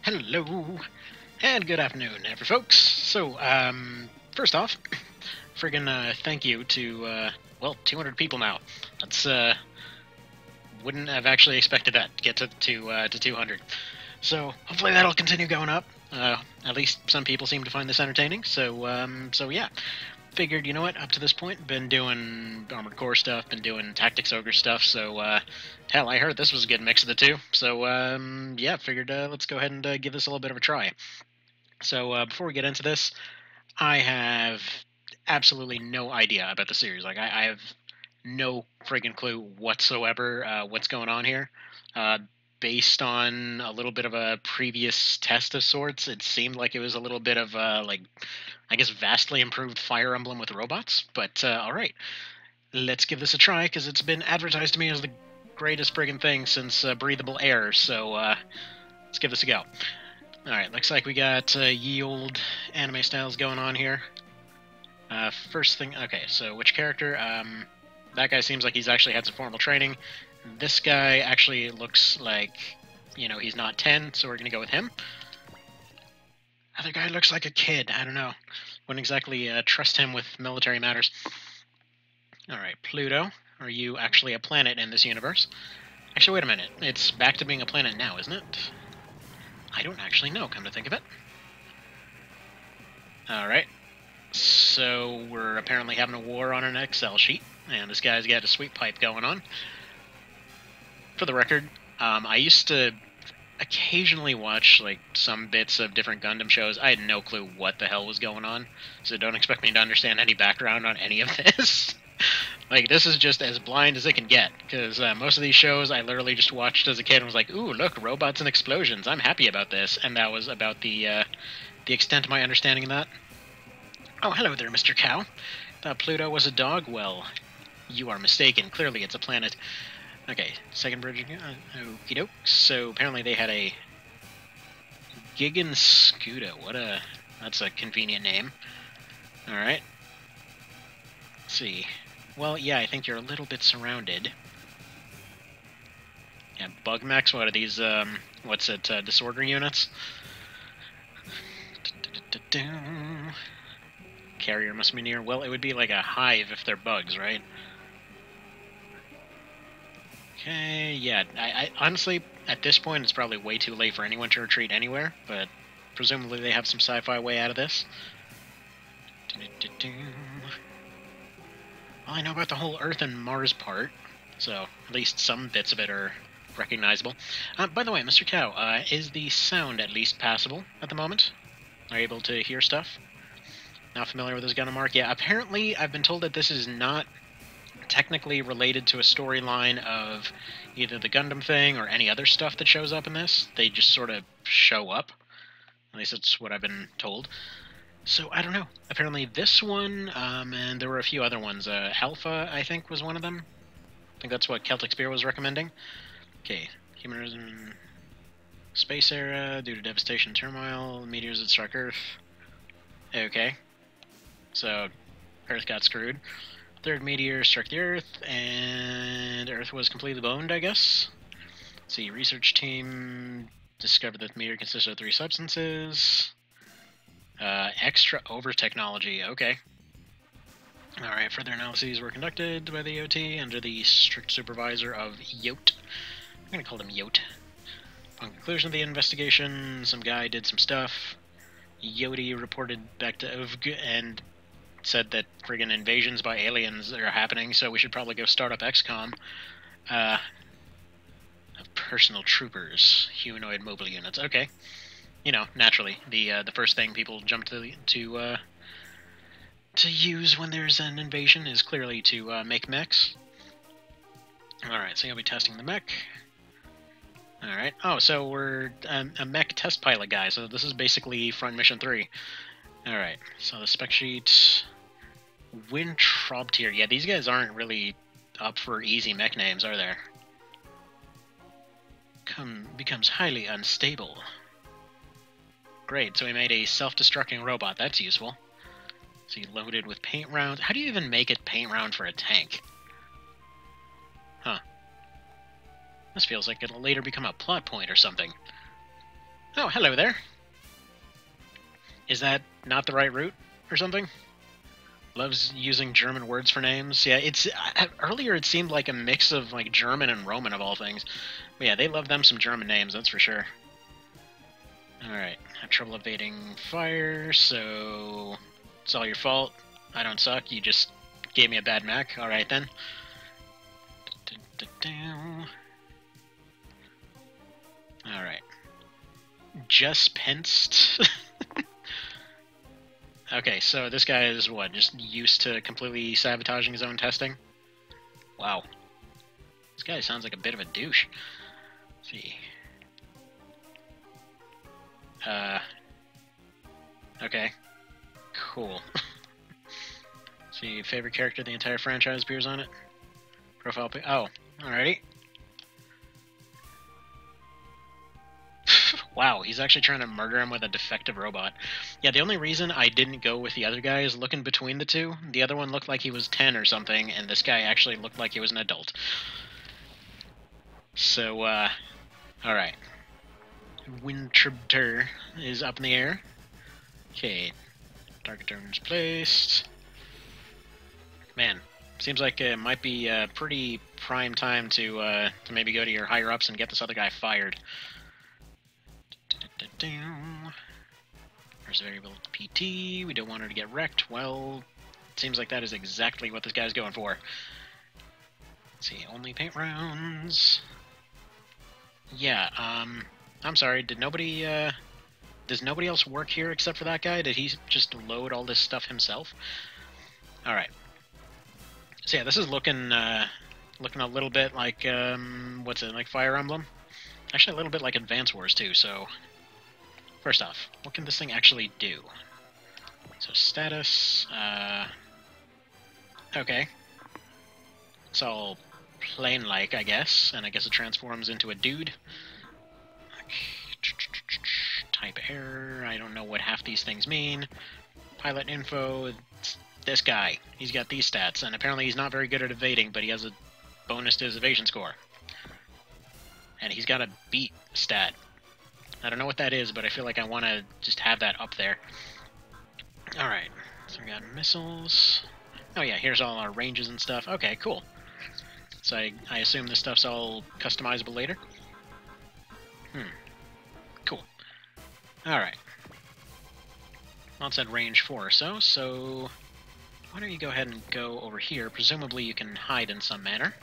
Hello, and good afternoon, every folks. So, first off, friggin' thank you to, 200 people now. That's, wouldn't have actually expected that to get to 200. So, hopefully that'll continue going up. At least some people seem to find this entertaining, so yeah. Figured, you know what, up to this point, been doing Armored Core stuff, been doing Tactics Ogre stuff, so, hell, I heard this was a good mix of the two, so, yeah, figured, let's go ahead and give this a little bit of a try. So, before we get into this, I have absolutely no idea about the series. Like, I have no friggin' clue whatsoever what's going on here. Uh, Based on a little bit of a previous test of sorts, it seemed like it was a little bit of like, I guess, vastly improved Fire Emblem with robots. But all right, let's give this a try because it's been advertised to me as the greatest friggin' thing since breathable air. So let's give this a go. All right, looks like we got ye old anime styles going on here. First thing, okay, so which character? That guy seems like he's actually had some formal training. This guy actually looks like, you know, he's not 10, so we're gonna go with him. Other guy looks like a kid. I don't know. Wouldn't exactly trust him with military matters. All right, Pluto. Are you actually a planet in this universe? Actually, wait a minute. It's back to being a planet now, isn't it? I don't actually know, come to think of it. All right. So we're apparently having a war on an Excel sheet, and this guy's got a sweet pipe going on. For the record, I used to occasionally watch like some bits of different Gundam shows. I had no clue what the hell was going on, so don't expect me to understand any background on any of this. Like, this is just as blind as it can get, because most of these shows I literally just watched as a kid and was like, ooh, look, robots and explosions, I'm happy about this, and that was about the extent of my understanding of that. Oh, hello there, Mr. Cow. Thought Pluto was a dog? Well, you are mistaken. Clearly it's a planet. Okay, second bridge. Okie doke. So apparently they had a Gigan Scuda. That's a convenient name. Alright. Let's see. Well, yeah, I think you're a little bit surrounded. Yeah, bug mechs, what are these, what's it, disorder units? Carrier must be near. Well, it would be like a hive if they're bugs, right? Okay, yeah, I honestly, at this point, it's probably way too late for anyone to retreat anywhere, but presumably they have some sci-fi way out of this. Well, I know about the whole Earth and Mars part, so at least some bits of it are recognizable. By the way, Mr. Cow, is the sound at least passable at the moment? Are you able to hear stuff? Not familiar with this Gundam arc? Yeah, apparently I've been told that this is not technically related to a storyline of either the Gundam thing or any other stuff that shows up in this. They just sort of show up. At least that's what I've been told. So, I don't know. Apparently this one, and there were a few other ones. Alpha, I think, was one of them. I think that's what Celtic Spear was recommending. Okay, humanism, space era, due to devastation and turmoil, meteors that struck Earth. Okay. So, Earth got screwed. Third meteor struck the Earth, and Earth was completely boned, I guess. Let's see, research team discovered that the meteor consisted of 3 substances. Extra over technology, okay. Alright, further analyses were conducted by the OT under the strict supervisor of Yote. I'm gonna call him Yote. Upon conclusion of the investigation, some guy did some stuff. Yote reported back to OVG and said that friggin' invasions by aliens are happening, so we should probably go start up XCOM. Of personal troopers, humanoid mobile units. Okay, you know, naturally, the first thing people jump to use when there's an invasion is clearly to make mechs. All right, so you'll be testing the mech. All right. Oh, so we're a mech test pilot guy. So this is basically Front Mission 3. All right. So the spec sheet. Wintrobtier. Yeah, these guys aren't really up for easy mech names, are there? Becomes highly unstable. Great, so we made a self-destructing robot. That's useful. So you loaded with paint rounds. How do you even make a paint round for a tank? Huh. This feels like it'll later become a plot point or something. Oh, hello there. Is that not the right route or something? Loves using German words for names. Yeah, it's earlier it seemed like a mix of like German and Roman of all things. But yeah, they love them some German names, that's for sure. Alright, have trouble evading fire, so it's all your fault. I don't suck, you just gave me a bad mech. Alright then. Alright. Just pinced. Okay, so this guy is what, just used to completely sabotaging his own testing? Wow. This guy sounds like a bit of a douche. Let's see. Okay. Cool. See, favorite character of the entire franchise appears on it? Profile pic. Oh, alrighty. Wow, he's actually trying to murder him with a defective robot. Yeah, the only reason I didn't go with the other guy is looking between the two. The other one looked like he was 10 or something, and this guy actually looked like he was an adult. So, alright. Wintribter is up in the air. Okay. Target drone is placed. Man, seems like it might be a pretty prime time to maybe go to your higher-ups and get this other guy fired. There's a variable PT. We don't want her to get wrecked. Well, it seems like that is exactly what this guy's going for. Let's see, only paint rounds. Yeah, I'm sorry, did nobody, does nobody else work here except for that guy? Did he just load all this stuff himself? Alright. So yeah, this is looking a little bit like, what's it, like Fire Emblem? Actually, a little bit like Advance Wars, too, so... First off, what can this thing actually do? So, status, okay. It's all plane-like, I guess, and I guess it transforms into a dude. Type error, I don't know what half these things mean. Pilot info, it's this guy. He's got these stats, and apparently he's not very good at evading, but he has a bonus to his evasion score. And he's got a beat stat. I don't know what that is, but I feel like I want to just have that up there. Alright, so we got missiles. Oh yeah, here's all our ranges and stuff. Okay, cool. So I assume this stuff's all customizable later? Cool. Alright. Well, it's at range 4 or so, so why don't you go ahead and go over here. Presumably you can hide in some manner.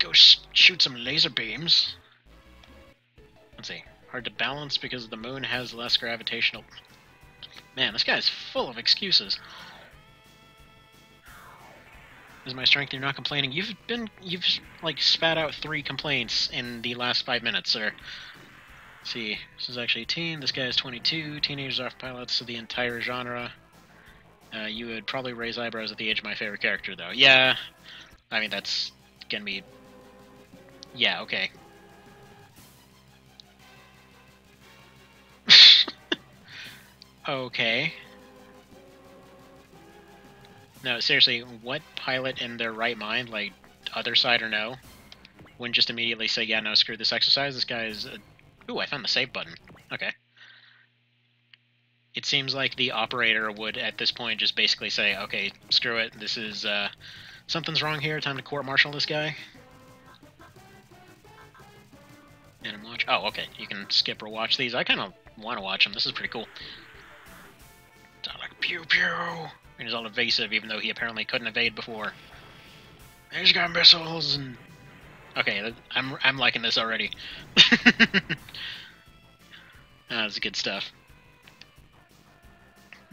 Go shoot some laser beams. Let's see. Hard to balance because the moon has less gravitational... Man, this guy's full of excuses. This is my strength, you're not complaining. You've like spat out 3 complaints in the last 5 minutes, sir. Let's see, this is actually 18, this guy is 22, teenagers are pilots of the entire genre. You would probably raise eyebrows at the age of my favorite character, though. Yeah, I mean, that's gonna be... Yeah, okay. Okay. No, seriously, what pilot in their right mind, like, other side or no, wouldn't just immediately say, yeah, no, screw this exercise, this guy is... Ooh, I found the save button. Okay. It seems like the operator would, at this point, just basically say, okay, screw it, this is, something's wrong here, time to court-martial this guy. And watch... Oh, okay, you can skip or watch these. I kind of want to watch them, this is pretty cool. It's all like, pew pew! And he's all evasive, even though he apparently couldn't evade before. He's got missiles and... Okay, I'm liking this already. That's good stuff.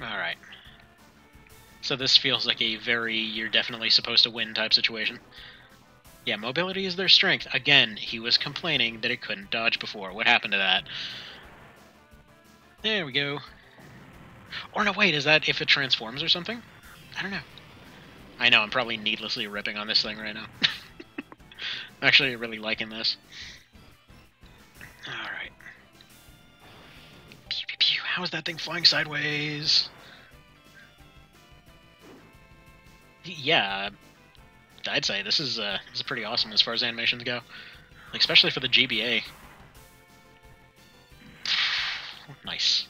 Alright. So this feels like a very you're definitely supposed to win type situation. Yeah, mobility is their strength. Again, he was complaining that it couldn't dodge before. What happened to that? There we go. Or no, wait, is that if it transforms or something? I don't know. I know, I'm probably needlessly ripping on this thing right now. I'm actually really liking this. Alright. Pew, pew, pew. How is that thing flying sideways? Yeah, I'd say this is pretty awesome as far as animations go. Like, especially for the GBA. nice.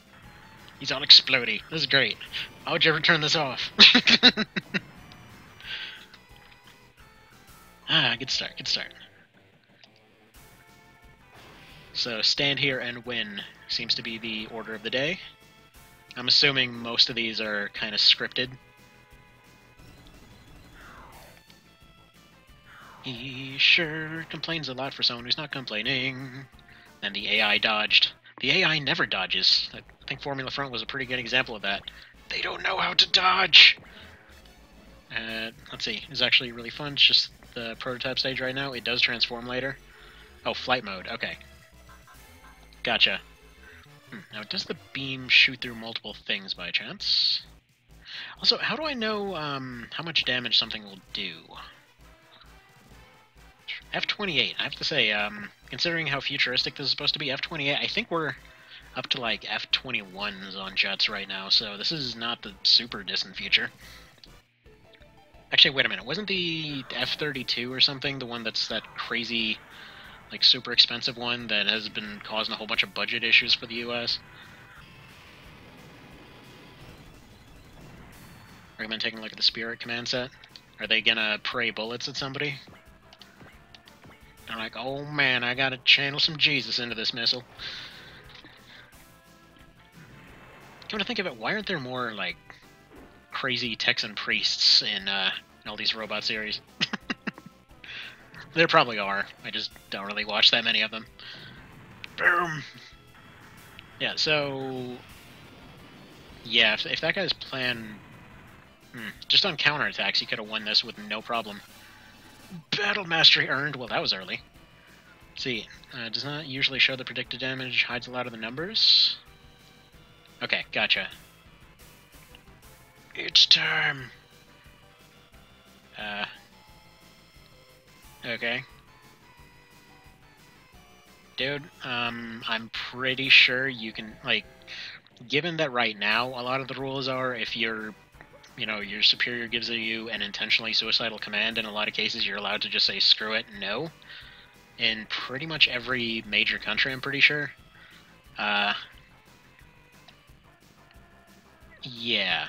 He's all explodey. This is great. How would you ever turn this off? Good start, good start. So, stand here and win seems to be the order of the day. I'm assuming most of these are kind of scripted. He sure complains a lot for someone who's not complaining. And the AI dodged. The AI never dodges. I think Formula Front was a pretty good example of that. They don't know how to dodge! Let's see. It's actually really fun. It's just the prototype stage right now. It does transform later. Oh, flight mode. Okay. Gotcha. Now, does the beam shoot through multiple things by chance? Also, how do I know how much damage something will do? F-28, I have to say, considering how futuristic this is supposed to be, F-28, I think we're up to, like, F-21s on jets right now, so this is not the super distant future. Actually, wait a minute, wasn't the F-32 or something the one that's that crazy, like, super expensive one that has been causing a whole bunch of budget issues for the US? Recommend taking a look at the Spirit command set. Are they gonna pray bullets at somebody? They're like, oh man, I gotta channel some Jesus into this missile. Come to think of it, why aren't there more, like, crazy Texan priests in all these robot series? There probably are. I just don't really watch that many of them. Boom! Yeah, so... Yeah, if that guy's plan... just on counterattacks, he could have won this with no problem. Battle Mastery earned. Well, that was early. Let's see. Does not usually show the predicted damage, hides a lot of the numbers. Okay, gotcha. It's time. Okay. Dude, I'm pretty sure you can, like, given that right now a lot of the rules are if you're, you know, your superior gives you an intentionally suicidal command, in a lot of cases you're allowed to just say screw it, no. In pretty much every major country, I'm pretty sure. Yeah.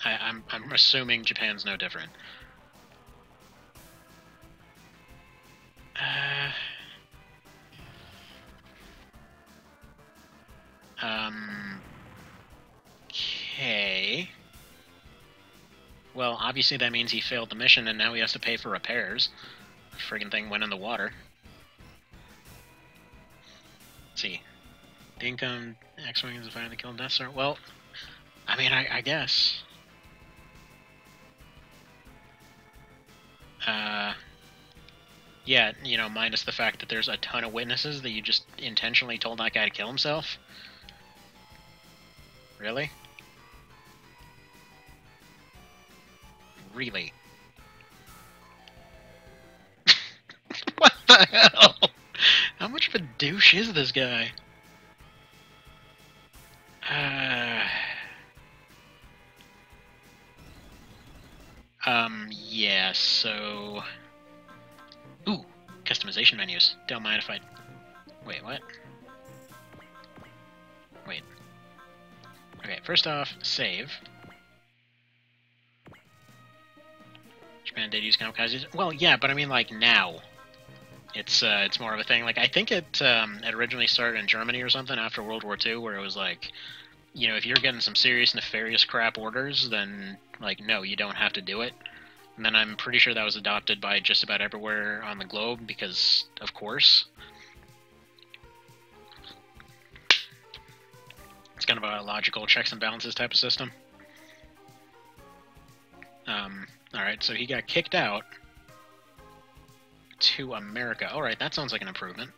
I'm assuming Japan's no different. Okay. Well, obviously that means he failed the mission and now he has to pay for repairs. The friggin' thing went in the water. Let's see. The income X-Wing is finally killed Death Star. Well, I mean, I guess. Yeah, you know, minus the fact that there's a ton of witnesses that you just intentionally told that guy to kill himself. Really? Really? What the hell? How much of a douche is this guy? Yeah, so... Ooh, customization menus. Don't mind if I... Wait, what? Wait. Okay, first off, save. Japan did use kamikazes. Well, yeah, but I mean, like, now. It's more of a thing. Like, I think it originally started in Germany or something after World War II, where it was like, you know, if you're getting some serious nefarious crap orders, then, like, no, you don't have to do it. And then I'm pretty sure that was adopted by just about everywhere on the globe, because, of course. It's kind of a logical checks and balances type of system. Alright, so he got kicked out to America. Alright, that sounds like an improvement.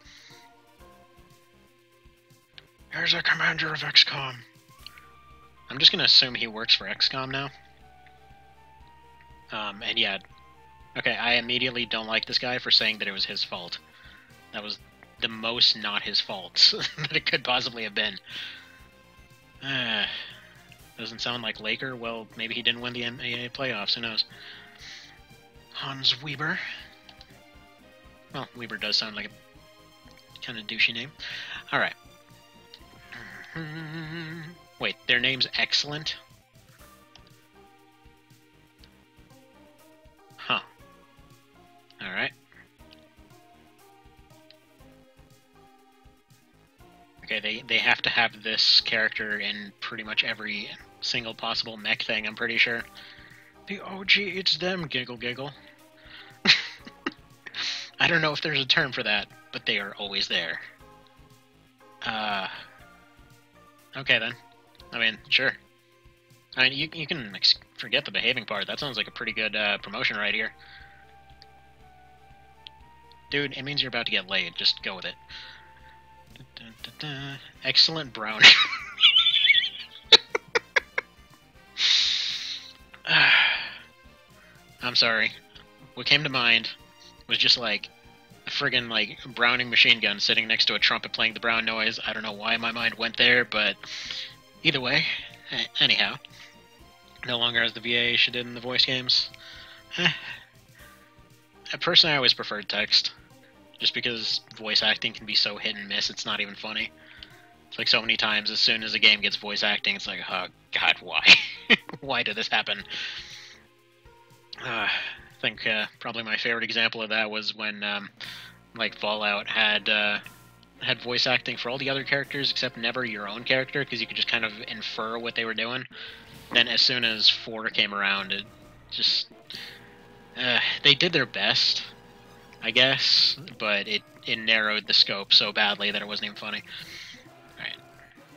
Here's a commander of XCOM. I'm just gonna assume he works for XCOM now. And yeah, okay, I immediately don't like this guy for saying that it was his fault. That was the most not his fault that it could possibly have been. Doesn't sound like Laker. Well, maybe he didn't win the NBA playoffs, who knows. Hans Weber. Well, Weber does sound like a kind of douchey name. Alright. Wait, their name's Excellent? Huh. Alright. Okay, they have to have this character in pretty much every single possible mech thing, I'm pretty sure. The OG, it's them, giggle giggle. I don't know if there's a term for that, but they are always there. Okay then. I mean, sure. I mean, you can forget the behaving part. That sounds like a pretty good promotion right here. Dude, it means you're about to get laid. Just go with it. Excellent brown. I'm sorry. What came to mind was just like a friggin' like Browning machine gun sitting next to a trumpet playing the brown noise. I don't know why my mind went there, but either way. Anyhow. No longer has the VA she did in the voice games. Personally, I always preferred text. Just because voice acting can be so hit and miss, it's not even funny. It's like so many times, as soon as a game gets voice acting, it's like, oh god, why? Why did this happen? I think probably my favorite example of that was when like Fallout had voice acting for all the other characters except never your own character, because you could just kind of infer what they were doing. Then as soon as 4 came around, it just they did their best, I guess, but it narrowed the scope so badly that it wasn't even funny. Alright,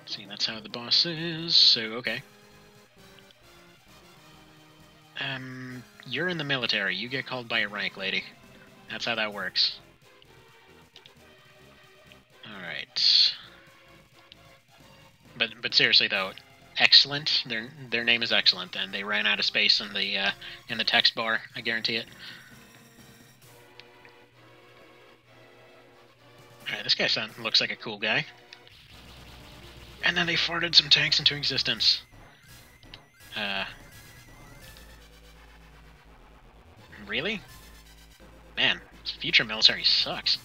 see, that's how the boss is, so okay. You're in the military. You get called by your rank, lady. That's how that works. Alright. But seriously though, Excellent. Their name is Excellent, and they ran out of space in the text bar, I guarantee it. Alright, this guy looks like a cool guy. And then they farted some tanks into existence. Really? Man, future military sucks.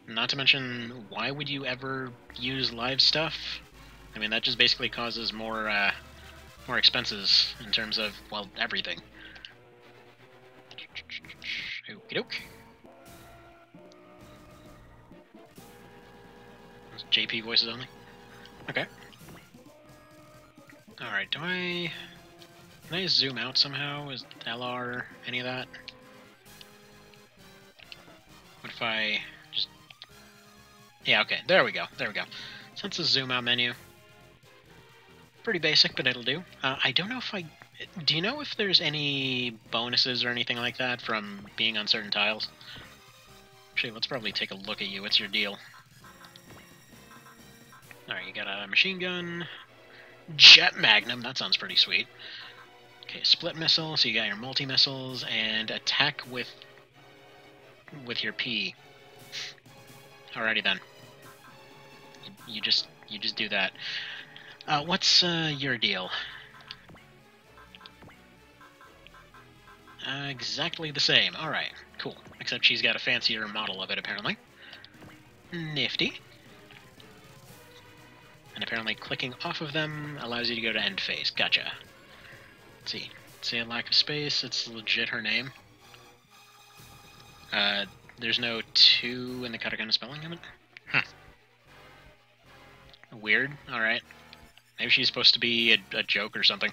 Not to mention, why would you ever use live stuff? I mean, that just basically causes more expenses in terms of, well, everything. Okie doke. JP voices only? Okay. Alright, can I zoom out somehow? Is LR any of that? What if I just... Yeah, okay, there we go, there we go. So that's the zoom out menu. Pretty basic, but it'll do. I don't know if I... Do you know if there's any bonuses or anything like that from being on certain tiles? Actually, let's probably take a look at you. What's your deal? Alright, you got a machine gun. Jet Magnum, that sounds pretty sweet. Okay, split missile, so you got your multi-missiles, and attack with your P. Alrighty then. You just do that. What's your deal? Exactly the same. Alright, cool. Except she's got a fancier model of it, apparently. Nifty. And apparently clicking off of them allows you to go to end phase. Gotcha. Let's see. Say a lack of space. It's legit her name. There's no 2 in the katakana spelling of it? Huh. Weird. Alright. Maybe she's supposed to be a joke or something.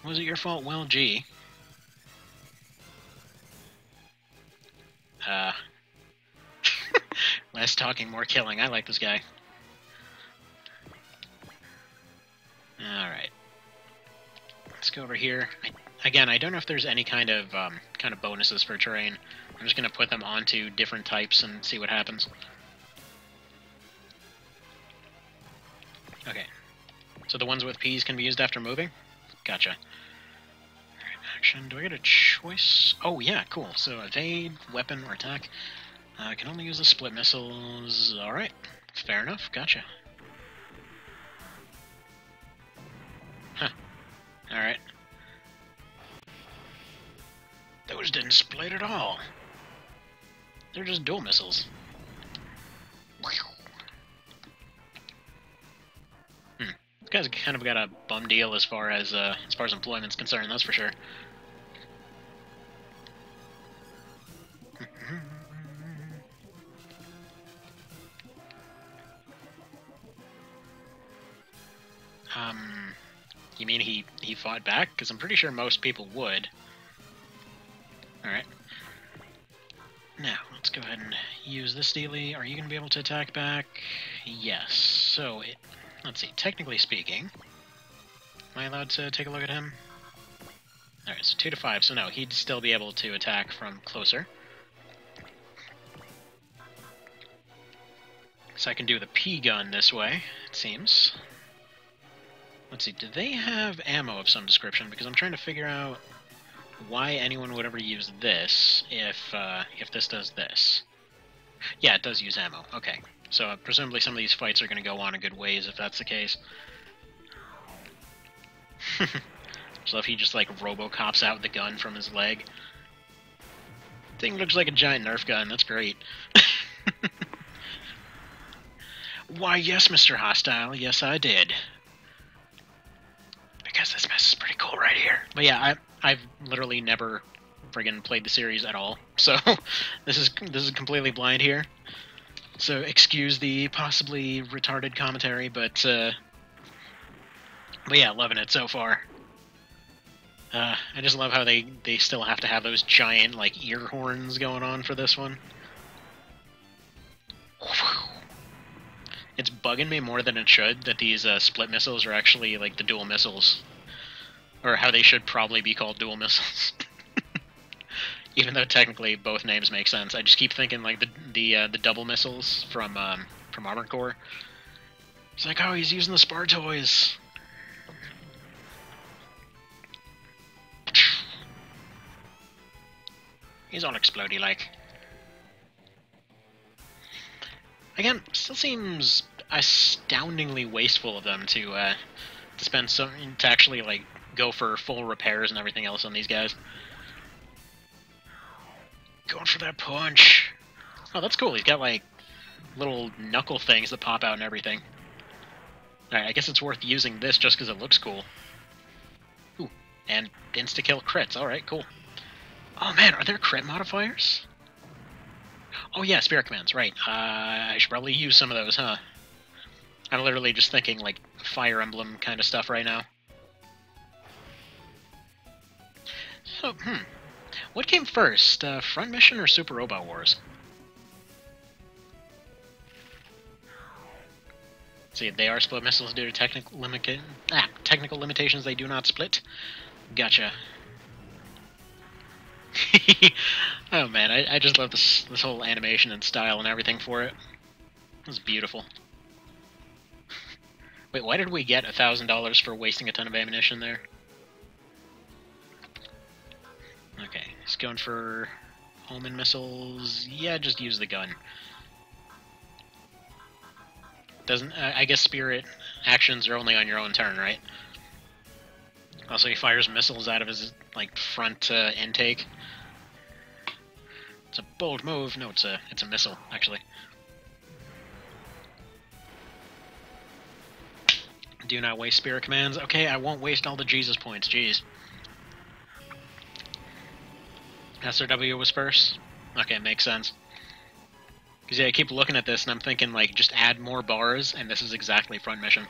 Was it your fault? Well, gee. Less talking, more killing. I like this guy. Alright. Let's go over here. Again, I don't know if there's any kind of bonuses for terrain. I'm just going to put them onto different types and see what happens. Okay. So the ones with P's can be used after moving? Gotcha. Alright, action. Do I get a choice? Oh, yeah, cool. So evade, weapon, or attack. I can only use the split missiles. Alright. Fair enough. Gotcha. Huh. Alright. Those didn't split at all. They're just dual missiles. This guy's kind of got a bum deal as far as employment's concerned, that's for sure. You mean he fought back? Because I'm pretty sure most people would. Alright. Now, let's go ahead and use this dealie. Are you going to be able to attack back? Yes. So, let's see. Technically speaking, am I allowed to take a look at him? Alright, so 2 to 5. So no, he'd still be able to attack from closer. So I can do the P-gun this way, it seems. Let's see, do they have ammo of some description? Because I'm trying to figure out why anyone would ever use this if this does this. Yeah, it does use ammo. Okay. So presumably some of these fights are going to go on a good ways if that's the case. So if he just, like, Robocops out the gun from his leg. Thing looks like a giant Nerf gun. That's great. Why, yes, Mr. Hostile. Yes, I did. Because this mess is pretty cool right here. But yeah, I've literally never friggin' played the series at all. So this is completely blind here. So excuse the possibly retarded commentary, but yeah, loving it so far. I just love how they still have to have those giant, like, ear horns going on for this one. It's bugging me more than it should that these split missiles are actually, like, the dual missiles. Or how they should probably be called dual missiles. Even though technically both names make sense. I just keep thinking, like, the double missiles from Armored Core. It's like, oh, he's using the Spartoys. He's all explodey like. Again, still seems astoundingly wasteful of them to spend to actually, like, go for full repairs and everything else on these guys. Going for that punch. Oh, that's cool. He's got, like, little knuckle things that pop out and everything. Alright, I guess it's worth using this just because it looks cool. Ooh, and insta-kill crits. Alright, cool. Oh man, are there crit modifiers? Oh yeah, Spirit Commands, right. I should probably use some of those, huh? I'm literally just thinking, like, Fire Emblem kind of stuff right now. So, what came first, Front Mission or Super Robot Wars? See, they are split missiles due to technical limitations. They do not split. Gotcha. Oh man, I just love this whole animation and style and everything for it. It's beautiful. Wait, why did we get $1,000 for wasting a ton of ammunition there? Okay, he's going for Omen missiles. Yeah, just use the gun. Doesn't I guess spirit actions are only on your own turn, right? Also, he fires missiles out of his, like, front intake. It's a bold move. No, it's a missile, actually. Do not waste Spirit Commands. Okay, I won't waste all the Jesus points. Jeez. SRW was first? Okay, makes sense. Because, yeah, I keep looking at this and I'm thinking, like, just add more bars, and this is exactly Front Mission.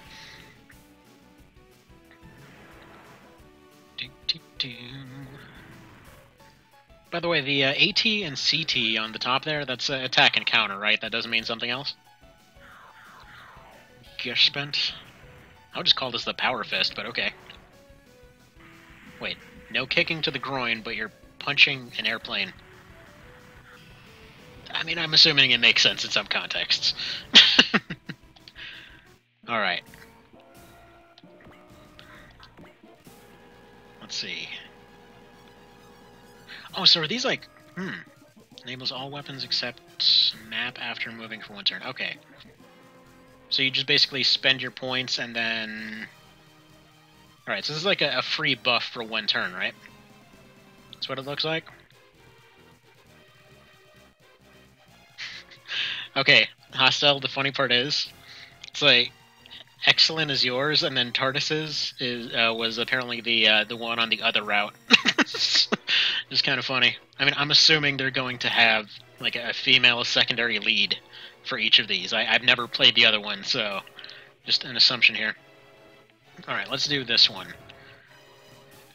By the way, the AT and CT on the top there, that's attack and counter, right? That doesn't mean something else? Gish spent. I would just call this the Power Fist, but okay. Wait, no kicking to the groin, but you're punching an airplane. I mean, I'm assuming it makes sense in some contexts. Alright. Let's see. Oh, so are these like... Enables all weapons except map after moving for one turn. Okay. So you just basically spend your points and then... Alright, so this is like a free buff for one turn, right? That's what it looks like? Okay, Hostile, the funny part is, it's like, excellent is yours, and then Tardis's was apparently the one on the other route. It's kind of funny. I mean, I'm assuming they're going to have like a female secondary lead for each of these. I've never played the other one, so just an assumption here. Alright, let's do this one.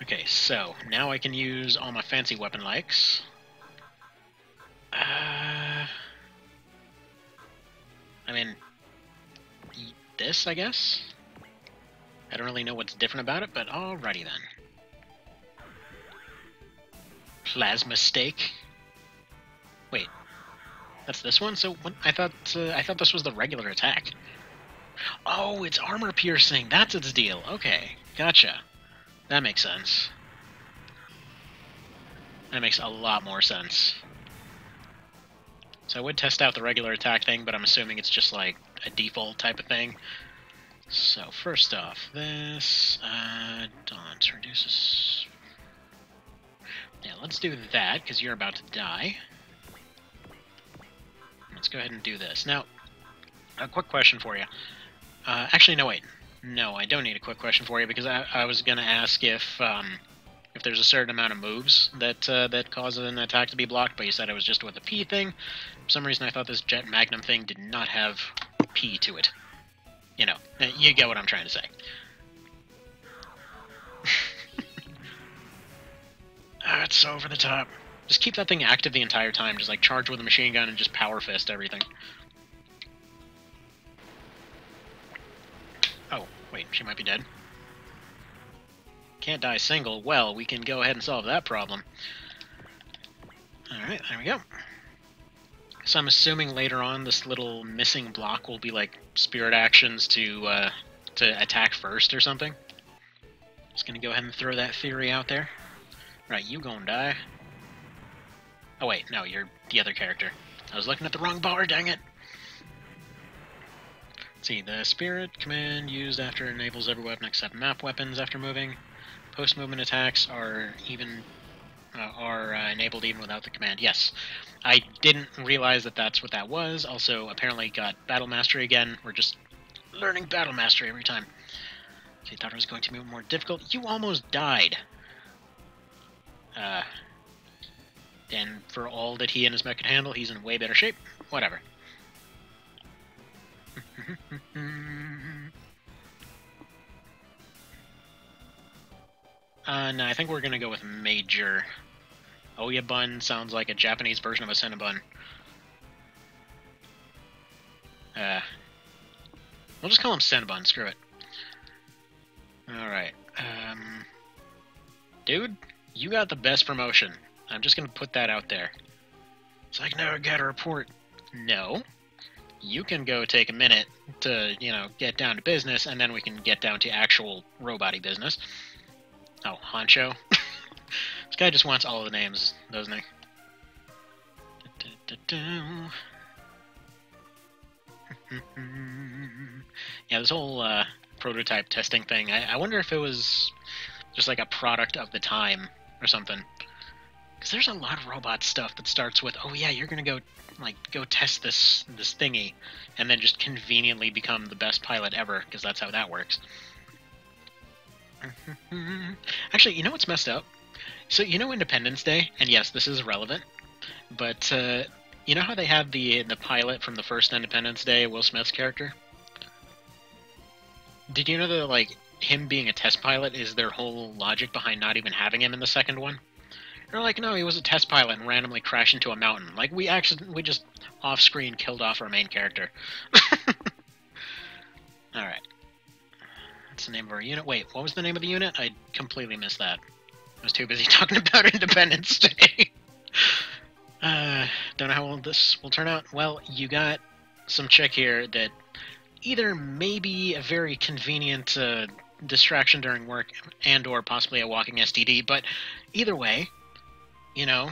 Okay, so now I can use all my fancy weapon likes. I mean, this, I guess? I don't really know what's different about it, but alrighty then. Plasma Stake. Wait, that's this one? So I thought this was the regular attack. Oh, it's armor piercing. That's its deal. Okay, gotcha. That makes sense. That makes a lot more sense. So I would test out the regular attack thing, but I'm assuming it's just like a default type of thing. So first off, this Daunt reduces. Yeah, let's do that because you're about to die. Let's go ahead and do this. Now, a quick question for you. Actually, no, wait. No, I don't need a quick question for you because I was going to ask if there's a certain amount of moves that that cause an attack to be blocked, but you said it was just with a P thing. For some reason, I thought this Jet Magnum thing did not have P to it. You know, you get what I'm trying to say. It's so over the top. Just keep that thing active the entire time. Just like charge with a machine gun and just power fist everything. Oh, wait, she might be dead. Can't die single. Well, we can go ahead and solve that problem. Alright, there we go. So I'm assuming later on this little missing block will be like spirit actions to attack first or something. Just gonna go ahead and throw that theory out there. Right, you gonna die. Oh wait, no, you're the other character. I was looking at the wrong bar, dang it! Let's see, the spirit command used after enables every weapon except map weapons after moving. Post-movement attacks are enabled even without the command. Yes, I didn't realize that that's what that was. Also, apparently got Battle Mastery again. We're just learning Battle Mastery every time. Okay, thought it was going to be more difficult. You almost died. And for all that he and his mech can handle, he's in way better shape. Whatever. No, I think we're gonna go with Major. Oyabun sounds like a Japanese version of a Cinnabon. We'll just call him Cinnabon, screw it. Alright, dude, you got the best promotion. I'm just gonna put that out there. It's like, no, I got a report. No. You can go take a minute to, you know, get down to business, and then we can get down to actual robot-y business. Oh, Honcho. This guy just wants all of the names, doesn't he? Yeah, this whole prototype testing thing, I wonder if it was just like a product of the time or something. Because there's a lot of robot stuff that starts with, oh yeah, you're gonna go test this thingy, and then just conveniently become the best pilot ever, because that's how that works. Actually, you know what's messed up? So, you know Independence Day? And yes, this is relevant, but you know how they have the pilot from the first Independence Day, Will Smith's character? Did you know that, like, him being a test pilot is their whole logic behind not even having him in the second one? They're like, no, he was a test pilot and randomly crashed into a mountain. Like, we just off-screen killed off our main character. Alright. That's the name of our unit. Wait, what was the name of the unit? I completely missed that. I was too busy talking about Independence Day. Don't know how well this will turn out. Well, you got some chick here that either may be a very convenient distraction during work and or possibly a walking STD, but either way, you know,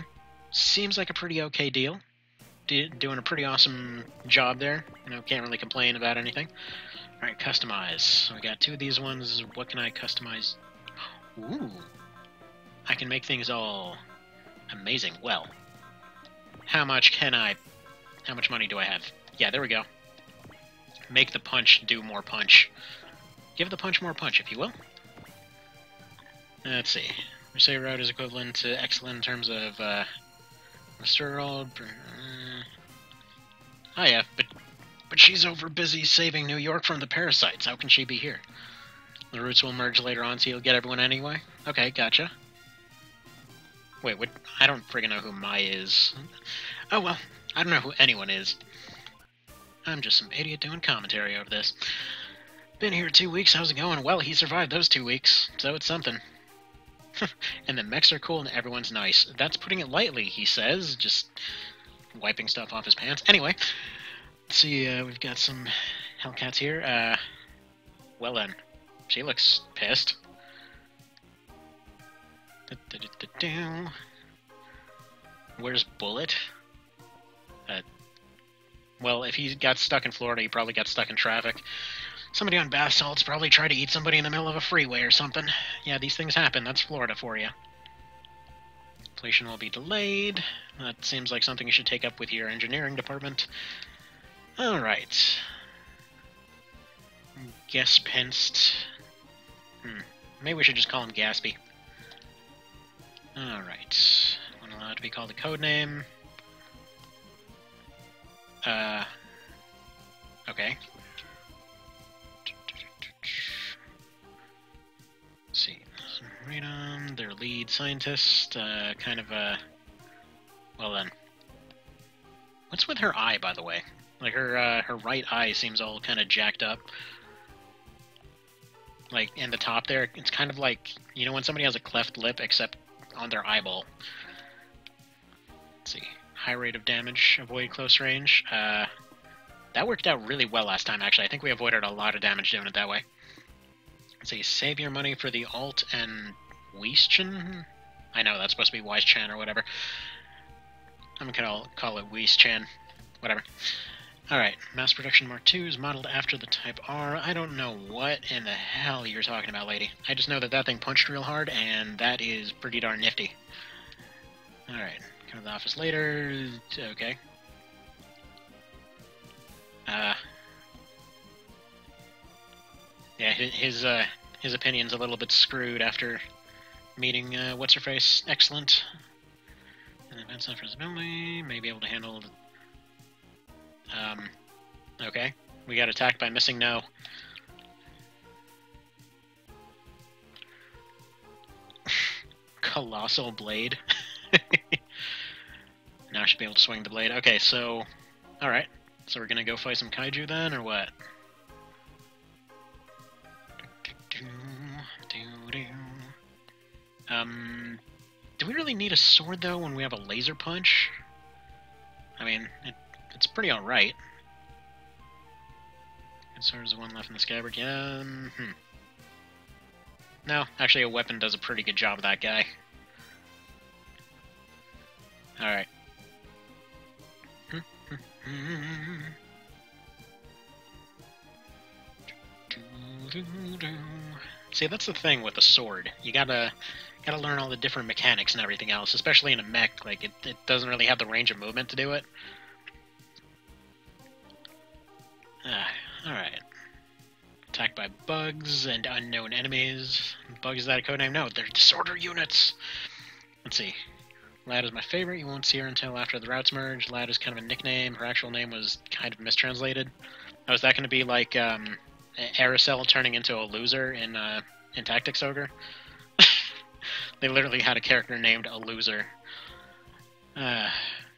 seems like a pretty okay deal. Doing a pretty awesome job there. You know, can't really complain about anything. Alright, customize. So we got two of these ones. What can I customize? Ooh. I can make things all amazing. Well, how much money do I have? Yeah, there we go. make the punch do more punch. Give the punch more punch, if you will. Let's see. Mercedes Road is equivalent to excellent in terms of Mr. Oh yeah, but she's over busy saving New York from the parasites. How can she be here? The routes will merge later on, so you'll get everyone anyway? Okay, gotcha. Wait, what? I don't friggin' know who Mai is. Oh well, I don't know who anyone is. I'm just some idiot doing commentary over this. Been here 2 weeks, how's it going? Well, he survived those 2 weeks, so it's something. And the mechs are cool and everyone's nice. That's putting it lightly, he says, just wiping stuff off his pants. Anyway, let's see, we've got some Hellcats here. Well then, she looks pissed. Where's Bullet? Well, if he got stuck in Florida, he probably got stuck in traffic. Somebody on bath salts probably tried to eat somebody in the middle of a freeway or something. Yeah, these things happen. That's Florida for you. Completion will be delayed. That seems like something you should take up with your engineering department. Alright. Gaspinst. Maybe we should just call him Gaspy. Alright. Won't allow it to be called a code name. Okay. Let's see. Read on their lead scientist, kind of well then. What's with her eye, by the way? Like, her right eye seems all kind of jacked up. Like, in the top there, it's kind of like, you know when somebody has a cleft lip, except on their eyeball. Let's see. High rate of damage, avoid close range. That worked out really well last time, actually. I think we avoided a lot of damage doing it that way. Let's see, save your money for the alt and Weiss-chan? I know, that's supposed to be Weiss-chan or whatever. I'm gonna call it Weiss-chan. Whatever. Alright, mass production Mark II is modeled after the Type R. I don't know what in the hell you're talking about, lady. I just know that that thing punched real hard, and that is pretty darn nifty. Alright, come to the office later. Okay. Yeah, his opinion's a little bit screwed after meeting, what's-her-face? Excellent. And advanced visibility, may be able to handle... okay. We got attacked by missing no. Colossal blade. Now I should be able to swing the blade. Okay, so... Alright. So we're gonna go fight some kaiju then, or what? Do we really need a sword, though, when we have a laser punch? I mean, it's pretty alright. Good sword is the one left in the scabbard, yeah, No, actually a weapon does a pretty good job of that guy. Alright. See, that's the thing with the sword. You gotta learn all the different mechanics and everything else, especially in a mech. Like, it doesn't really have the range of movement to do it. Alright. Attacked by bugs and unknown enemies. Bugs, is that a codename? No, they're disorder units! Let's see. Lad is my favorite. You won't see her until after the routes merge. Lad is kind of a nickname. Her actual name was kind of mistranslated. Oh, is that going to be like Aracel turning into a loser in Tactics Ogre? They literally had a character named a loser.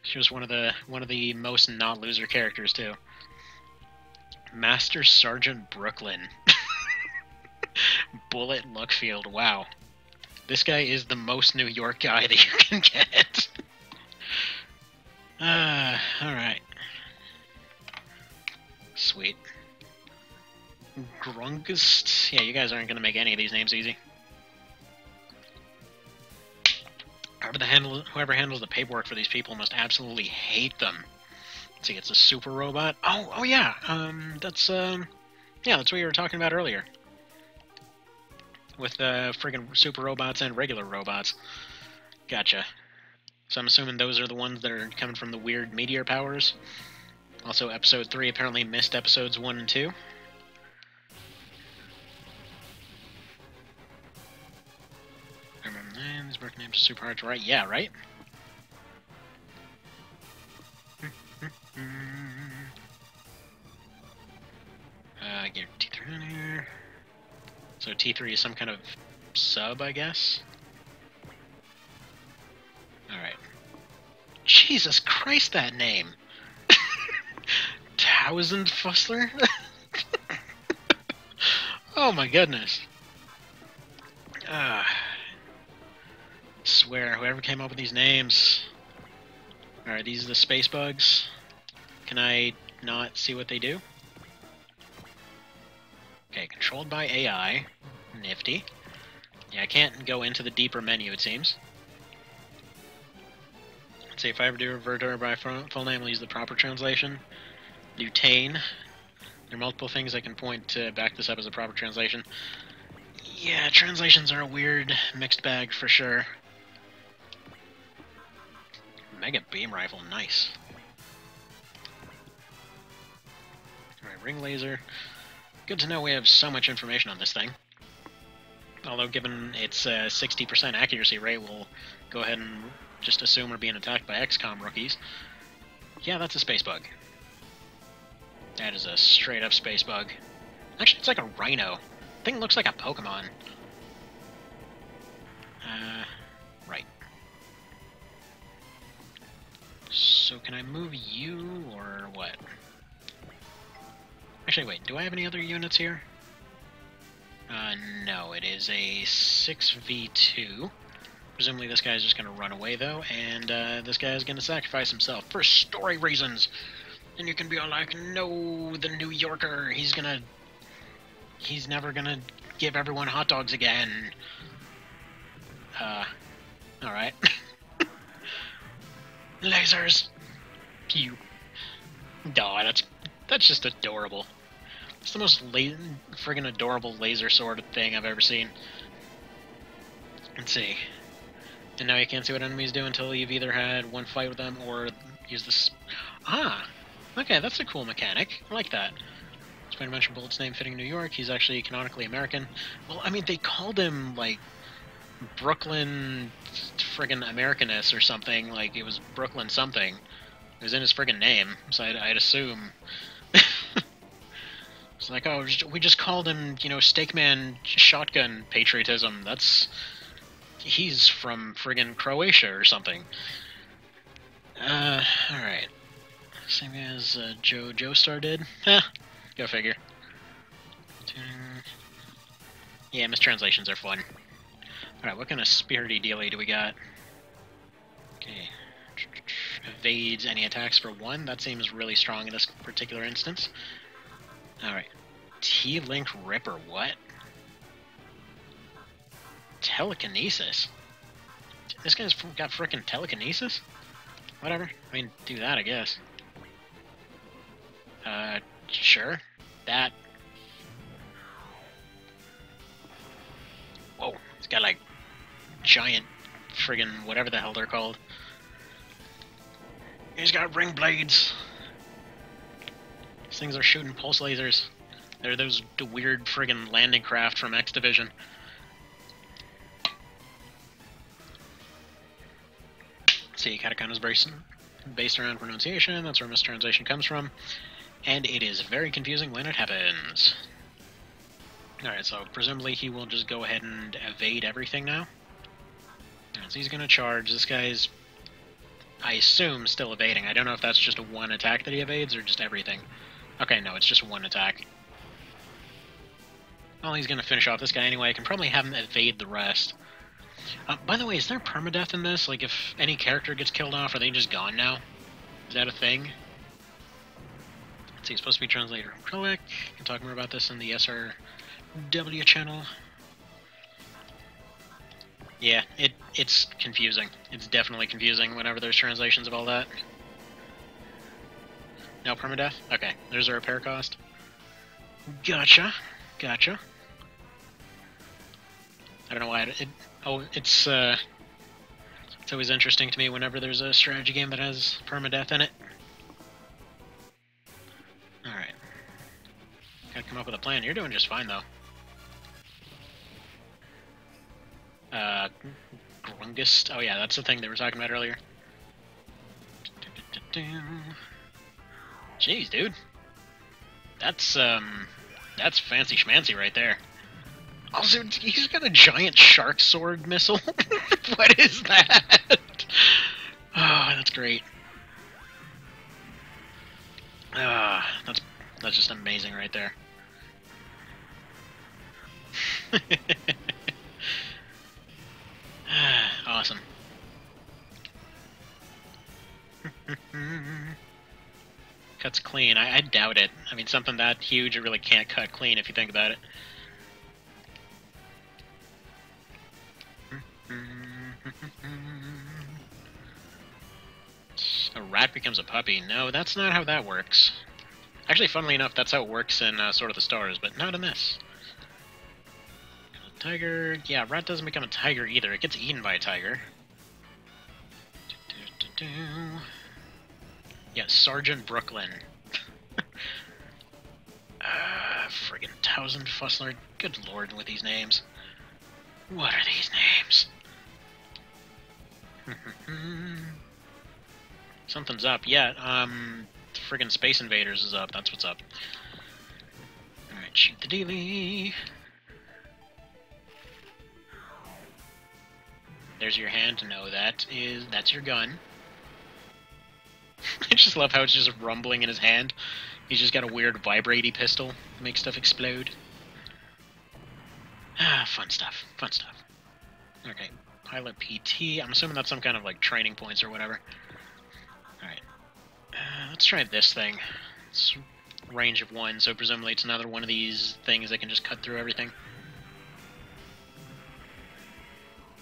She was one of the most not loser characters too. Master Sergeant Brooklyn. Bullet Luckfield. Wow. This guy is the most New York guy that you can get. Alright. Sweet. Grungest? Yeah, you guys aren't going to make any of these names easy. Whoever handles the paperwork for these people must absolutely hate them. Let's see, it's a super robot. Oh yeah. That's what we were talking about earlier. With friggin' super robots and regular robots. Gotcha. So I'm assuming those are the ones that are coming from the weird meteor powers. Also, episode 3 apparently missed episodes 1 and 2. These broken names are super hard to write. Yeah, right? Get T3 in here. So T3 is some kind of sub, I guess? Alright. Jesus Christ, that name! Tausend Fussler? Oh my goodness. Swear, whoever came up with these names. Alright, these are the space bugs. Can I not see what they do? Okay, controlled by AI. Nifty. Yeah, I can't go into the deeper menu, it seems. Let's see, if I ever do revert to her by full name, I'll use the proper translation. Lutain. There are multiple things I can point to back this up as a proper translation. Yeah, translations are a weird mixed bag for sure. Mega beam rifle, nice. Alright, ring laser. Good to know we have so much information on this thing. Although given its 60% accuracy rate, we'll go ahead and just assume we're being attacked by XCOM rookies. Yeah, that's a space bug. That is a straight up space bug. Actually, it's like a rhino. Thing looks like a Pokemon. Right. So can I move you, or what? Actually, wait, do I have any other units here? No, it is a 6v2. Presumably this guy's just gonna run away, though, and this guy's gonna sacrifice himself for story reasons. And you can be all like, no, the New Yorker, he's never gonna give everyone hot dogs again. Alright. Lasers! Pew. Aw, that's just adorable. It's the most friggin' adorable laser sword thing I've ever seen. Let's see. And now you can't see what enemies do until you've either had one fight with them or use this. Ah! Okay, that's a cool mechanic. I like that. Spider-Man Bullet's name fitting New York. He's actually canonically American. Well, I mean, they called him, like, Brooklyn friggin' Americanus or something. Like, it was Brooklyn something. It was in his friggin' name, so I'd assume. It's like, oh, we just called him, you know, Steakman Shotgun Patriotism. He's from friggin' Croatia or something. Alright. Same as Joe Joestar did. Go figure. Yeah, mistranslations are fun. Alright, what kind of spirity dealie do we got? Okay. Evades any attacks for 1. That seems really strong in this particular instance. Alright. T-Link Ripper, what? Telekinesis? This guy's got frickin' telekinesis? Whatever. I mean, do that, I guess. Sure. That. Whoa. It's got, like, giant friggin' whatever the hell they're called. He's got ring blades. These things are shooting pulse lasers. They're those weird friggin' landing craft from X Division. See, katakana's based around pronunciation. That's where mistranslation comes from. And it is very confusing when it happens. Alright, so presumably he will just go ahead and evade everything now. Alright, so he's gonna charge. This guy's, I assume, still evading. I don't know if that's just a one attack that he evades or just everything. Okay, no, it's just one attack. Well, he's gonna finish off this guy anyway. I can probably have him evade the rest. By the way, is there permadeath in this? Like, if any character gets killed off, are they just gone now? Is that a thing? Let's see, it's supposed to be translated from acrylic. You can talk more about this in the SRW channel. Yeah, it's confusing. It's definitely confusing whenever there's translations of all that. No permadeath? Okay, there's a repair cost. Gotcha. Gotcha. I don't know why it's always interesting to me whenever there's a strategy game that has permadeath in it. Gotta come up with a plan. You're doing just fine, though. Grungust. Oh yeah, that's the thing they were talking about earlier. Jeez, dude. That's fancy schmancy right there. Also, he's got a giant shark sword missile. What is that? Oh, that's great. That's just amazing right there. Awesome. Cuts clean. I doubt it. I mean, something that huge, it really can't cut clean if you think about it. A rat becomes a puppy. No, that's not how that works. Actually, funnily enough, that's how it works in Sword of the Stars, but not in this. A tiger... Yeah, rat doesn't become a tiger either. It gets eaten by a tiger. Yeah, Sergeant Brooklyn. Friggin' Townsend Fussler. Good lord with these names. What are these names? Something's up. Yeah, friggin' Space Invaders is up. That's what's up. Alright, shoot the dealie. There's your hand. No, that's your gun. I just love how it's just rumbling in his hand. He's just got a weird vibratey pistol to make stuff explode. Fun stuff. Fun stuff. Okay, pilot PT. I'm assuming that's some kind of, like, training points or whatever. Alright. Let's try this thing. It's range of 1, so presumably it's another one of these things that can just cut through everything.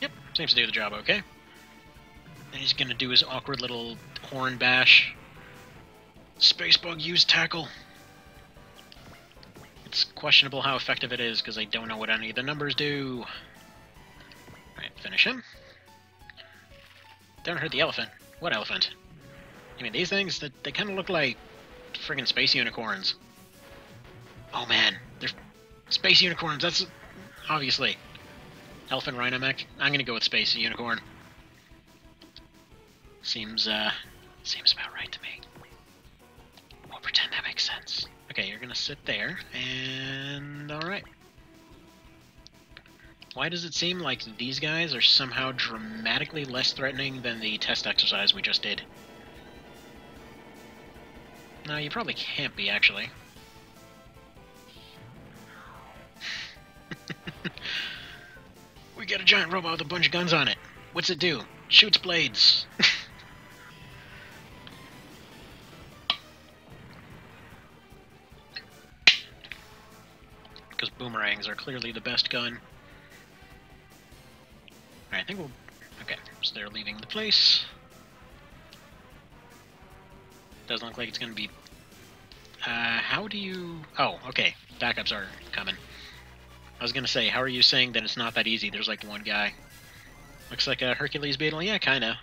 Yep, seems to do the job okay. And he's gonna do his awkward little horn bash. Spacebug use tackle. It's questionable how effective it is, because I don't know what any of the numbers do. Alright, finish him. Don't hurt the elephant. What elephant? I mean, these things, they kind of look like friggin' space unicorns. Oh man, they're space unicorns, that's... obviously. Elephant Rhino mech? I'm gonna go with space unicorn. Seems about right to me. We'll pretend that makes sense. Okay, you're gonna sit there, and... alright. Why does it seem like these guys are somehow dramatically less threatening than the test exercise we just did? No, you probably can't be, actually. We got a giant robot with a bunch of guns on it. What's it do? Shoots blades. Because boomerangs are clearly the best gun. Alright, I think we'll... okay, so they're leaving the place. Doesn't look like it's gonna be... how do you... oh, okay, backups are coming. I was gonna say, how are you saying that it's not that easy? There's like one guy. Looks like a Hercules beetle? Yeah, kinda.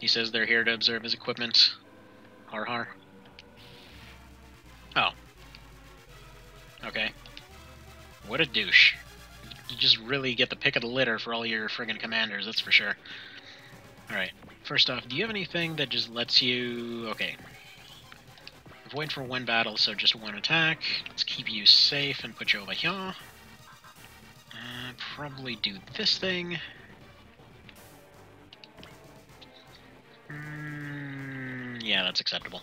He says they're here to observe his equipment. Har har. Oh. Okay. What a douche. You just really get the pick of the litter for all your friggin' commanders, that's for sure. Alright, first off, do you have anything that just lets you... okay. Avoid for one battle, so just one attack. Let's keep you safe and put you over here. Probably do this thing. Yeah, that's acceptable.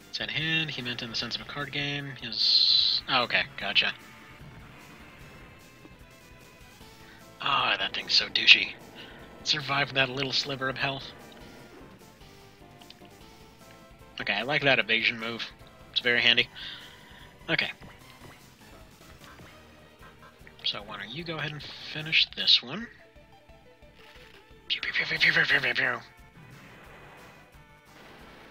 It's at hand. He meant in the sense of a card game. His... oh, okay, gotcha. Ah, that thing's so douchey. Survived that little sliver of health. Okay, I like that evasion move. It's very handy. Okay. So why don't you go ahead and finish this one. Pew, pew, pew, pew, pew, pew, pew, pew.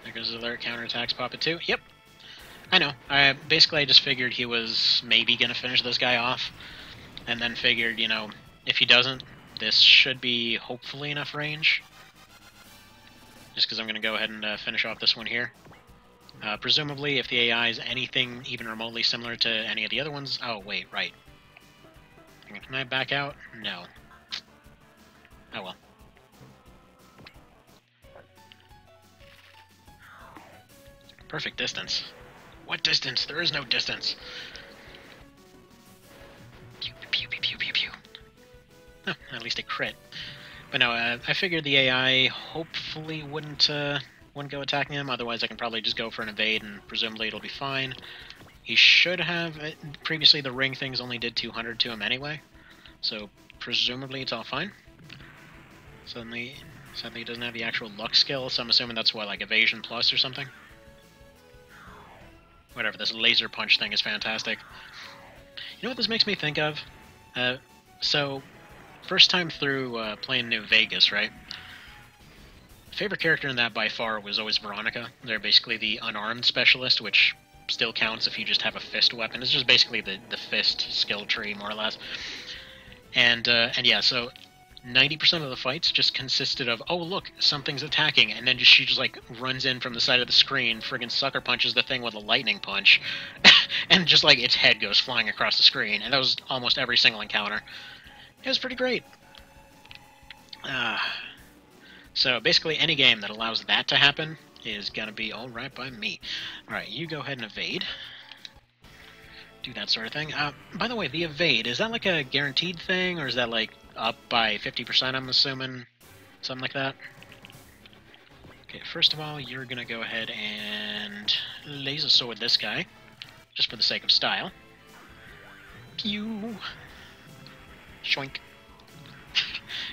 There goes the alert, counterattacks, pop it too. Yep. I know. Basically, I just figured he was maybe going to finish this guy off. And then figured, you know, if he doesn't, this should be hopefully enough range. just because I'm going to go ahead and finish off this one here. Presumably, if the AI is anything even remotely similar to any of the other ones... Oh, wait, right. Can I back out? No. Oh well. Perfect distance. What distance? There is no distance. Pew, pew, pew, pew, pew, pew. Oh, at least a crit. But no, I figured the AI hopefully wouldn't go attacking him. Otherwise, I can probably just go for an evade, and presumably it'll be fine. He should have... previously, the ring things only did 200 to him anyway. So, presumably it's all fine. Sadly, he doesn't have the actual luck skill, so I'm assuming that's what, like evasion plus or something? Whatever, this laser punch thing is fantastic. You know what this makes me think of? So, first time through playing New Vegas, right? Favorite character in that by far was always Veronica. They're basically the unarmed specialist, which still counts if you just have a fist weapon. It's just basically the fist skill tree, more or less. And yeah, so 90% of the fights just consisted of, oh look, something's attacking, and then she just like runs in from the side of the screen, friggin' sucker punches the thing with a lightning punch, and just like its head goes flying across the screen, and that was almost every single encounter. It was pretty great. So basically any game that allows that to happen is gonna be alright by me. Alright, you go ahead and evade. Do that sort of thing. By the way, the evade, is that like a guaranteed thing, or is that like up by 50%, I'm assuming? Something like that? Okay, first of all, you're gonna go ahead and laser sword this guy, just for the sake of style. Pew! Shoink.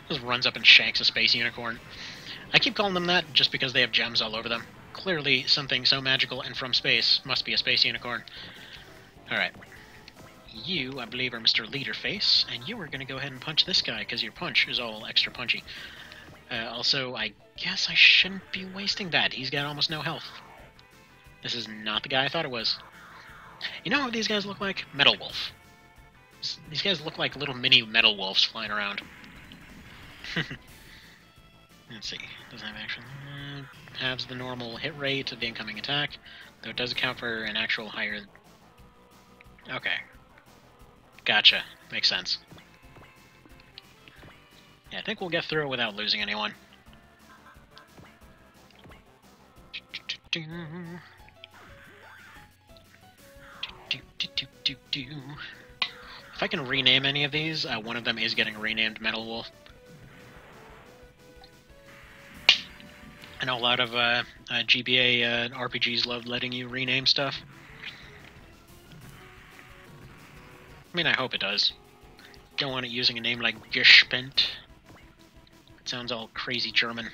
Just runs up and shanks a space unicorn. I keep calling them that just because they have gems all over them. Clearly, something so magical and from space must be a space unicorn. Alright. You, I believe, are Mr. Leaderface, and you are going to go ahead and punch this guy, because your punch is all extra punchy. Also, I guess I shouldn't be wasting that. He's got almost no health. This is not the guy I thought it was. You know what these guys look like? Metal Wolf. These guys look like little mini Metal Wolves flying around. Let's see. Doesn't have action. Halves the normal hit rate of the incoming attack, though it does account for an actual higher... Okay. Gotcha. Makes sense. Yeah, I think we'll get through it without losing anyone. If I can rename any of these, one of them is getting renamed Metal Wolf. I know a lot of GBA RPGs love letting you rename stuff. I mean, I hope it does. Don't want it using a name like Gespent. It sounds all crazy German.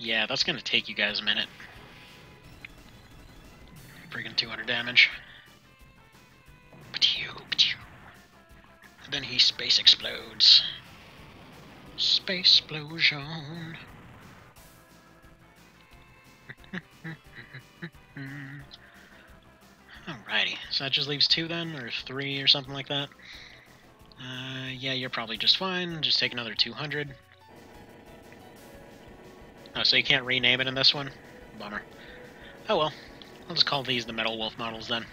Yeah, that's gonna take you guys a minute. Friggin' 200 damage. And then he space explodes. Space explosion. Alrighty, so that just leaves 2 then, or 3 or something like that. Yeah, you're probably just fine. Just take another 200. Oh, so you can't rename it in this one? Bummer. Oh well. I'll just call these the Metal Wolf models then.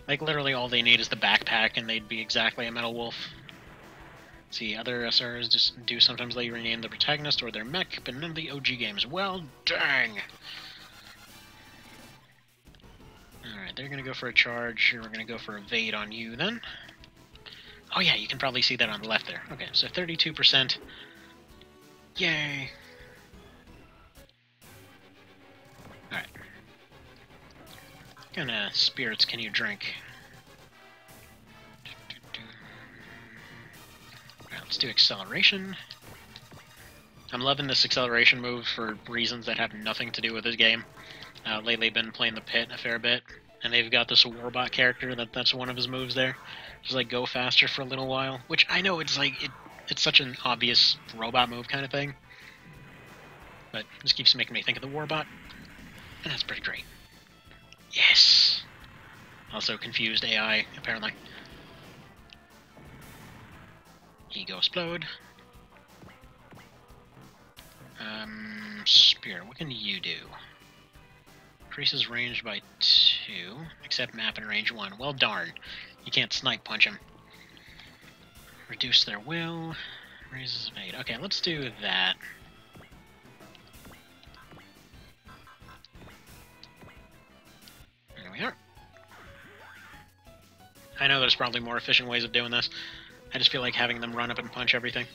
Like, literally all they need is the backpack, and they'd be exactly a Metal Wolf. See, other SRs just do sometimes let you rename the protagonist or their mech, but none of the OG games. Well, dang! Alright, they're gonna go for a charge. We're gonna go for evade on you then. Oh yeah, you can probably see that on the left there. Okay, so 32%. Yay! Alright. What kind of spirits can you drink? Alright, let's do acceleration. I'm loving this acceleration move for reasons that have nothing to do with this game. Lately I've been playing the pit a fair bit, and they've got this Warbot character that's one of his moves there. Just like go faster for a little while, which I know it's like it's such an obvious robot move kind of thing, but it just keeps making me think of the Warbot, and that's pretty great. Yes! Also confused AI, apparently. Ego explode. Spirit, what can you do? Increases range by 2, except map and range 1. Well, darn. You can't snipe punch him. Reduce their will. Raises evade. Okay, let's do that. There we are. I know there's probably more efficient ways of doing this. I just feel like having them run up and punch everything.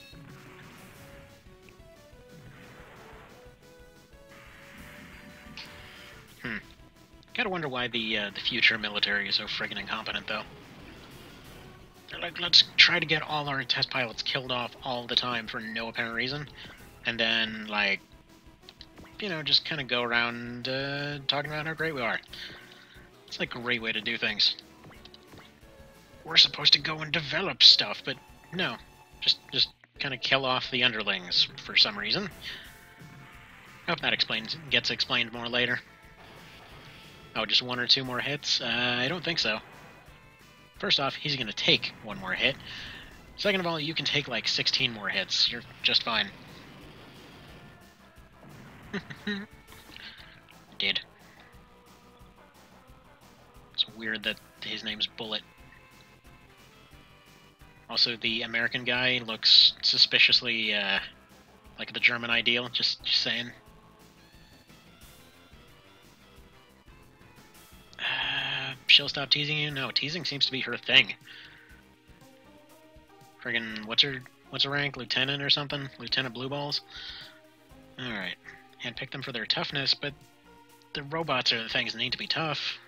Gotta wonder why the future military is so friggin' incompetent, though. They're like, let's try to get all our test pilots killed off all the time for no apparent reason, and then, like, you know, just kind of go around talking about how great we are. It's like a great way to do things. We're supposed to go and develop stuff, but no. Just kind of kill off the underlings for some reason. I hope that gets explained more later. Oh, just 1 or 2 more hits? I don't think so. First off, he's going to take 1 more hit. Second of all, you can take like 16 more hits. You're just fine. Did. It's weird that his name's Bullet. Also, the American guy looks suspiciously like the German ideal, just saying. She'll stop teasing you? No, teasing seems to be her thing. Friggin', what's her rank? Lieutenant or something? Lieutenant Blue Balls? Alright. Handpick them for their toughness, but the robots are the things that need to be tough.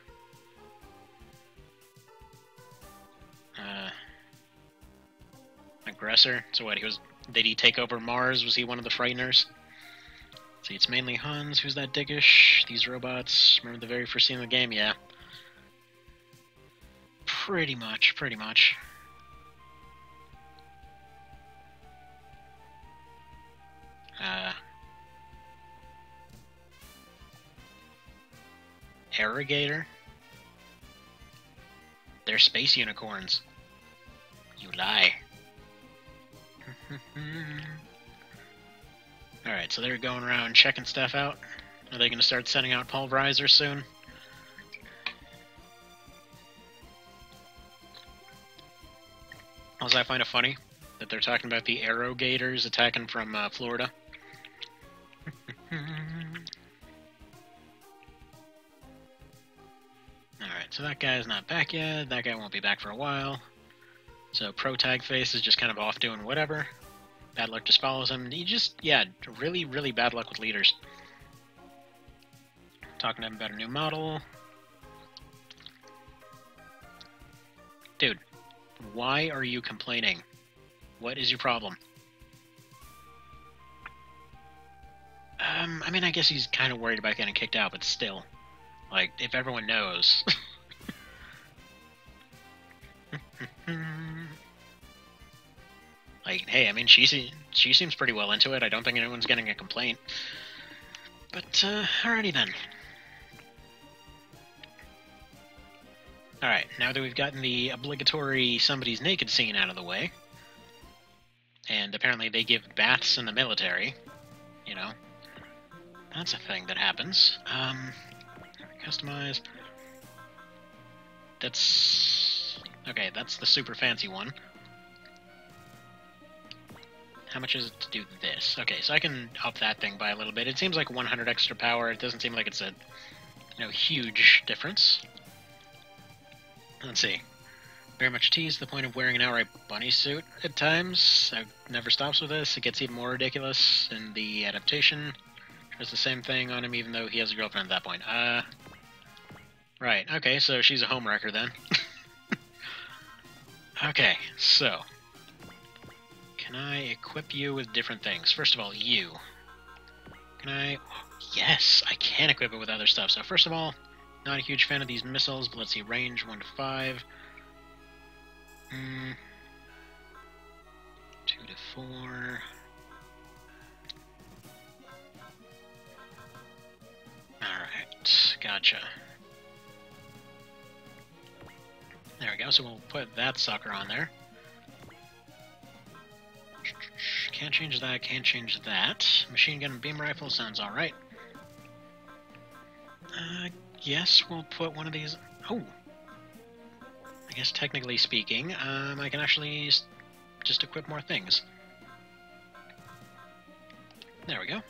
Aggressor? So what, did he take over Mars? Was he one of the Frighteners? See, it's mainly Huns. Who's that dickish? These robots. Remember the very first scene of the game? Yeah. Pretty much. Irrigator? They're space unicorns. You lie. Alright, so they're going around checking stuff out. Are they going to start sending out pulverizers soon? Also, I find it funny that they're talking about the Arrowgators attacking from Florida. Alright, so that guy's not back yet. That guy won't be back for a while. So Pro-Tag Face is just kind of off doing whatever. Bad luck just follows him. He just, yeah, really, really bad luck with leaders. Talking to him about a new model. Dude, why are you complaining? What is your problem? I mean, I guess he's kind of worried about getting kicked out, but still. Like, if everyone knows. Like, hey, I mean, she seems pretty well into it. I don't think anyone's getting a complaint. But, alrighty then. Alright, now that we've gotten the obligatory somebody's naked scene out of the way, and apparently they give baths in the military, you know, that's a thing that happens. Customize. Okay, that's the super fancy one. How much is it to do this? Okay, so I can up that thing by a little bit. It seems like 100 extra power. It doesn't seem like it's a, huge difference. Let's see. Very much teased to the point of wearing an outright bunny suit at times. It never stops with this. It gets even more ridiculous in the adaptation. Tries the same thing on him even though he has a girlfriend at that point. Right. Okay, so she's a homewrecker then. Okay, so can I equip you with different things? First of all, you. Can I... Yes, I can equip it with other stuff. So first of all, not a huge fan of these missiles, but let's see, range 1 to 5. 2 to 4. Alright, gotcha. we go, so we'll put that sucker on there. Can't change that, can't change that. Machine gun and beam rifle sounds alright. Yes, we'll put one of these... Oh! I guess technically speaking, I can actually just equip more things. There we go.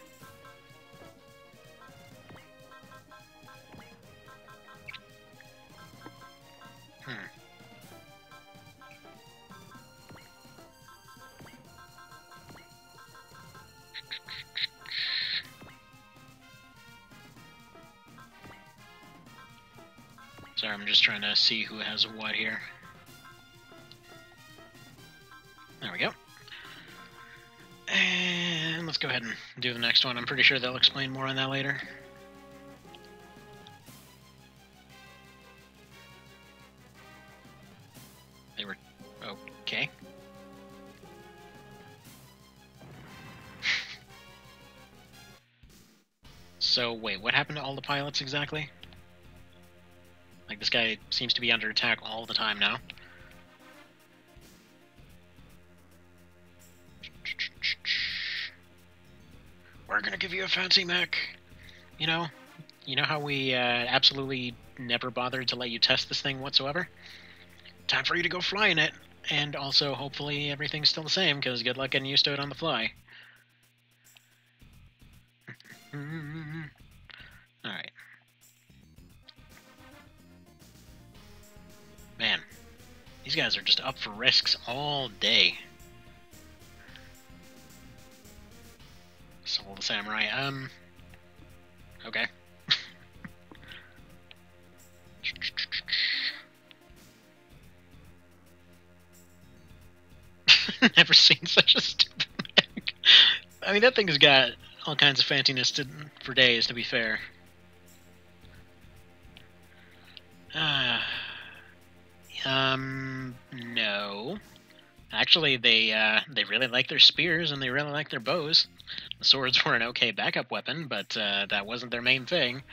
Sorry, I'm just trying to see who has what here. There we go. And let's go ahead and do the next one. I'm pretty sure they'll explain more on that later. They were... okay. So, wait, what happened to all the pilots exactly? Like, this guy seems to be under attack all the time now. We're gonna give you a fancy mech. You know how we absolutely never bothered to let you test this thing whatsoever? Time for you to go fly in it. And also, hopefully, everything's still the same, because good luck getting used to it on the fly. Alright. Man, these guys are just up for risks all day. Soul the Samurai, okay. Never seen such a stupid mech. I mean, that thing has got all kinds of fanciness for days, to be fair. No. Actually, they really like their spears and they really like their bows. The swords were an okay backup weapon, but that wasn't their main thing.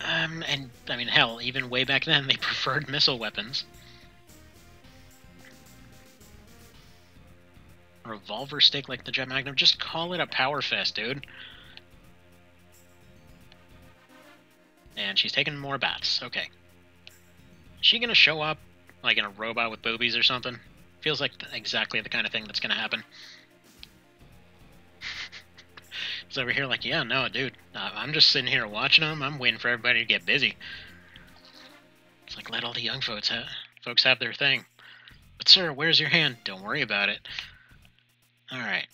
And, I mean, hell, even way back then, they preferred missile weapons. Revolver stick like the Jet Magnum? Just call it a Power Fist, dude. And she's taking more bats. Okay. Is she gonna show up, like, in a robot with boobies or something? Feels like exactly the kind of thing that's gonna happen. He's over here like, yeah, no, dude, I'm just sitting here watching them. I'm waiting for everybody to get busy. It's like, let all the young folks have their thing. But sir, where's your hand? Don't worry about it. Alright.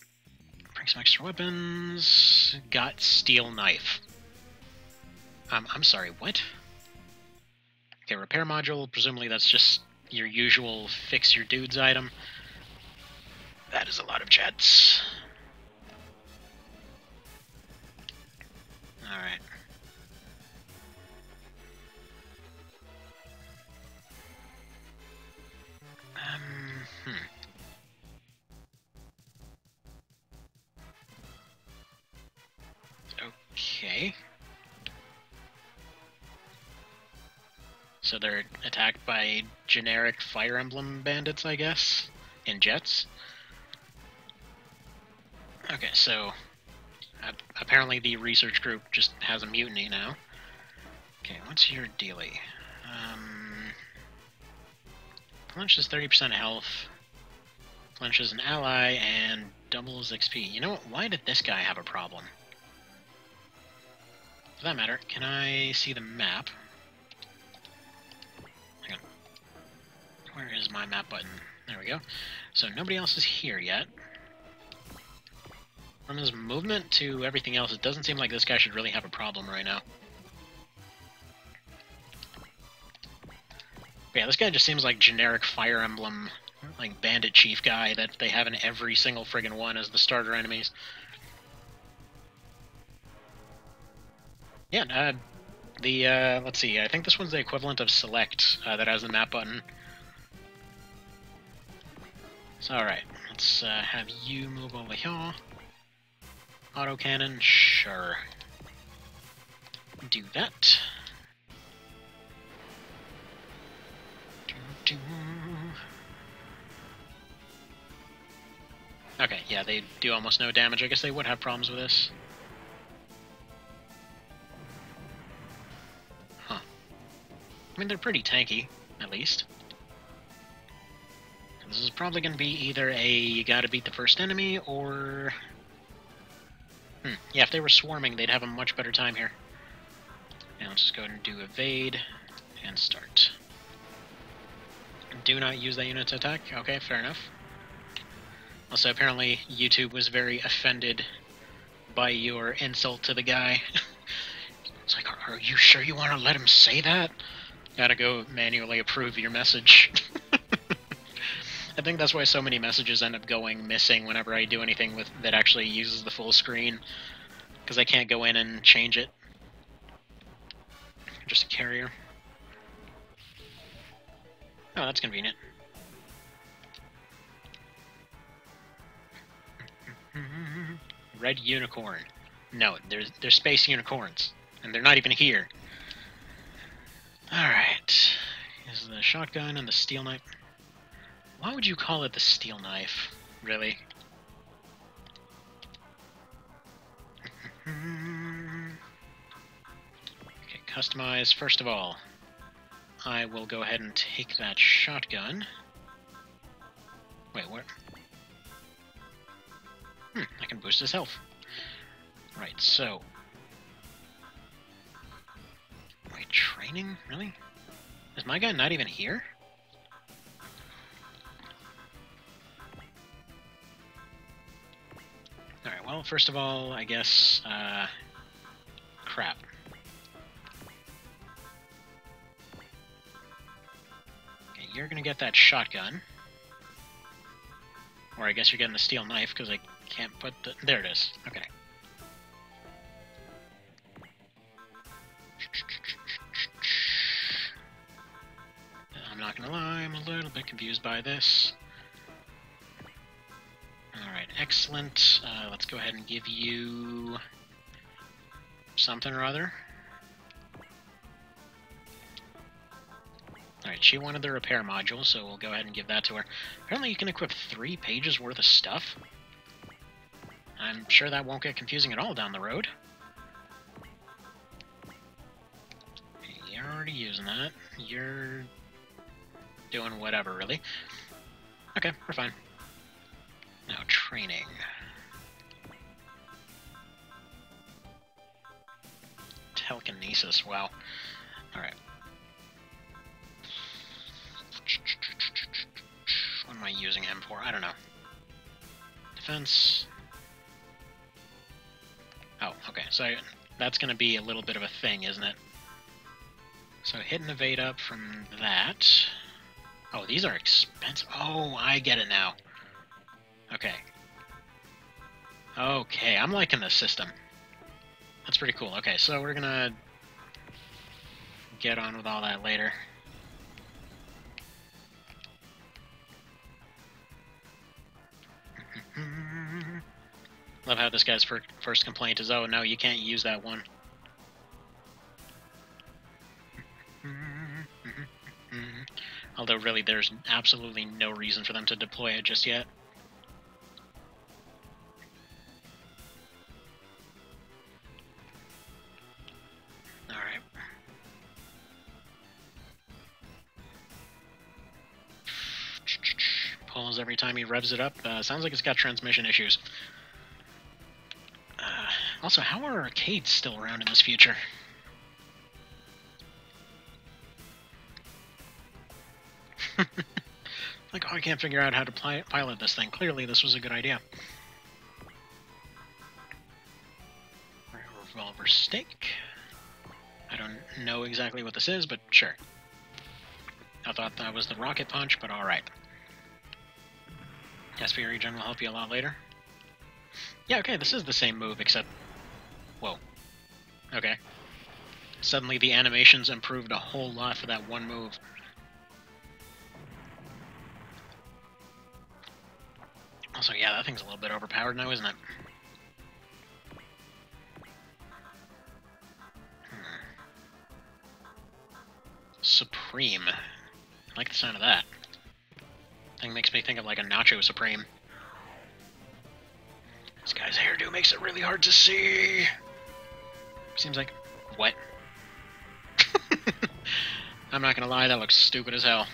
Bring some extra weapons. Got steel knife. I'm sorry, what? Okay, repair module. Presumably that's just your usual fix your dudes item. That is a lot of jets. Alright. Okay. So they're attacked by generic Fire Emblem bandits, I guess? In jets? Okay, so... apparently the research group just has a mutiny now. Okay, what's your dealie? Punch is 30% health. Punch is an ally and doubles XP. You know what? Why did this guy have a problem? For that matter, can I see the map? Hang on. Where is my map button? There we go. So nobody else is here yet. From his movement to everything else, it doesn't seem like this guy should really have a problem right now. But yeah, this guy just seems like generic Fire Emblem, like bandit chief guy that they have in every single friggin' one as the starter enemies. Yeah, let's see, I think this one's the equivalent of select, that has the map button. So, alright, let's have you move over here. Autocannon, sure. Do that. Okay, yeah, they do almost no damage. I guess they would have problems with this. Huh. I mean, they're pretty tanky, at least. This is probably going to be either a you gotta beat the first enemy, or... Yeah, if they were swarming, they'd have a much better time here. Now let's just go ahead and do evade, and start. Do not use that unit to attack. Okay, fair enough. Also, apparently, YouTube was very offended by your insult to the guy. It's like, are you sure you want to let him say that? Gotta go manually approve your message. I think that's why so many messages end up going missing whenever I do anything with that actually uses the full screen, because I can't go in and change it. Just a carrier. Oh, that's convenient. Red unicorn. No, they're space unicorns, and they're not even here. Alright. This is the shotgun and the steel knife. Why would you call it the steel knife? Really? Okay, customize. First of all, I will go ahead and take that shotgun. Wait, what? I can boost his health. Right, so... Wait, training? Really? Is my guy not even here? Alright, well, first of all, I guess, crap. Okay, you're gonna get that shotgun. Or I guess you're getting the steel knife, because I can't put the... There it is. Okay. I'm not gonna lie, I'm a little bit confused by this. Alright, excellent. Let's go ahead and give you... something or other. Alright, she wanted the repair module, so we'll go ahead and give that to her. Apparently you can equip 3 pages worth of stuff. I'm sure that won't get confusing at all down the road. You're already using that. You're doing whatever, really. Okay, we're fine. Now, training. Telekinesis, wow. Alright. What am I using him for? I don't know. Defense. Oh, okay, so that's going to be a little bit of a thing, isn't it? So hit and evade up from that. Oh, these are expensive. Oh, I get it now. Okay. Okay, I'm liking this system. That's pretty cool. Okay, so we're gonna get on with all that later. Love how this guy's first complaint is, oh no, you can't use that one. Although really there's absolutely no reason for them to deploy it just yet. Alright. Pulls every time he revs it up. Sounds like it's got transmission issues. Also, how are arcades still around in this future? Like, oh, I can't figure out how to pilot this thing. Clearly, this was a good idea. Revolver stake. I don't know exactly what this is, but sure. I thought that was the rocket punch, but alright. SP regen will help you a lot later. Yeah, okay, this is the same move, except... Whoa. Okay. Suddenly the animations improved a whole lot for that one move. Also, yeah, that thing's a little bit overpowered now, isn't it? Supreme. I like the sound of that. Thing makes me think of like a Nacho Supreme. This guy's hairdo makes it really hard to see. Seems like... What? I'm not gonna lie, that looks stupid as hell.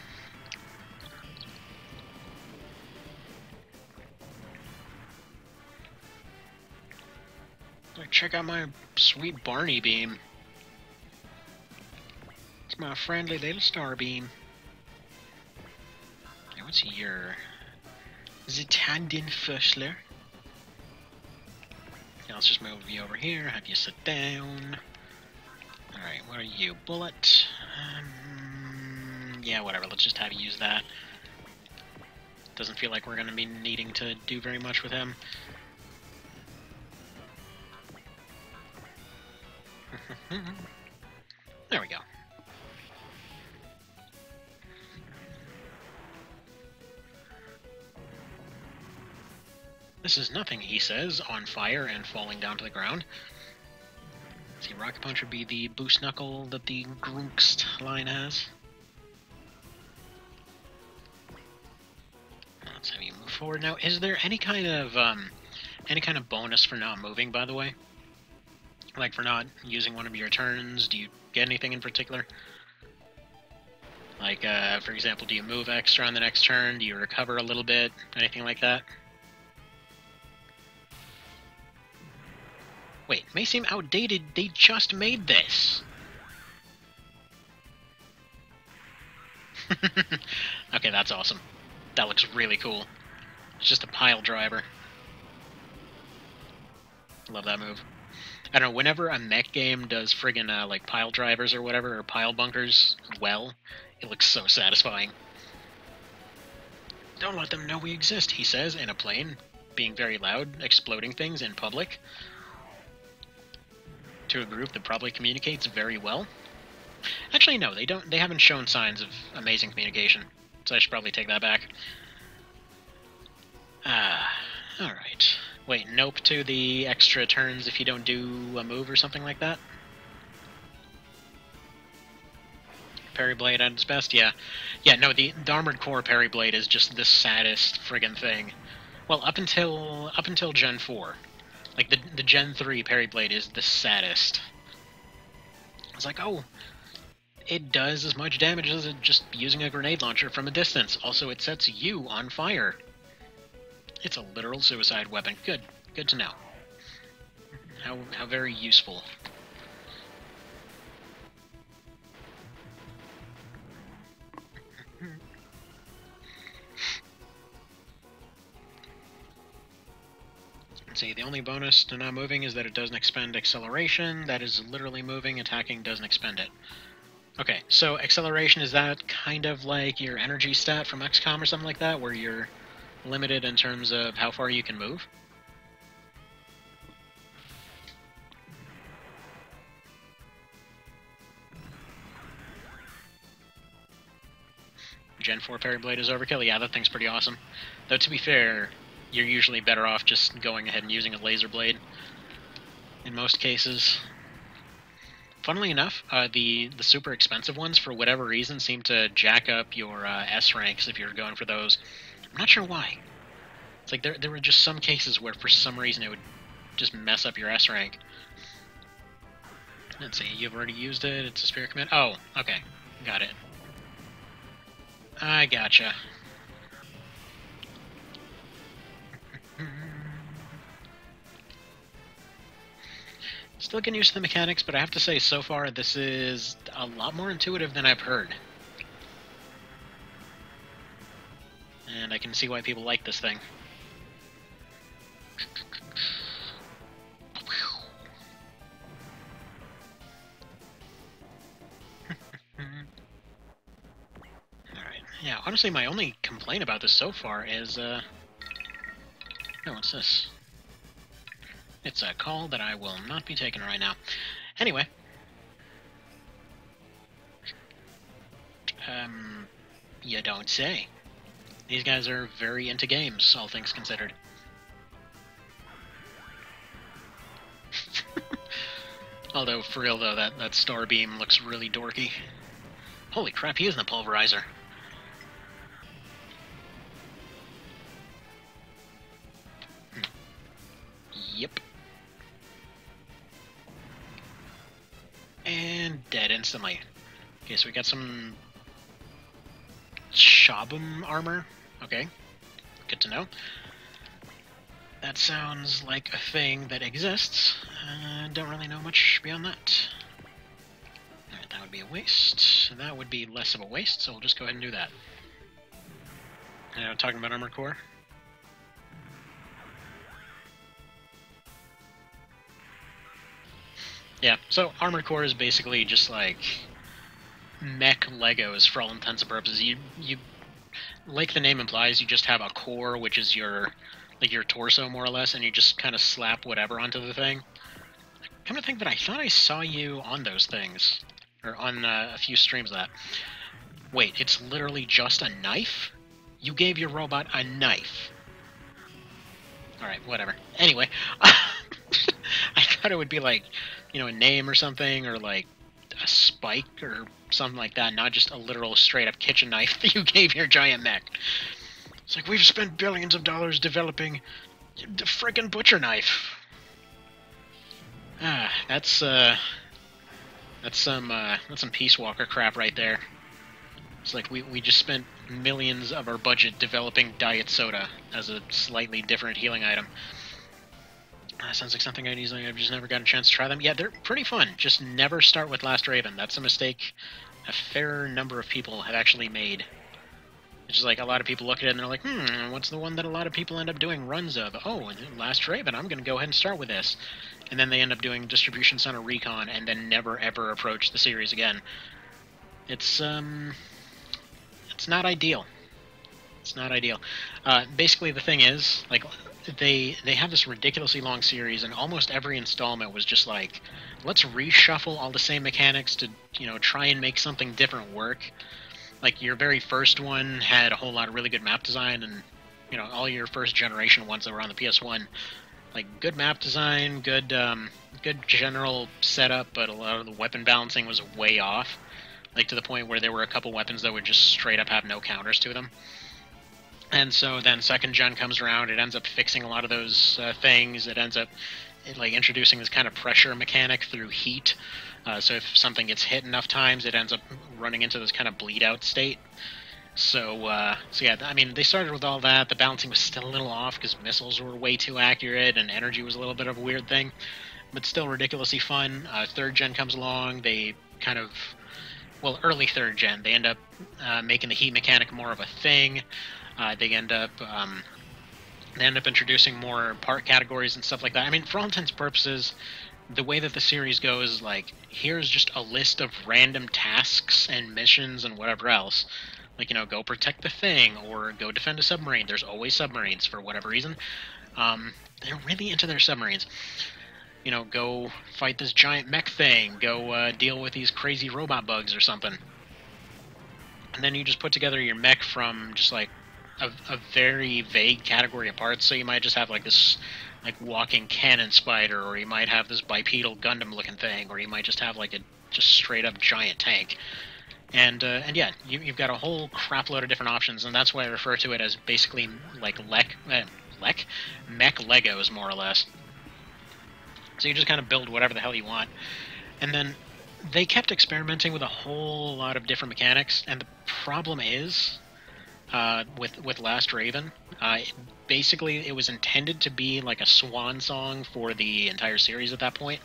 Check out my sweet Barney beam. It's my friendly little star beam. Hey, what's your... Zitandin Fussler? Yeah, let's just move you over here, have you sit down. Alright, what are you? Bullet? Yeah, whatever, let's just have you use that. Doesn't feel like we're going to be needing to do very much with him. There we go. This is nothing, he says, on fire and falling down to the ground. See, Rocket Punch would be the boost knuckle that the Grunkst line has. Let's have you move forward. Now, is there any kind of bonus for not moving, by the way? Like for not using one of your turns? Do you get anything in particular? Like, for example, do you move extra on the next turn? Do you recover a little bit? Anything like that? Wait, may seem outdated, they just made this! Okay, that's awesome. That looks really cool. It's just a pile driver. Love that move. I don't know, whenever a mech game does friggin' like pile drivers or whatever, or pile bunkers well, it looks so satisfying. Don't let them know we exist, he says, in a plane, being very loud, exploding things in public. To a group that probably communicates very well. Actually, no, they don't. They haven't shown signs of amazing communication, so I should probably take that back. Alright. Wait, nope to the extra turns if you don't do a move or something like that? Parry Blade at its best? Yeah. Yeah, no, the Armored Core Parry Blade is just the saddest friggin' thing. Well, up until Gen 4. Like, the Gen 3 Parry Blade is the saddest. It's like, oh, it does as much damage as just using a grenade launcher from a distance. Also, it sets you on fire. It's a literal suicide weapon. Good. Good to know. How very useful. Let's see, the only bonus to not moving is that it doesn't expend acceleration. That is literally moving. Attacking doesn't expend it. Okay, so acceleration, is that kind of like your energy stat from XCOM or something like that, where you're limited in terms of how far you can move? Gen 4 Parry Blade is overkill? Yeah, that thing's pretty awesome. Though, to be fair, you're usually better off just going ahead and using a laser blade in most cases. Funnily enough, the super expensive ones, for whatever reason, seem to jack up your S ranks if you're going for those. I'm not sure why. It's like there were just some cases where for some reason it would just mess up your S rank. Let's see, you've already used it, it's a Spirit Command. Oh, okay, got it. I gotcha. Still getting used to the mechanics, but I have to say, so far, this is a lot more intuitive than I've heard. And I can see why people like this thing. Alright, yeah, honestly, my only complaint about this so far is, oh, what's this? It's a call that I will not be taking right now. Anyway. You don't say. These guys are very into games, all things considered. Although, for real though, that star beam looks really dorky. Holy crap, he is in the pulverizer. Yep. And dead instantly. Okay, so we got some Shabum armor. Okay, good to know. That sounds like a thing that exists. Don't really know much beyond that. Alright, that would be a waste. That would be less of a waste, so we'll just go ahead and do that. Talking about armor core. Yeah, so armor core is basically just like mech Legos for all intents and purposes. You like the name implies, you just have a core, which is your torso more or less, and you just kind of slap whatever onto the thing. Come to think that I thought I saw you on those things, or on a few streams of that. Wait, it's literally just a knife? You gave your robot a knife. Alright, whatever. Anyway, I thought it would be like, a name or something, or like a spike or something like that, not just a literal straight-up kitchen knife that you gave your giant mech. It's like, we've spent billions of dollars developing the frickin' butcher knife. That's some Peace Walker crap right there. It's like we just spent millions of our budget developing diet soda as a slightly different healing item. Sounds like something I've just never gotten a chance to try them. Yeah, they're pretty fun. Just never start with Last Raven. That's a mistake a fair number of people have actually made. It's just like a lot of people look at it and they're like, what's the one that a lot of people end up doing runs of? Oh, Last Raven, I'm going to go ahead and start with this. And then they end up doing Distribution Center Recon and then never ever approach the series again. It's not ideal. It's not ideal. Basically, the thing is, like, they have this ridiculously long series, and almost every installment was just like, let's reshuffle all the same mechanics to, try and make something different work. Like, your very first one had a whole lot of really good map design, and, all your first generation ones that were on the PS1, like, good map design, good general setup, but a lot of the weapon balancing was way off. Like, to the point where there were a couple weapons that would just straight up have no counters to them. And so then second gen comes around, it ends up fixing a lot of those things. It ends up introducing this kind of pressure mechanic through heat. So if something gets hit enough times, it ends up running into this kind of bleed out state. So yeah, I mean, they started with all that. The balancing was still a little off because missiles were way too accurate and energy was a little bit of a weird thing, but still ridiculously fun. Third gen comes along, they kind of, well, early third gen, they end up making the heat mechanic more of a thing. They end up introducing more part categories and stuff like that. I mean, for all intents and purposes, the way that the series goes, like, here's just a list of random tasks and missions and whatever else. Like, go protect the thing, or go defend a submarine. There's always submarines for whatever reason. They're really into their submarines. Go fight this giant mech thing. Go deal with these crazy robot bugs or something. And then you just put together your mech from just, like, a very vague category of parts. So you might just have, like, this, like, walking cannon spider, or you might have this bipedal Gundam-looking thing, or you might just have, like, a just straight-up giant tank. And yeah, you've got a whole crapload of different options, and that's why I refer to it as basically, like, mech Legos, more or less. So you just kind of build whatever the hell you want. And then they kept experimenting with a whole lot of different mechanics, and the problem is, with Last Raven, basically it was intended to be like a swan song for the entire series at that point.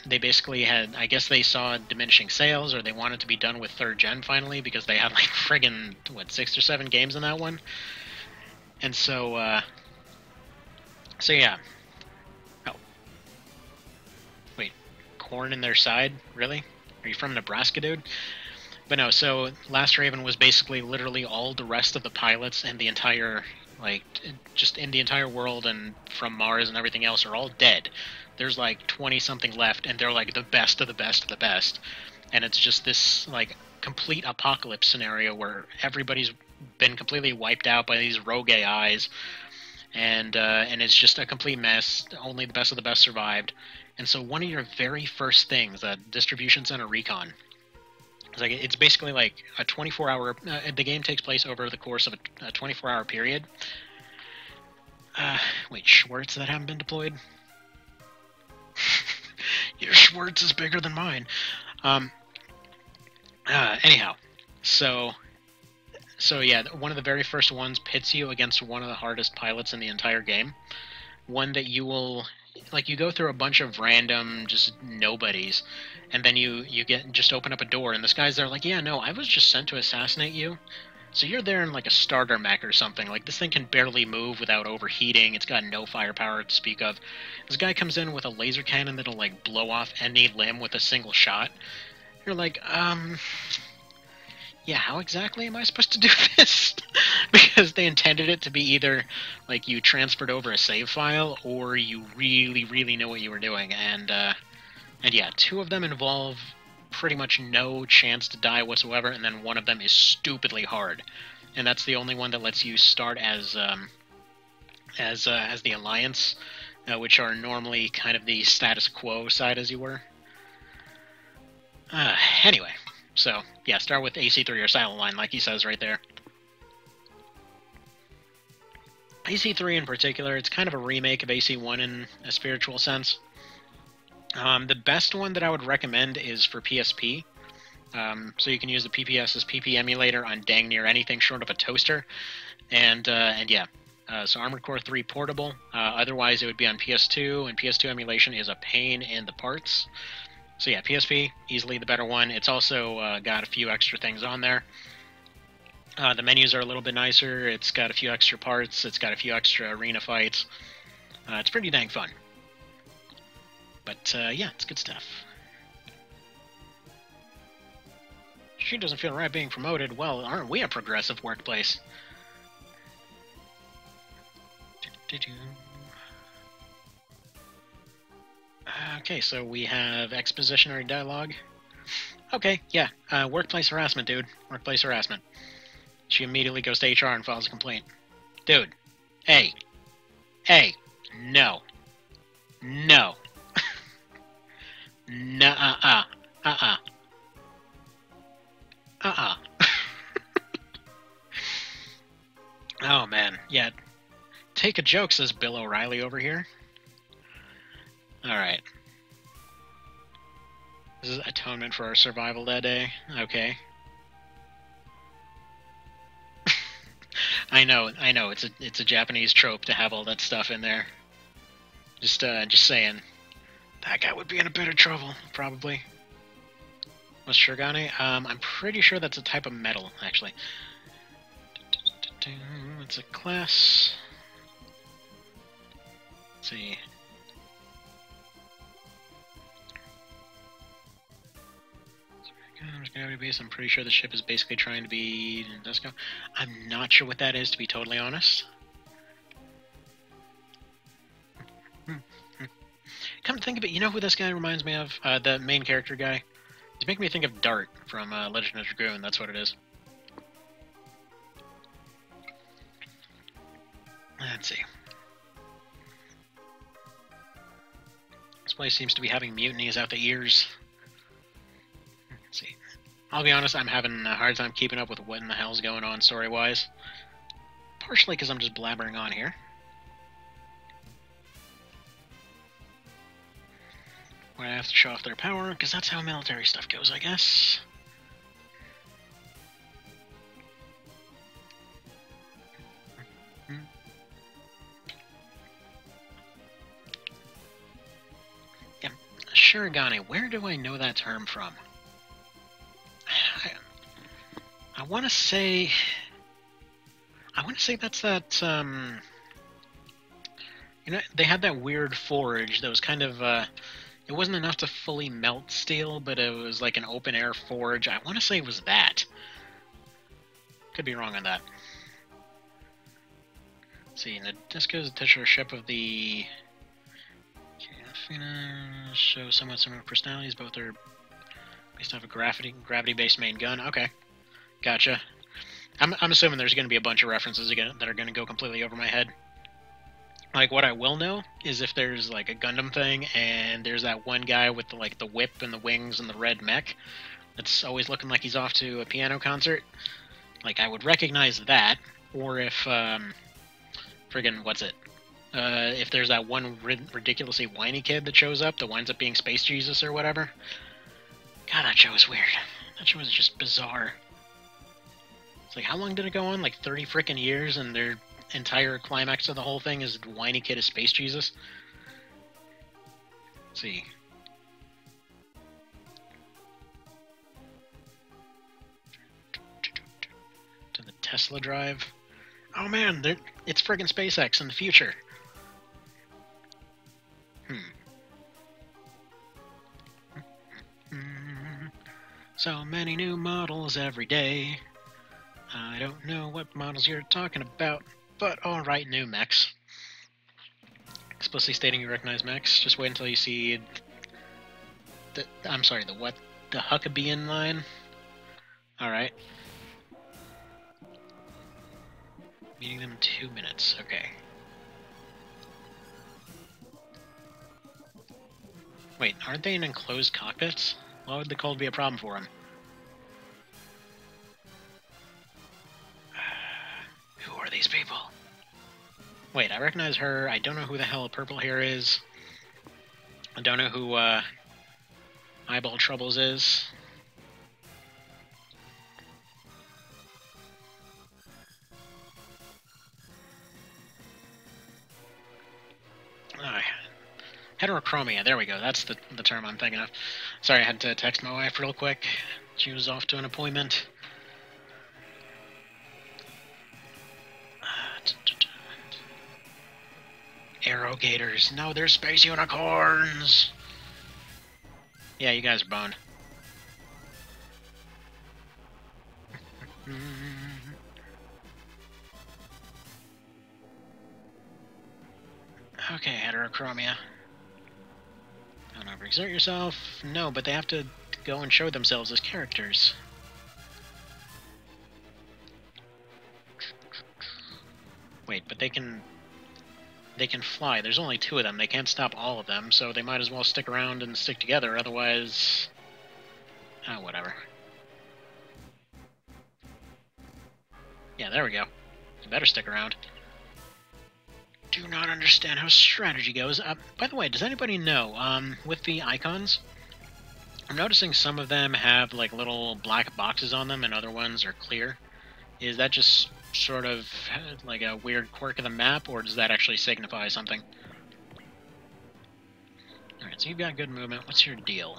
They basically had, I guess they saw diminishing sales, or they wanted to be done with third gen finally, because they had like friggin', 6 or 7 games in that one. And so yeah. Oh. Wait, corn in their side? Really? Are you from Nebraska, dude? But no, so Last Raven was basically literally all the rest of the pilots and the entire, like, just in the entire world and from Mars and everything else are all dead. There's like 20-something left, and they're like the best of the best of the best. And it's just this, like, complete apocalypse scenario where everybody's been completely wiped out by these rogue AIs, and it's just a complete mess. Only the best of the best survived. And so one of your very first things, Distribution Center Recon, it's basically like a 24-hour... the game takes place over the course of a 24-hour period. Wait, Schwartz that haven't been deployed? Your Schwartz is bigger than mine. Anyhow, so yeah, one of the very first ones pits you against one of the hardest pilots in the entire game. One that you will, like, you go through a bunch of random just nobodies, and then you get just open up a door, and this guy's there like, yeah, no, I was just sent to assassinate you. So you're there in like a starter mech or something. Like, this thing can barely move without overheating. It's got no firepower to speak of. This guy comes in with a laser cannon that'll like blow off any limb with a single shot. You're like, yeah, how exactly am I supposed to do this? Because they intended it to be either like you transferred over a save file or you really, really know what you were doing. And yeah, two of them involve pretty much no chance to die whatsoever, and then one of them is stupidly hard. And that's the only one that lets you start as the Alliance, which are normally kind of the status quo side, as you were. Anyway, so yeah, start with AC3 or Silent Line, like he says right there. AC3 in particular, it's kind of a remake of AC1 in a spiritual sense. The best one that I would recommend is for PSP. So you can use the PPS's PP emulator on dang near anything short of a toaster. And yeah, so Armored Core 3 portable. Otherwise, it would be on PS2, and PS2 emulation is a pain in the parts. So yeah, PSP, easily the better one. It's also got a few extra things on there. The menus are a little bit nicer. It's got a few extra parts. It's got a few extra arena fights. It's pretty dang fun. But yeah, it's good stuff. She doesn't feel right being promoted. Well, aren't we a progressive workplace? Okay, so we have expositionary dialogue. Okay, yeah, workplace harassment, dude. Workplace harassment. She immediately goes to HR and files a complaint. Dude, hey, no. No. Nuh-uh. Oh, man. Yeah. Take a joke, says Bill O'Reilly over here. Alright. This is atonement for our survival that day. Okay. I know. It's a Japanese trope to have all that stuff in there. Just saying. That guy would be in a bit of trouble, probably. What's Shirogane? I'm pretty sure that's a type of metal, actually. It's a class. Let's see. Gravity base. I'm pretty sure the ship is basically trying to be Disco. I'm not sure what that is, to be totally honest. Come to think of it, you know who this guy reminds me of? The main character guy. He's making me think of Dart from Legend of Dragoon. That's what it is. Let's see. This place seems to be having mutinies out the ears. Let's see. I'll be honest, I'm having a hard time keeping up with what in the hell's going on story-wise. Partially because I'm just blabbering on here. Where I have to show off their power, because that's how military stuff goes, I guess. Yeah, Shirogane, where do I know that term from? I want to say that's that, you know, they had that weird forge that was kind of, it wasn't enough to fully melt steel, but it was like an open-air forge. I want to say it was that. Could be wrong on that. Let's see, Nadisco is the titular ship of the... show somewhat similar personalities, both are based off a gravity-based main gun. Okay. Gotcha. I'm assuming there's going to be a bunch of references again that are going to go completely over my head. Like, what I will know is if there's, like, a Gundam thing, and there's that one guy with, like, the whip and the wings and the red mech that's always looking like he's off to a piano concert. Like, I would recognize that, or if, friggin', what's it? If there's that one ridiculously whiny kid that shows up that winds up being Space Jesus or whatever. God, that show is weird. That show is just bizarre. It's like, how long did it go on? Like 30 frickin' years, and their entire climax of the whole thing is whiny kid is Space Jesus? Let's see. To the Tesla drive. Oh man, it's friggin' SpaceX in the future. So many new models every day. I don't know what models you're talking about, but alright, new mechs. Explicitly stating you recognize mechs. Just wait until you see the Huckabee in line. Alright. Meeting them in 2 minutes, okay. Wait, aren't they in enclosed cockpits? Why would the cold be a problem for them? Who are these people? Wait, I recognize her. I don't know who the hell Purple Hair is. I don't know who Eyeball Troubles is. Heterochromia, there we go. That's the term I'm thinking of. Sorry, I had to text my wife real quick. She was off to an appointment. Arrogators. No, they're space unicorns! Yeah, you guys are boned. Okay, heterochromia. Don't overexert yourself. No, but they have to go and show themselves as characters. Wait, but they can fly. There's only 2 of them. They can't stop all of them, so they might as well stick around and stick together, otherwise... oh, whatever. Yeah, there we go. You better stick around. Do not understand how strategy goes. By the way, does anybody know, with the icons, I'm noticing some of them have, like, little black boxes on them and other ones are clear. Is that just sort of like a weird quirk of the map, or does that actually signify something? Alright, so you've got good movement. What's your deal?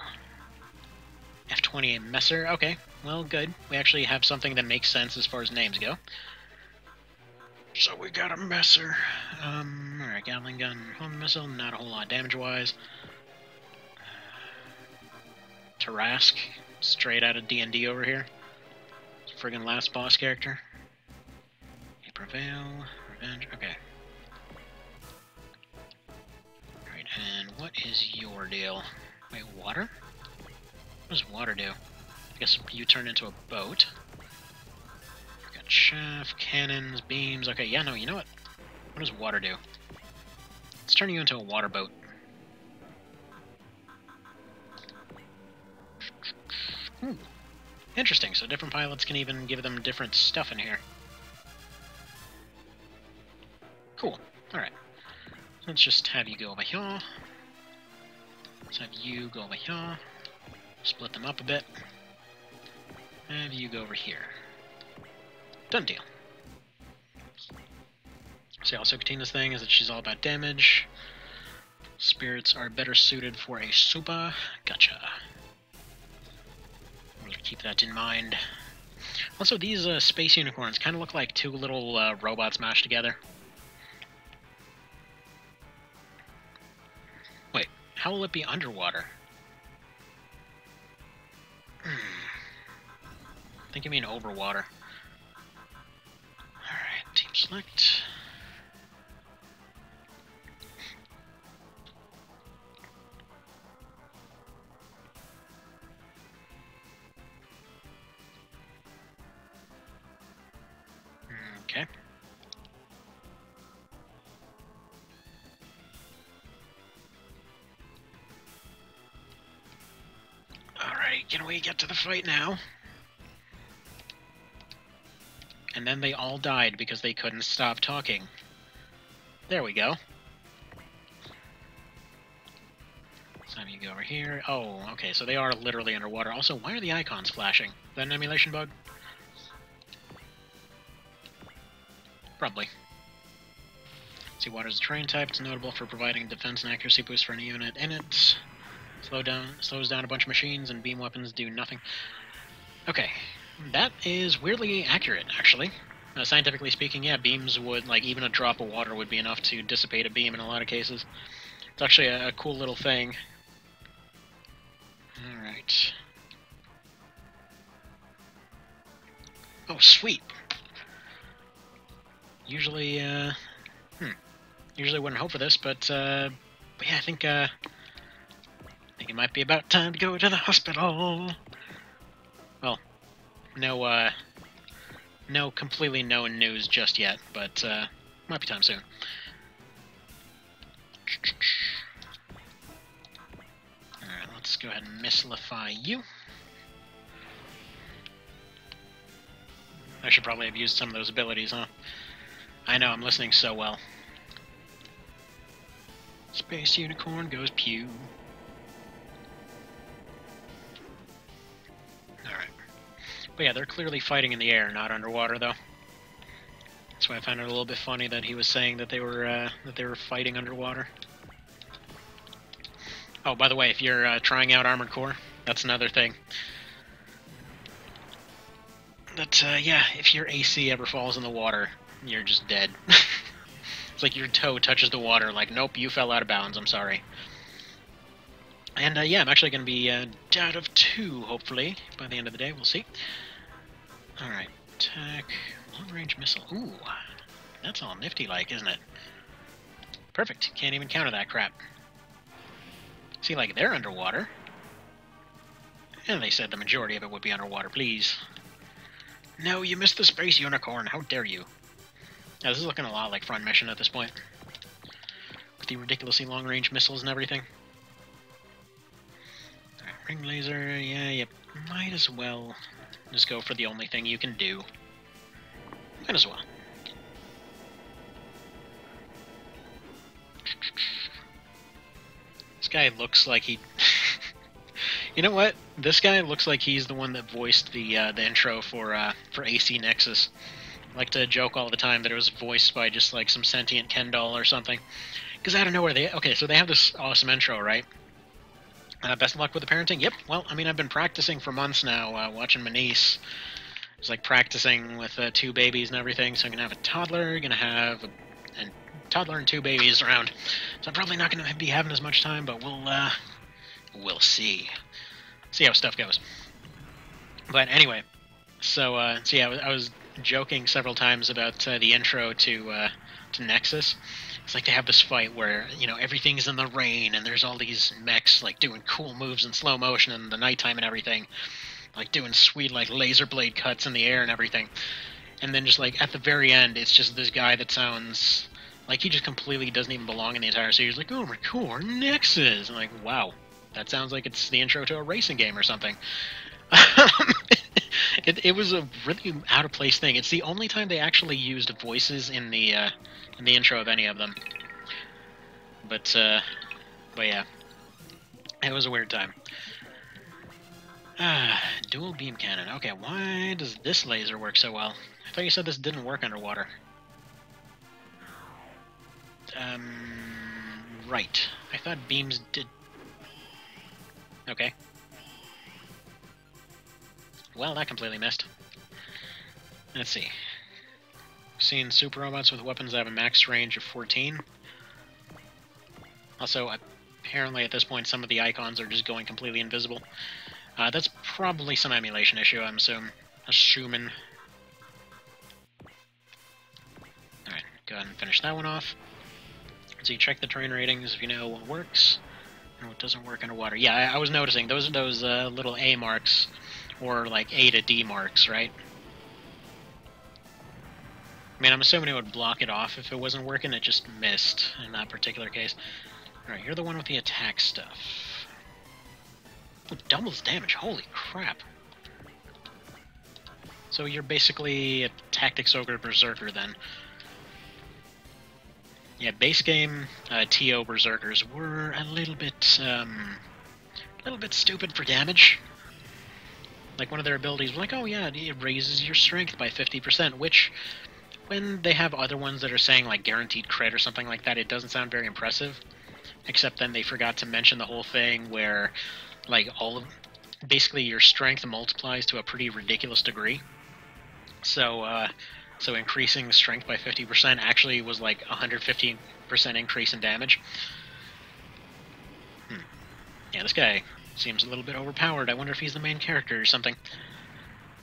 F-28 Messer? Okay, well, good. We actually have something that makes sense as far as names go. So we got a Messer. Alright, Gatling gun, home missile, not a whole lot damage-wise. Tarask, straight out of D&D over here. Friggin' last boss character. Okay, Prevail, Revenge, okay. Alright, and what is your deal? Wait, water? What does water do? I guess you turn into a boat. Got shaft, cannons, beams. Okay, yeah, no, you know what? What does water do? Let's turn you into a water boat. Ooh. Interesting, so different pilots can even give them different stuff in here. Cool, alright. Let's just have you go over here. Let's have you go over here. Split them up a bit. Have you go over here. Done deal. See how Sokatina's thing is that she's all about damage. Spirits are better suited for a super. Gotcha. We'll keep that in mind. Also, these space unicorns kind of look like 2 little robots mashed together. Wait, how will it be underwater? I think you mean over water. Alright, team select. Okay. Alright, can we get to the fight now? And then they all died because they couldn't stop talking. There we go. Time you go over here. Oh, okay, so they are literally underwater. Also, why are the icons flashing? Is that an emulation bug? Probably. Seawater is a terrain type. It's notable for providing defense and accuracy boost for any unit in it. Slows down a bunch of machines, and beam weapons do nothing. Okay, that is weirdly accurate, actually. Scientifically speaking, yeah, beams would, like, even a drop of water would be enough to dissipate a beam in a lot of cases. It's actually a cool little thing. Alright. Oh, sweet! Usually, usually wouldn't hope for this, but yeah, I think it might be about time to go to the hospital. Well, no completely known news just yet, but might be time soon. Alright, let's go ahead and mislify you. I should probably have used some of those abilities, huh? I know, I'm listening so well. Space Unicorn goes pew. Alright. But yeah, they're clearly fighting in the air, not underwater, though. That's why I found it a little bit funny that he was saying that they were fighting underwater. Oh, by the way, if you're trying out Armored Core, that's another thing. That, yeah, if your AC ever falls in the water, you're just dead. It's like your toe touches the water, like, nope, you fell out of bounds, I'm sorry. And, yeah, I'm actually going to be out of 2, hopefully, by the end of the day, we'll see. Alright, attack, long-range missile, ooh, that's all nifty-like, isn't it? Perfect, can't even counter that crap. See, like, they're underwater. And they said the majority of it would be underwater, please. No, you missed the Space Unicorn, how dare you. Yeah, this is looking a lot like Front Mission at this point. With the ridiculously long-range missiles and everything. Alright, ring laser, yeah, you might as well just go for the only thing you can do. Might as well. This guy looks like he... You know what? This guy looks like he's the one that voiced the intro for AC Nexus. I like to joke all the time that it was voiced by just like some sentient Ken doll or something. Because I don't know where they... Okay, so they have this awesome intro, right? Best of luck with the parenting? Yep. Well, I mean, I've been practicing for months now, watching my niece. It's like practicing with 2 babies and everything. So I'm gonna have a toddler, gonna have a toddler and 2 babies around. So I'm probably not gonna be having as much time, but we'll see. See how stuff goes. But anyway, so yeah, I was joking several times about the intro to Nexus. It's like they have this fight where, you know, everything's in the rain and there's all these mechs like doing cool moves in slow motion in the nighttime and everything, like doing sweet like laser blade cuts in the air and everything. And then just like at the very end, it's just this guy that sounds like he just completely doesn't even belong in the entire series. Like, oh my god, Nexus! I'm like, wow. That sounds like it's the intro to a racing game or something. It was a really out-of-place thing. It's the only time they actually used voices in the intro of any of them. But yeah. It was a weird time. Dual beam cannon. Okay, why does this laser work so well? I thought you said this didn't work underwater. Right. I thought beams did... Okay. Well, that completely missed. Let's see. Seen super robots with weapons that have a max range of 14. Also, apparently at this point some of the icons are just going completely invisible. That's probably some emulation issue, I'm assuming. Alright, go ahead and finish that one off. So you check the terrain ratings if you know what works. It doesn't work underwater. Yeah, I was noticing those little A marks, or like A to D marks, right? I mean, I'm assuming it would block it off if it wasn't working. It just missed in that particular case. All right, you're the one with the attack stuff. Oh, doubles damage. Holy crap! So you're basically a Tactics Ogre Berserker then. Yeah, base game TO Berserkers were a little bit stupid for damage. Like, one of their abilities was like, oh yeah, it raises your strength by 50%, which, when they have other ones that are saying, like, guaranteed crit or something like that, it doesn't sound very impressive. Except then they forgot to mention the whole thing where, like, basically your strength multiplies to a pretty ridiculous degree. So, so increasing strength by 50% actually was like 115% increase in damage. Yeah, this guy seems a little bit overpowered. I wonder if he's the main character or something.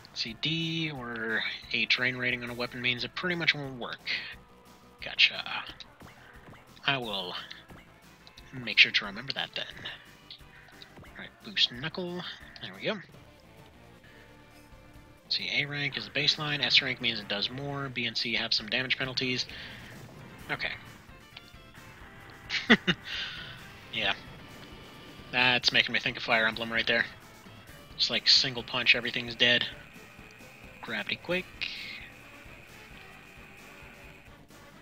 Let's see, D or A terrain rating on a weapon means it pretty much won't work. Gotcha. I will make sure to remember that then. Alright, boost knuckle. There we go. See, A rank is the baseline, S rank means it does more, B and C have some damage penalties. Okay. Yeah. That's making me think of Fire Emblem right there. Just like single punch, everything's dead. Gravity Quake.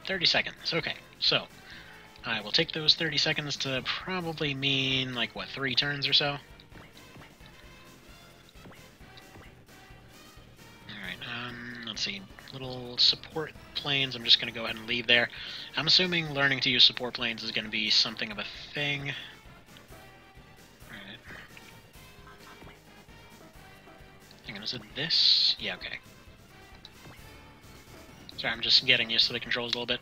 30 seconds, okay. So, I will take those 30 seconds to probably mean, like, what, 3 turns or so? Let's see, little support planes, I'm just going to go ahead and leave there. I'm assuming learning to use support planes is going to be something of a thing. Alright. Hang on, is it this? Yeah, okay. Sorry, I'm just getting used to the controls a little bit.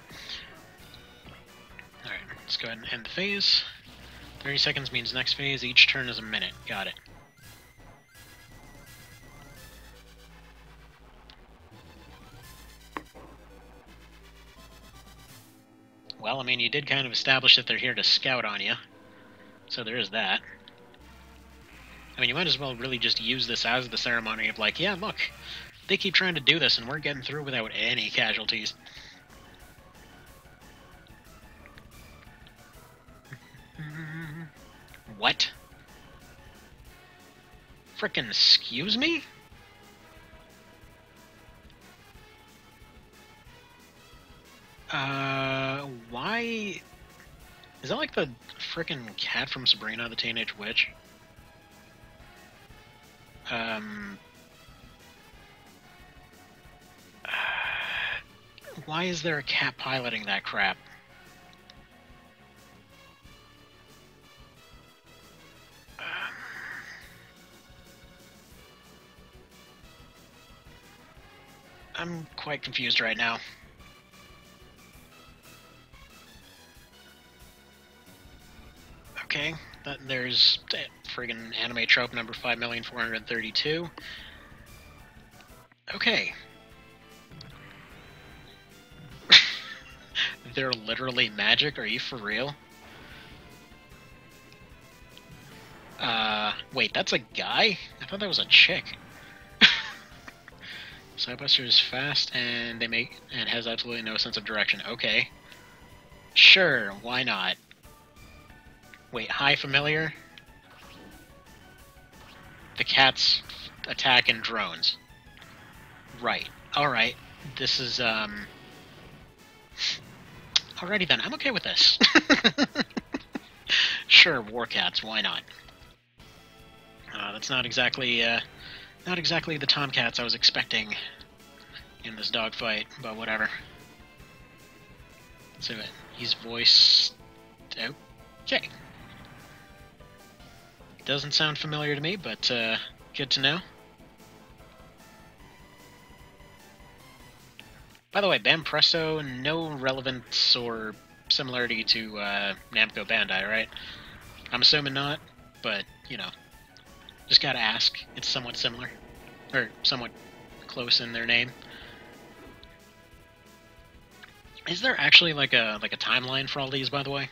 Alright, let's go ahead and end the phase. 30 seconds means next phase, each turn is a minute. Got it. Well, I mean, you did kind of establish that they're here to scout on you. So there is that. I mean, you might as well really just use this as the ceremony of like, yeah, look, they keep trying to do this and we're getting through without any casualties. What? Frickin' excuse me? Why? Is that like the frickin' cat from Sabrina, the Teenage Witch? Why is there a cat piloting that crap? I'm quite confused right now. Okay, there's friggin' anime trope number 5,432,000. Okay. They're literally magic? Are you for real? Wait, that's a guy? I thought that was a chick. Sidebuster is fast and has absolutely no sense of direction. Okay. Sure, why not? Wait, hi familiar? The cats attack in drones. Right. Alright. This is, Alrighty then, I'm okay with this. Sure, war cats, why not? That's not exactly the tomcats I was expecting in this dogfight, but whatever. So he's voiced... Okay. Doesn't sound familiar to me, but good to know. By the way, Bam Presto, no relevance or similarity to Namco Bandai, right? I'm assuming not, but, you know, just gotta ask. It's somewhat similar, or somewhat close in their name. Is there actually like a timeline for all these, by the way?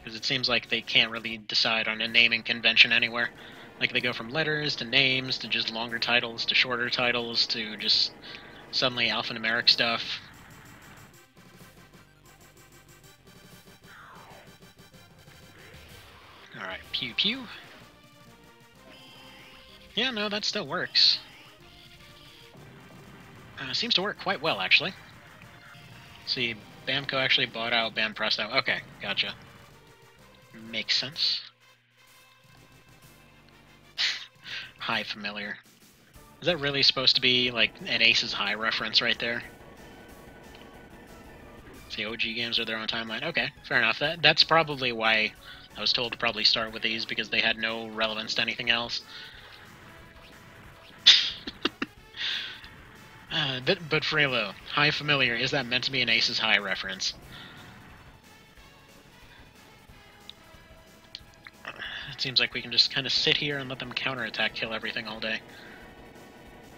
Because it seems like they can't really decide on a naming convention anywhere. Like, they go from letters to names to just longer titles to shorter titles to just suddenly alphanumeric stuff. Alright, pew pew. Yeah, no, that still works. Seems to work quite well, actually. See, Bamco actually bought out Bam Presto. Okay, gotcha. Makes sense. High Familiar. Is that really supposed to be like an Aces High reference right there? The OG games are their own timeline. Okay, fair enough. That's probably why I was told to probably start with these, because they had no relevance to anything else. But Frelo, High Familiar, is that meant to be an Aces High reference? It seems like we can just kind of sit here and let them counterattack kill everything all day.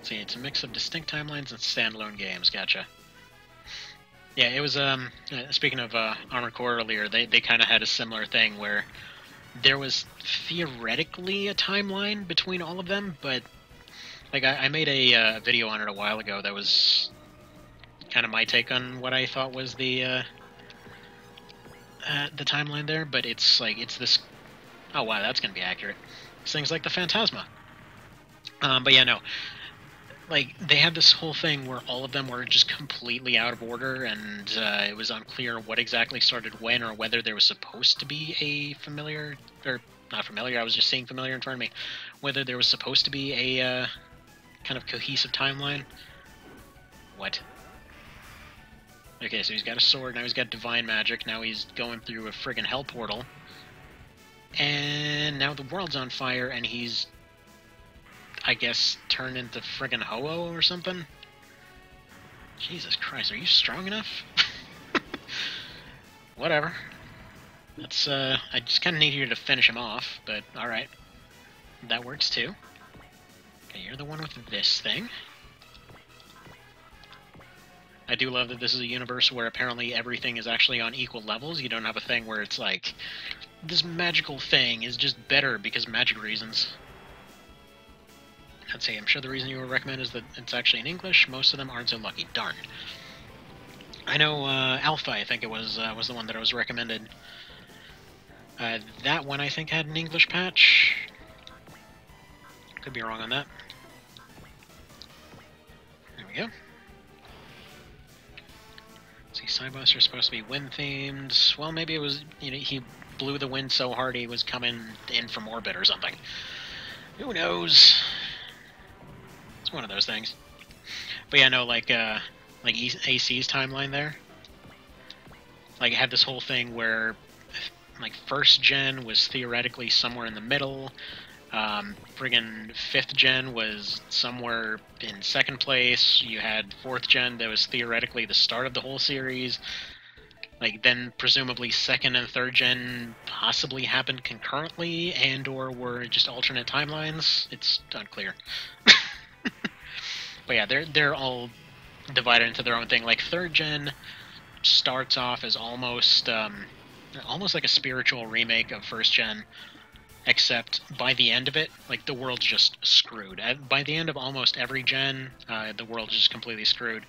See, it's a mix of distinct timelines and standalone games. Gotcha. Yeah, it was, speaking of Armored Core earlier, they kind of had a similar thing where there was theoretically a timeline between all of them, but, like, I made a video on it a while ago that was kind of my take on what I thought was the timeline there, but it's, like, it's this... Oh, wow, that's gonna be accurate. It's things like the Phantasma. But yeah, no. Like, they had this whole thing where all of them were just completely out of order, and it was unclear what exactly started when, or whether there was supposed to be a familiar, or not familiar, I was just seeing familiar in front of me, whether there was supposed to be a kind of cohesive timeline. What? Okay, so he's got a sword, now he's got divine magic, now he's going through a friggin' hell portal, and now the world's on fire, and he's, I guess, turned into friggin' Ho-Oh or something? Jesus Christ, are you strong enough? Whatever. That's, I just kinda need you to finish him off, but alright. That works too. Okay, you're the one with this thing. I do love that this is a universe where apparently everything is actually on equal levels. You don't have a thing where it's like, this magical thing is just better because magic reasons. I'd say, I'm sure the reason you would recommend is that it's actually in English. Most of them aren't so lucky. Darn. I know Alpha, I think it was the one that I was recommended. That one, I think, had an English patch. Could be wrong on that. There we go. See, Cyboss are supposed to be wind-themed. Well, maybe it was, you know, he blew the wind so hard he was coming in from orbit or something. Who knows? It's one of those things. But yeah, no, like AC's timeline there. Like, it had this whole thing where, like, first gen was theoretically somewhere in the middle. Friggin' 5th gen was somewhere in 2nd place. You had 4th gen that was theoretically the start of the whole series. Like, then presumably 2nd and 3rd gen possibly happened concurrently and or were just alternate timelines. It's unclear. But yeah, they're all divided into their own thing. Like, 3rd gen starts off as almost like a spiritual remake of 1st gen. Except by the end of it, like, the world's just screwed. By the end of almost every gen, the world's just completely screwed.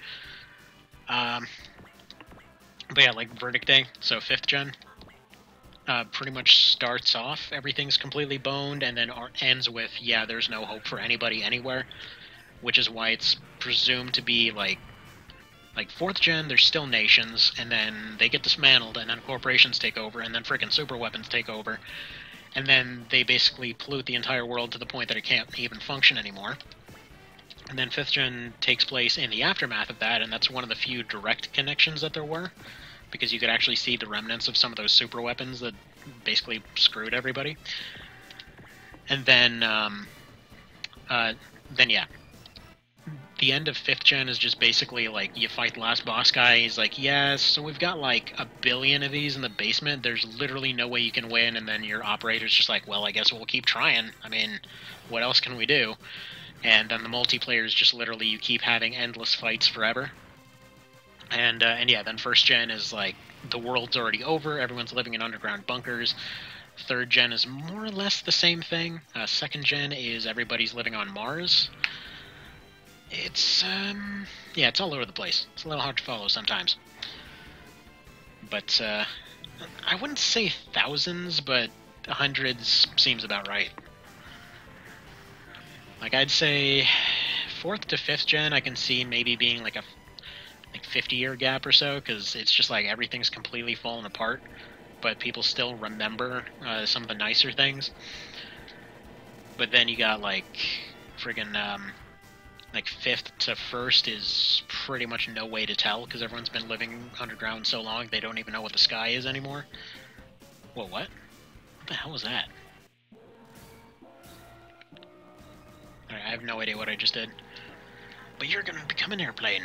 But yeah, like Verdict Day, so 5th gen, pretty much starts off, everything's completely boned, and then ends with, yeah, there's no hope for anybody anywhere, which is why it's presumed to be, like 4th gen, there's still nations, and then they get dismantled, and then corporations take over, and then frickin' super weapons take over. And then they basically pollute the entire world to the point that it can't even function anymore. And then 5th gen takes place in the aftermath of that, and that's one of the few direct connections that there were, because you could actually see the remnants of some of those super weapons that basically screwed everybody. And then yeah. The end of 5th gen is just basically, like, you fight the last boss guy, he's like, yes, so we've got, like, 1 billion of these in the basement, there's literally no way you can win, and then your operator's just like, well, I guess we'll keep trying, I mean, what else can we do? And then the multiplayer is just literally, you keep having endless fights forever. And yeah, then 1st gen is, like, the world's already over, everyone's living in underground bunkers. 3rd gen is more or less the same thing. 2nd gen is everybody's living on Mars. It's, yeah, it's all over the place. It's a little hard to follow sometimes. But, I wouldn't say thousands, but hundreds seems about right. Like, I'd say 4th to 5th gen, I can see maybe being like 50-year gap or so, because it's just like everything's completely fallen apart, but people still remember some of the nicer things. But then you got like friggin' like 5th to 1st is pretty much no way to tell, because everyone's been living underground so long they don't even know what the sky is anymore. Whoa, what? What the hell was that? Alright, I have no idea what I just did. But you're gonna become an airplane.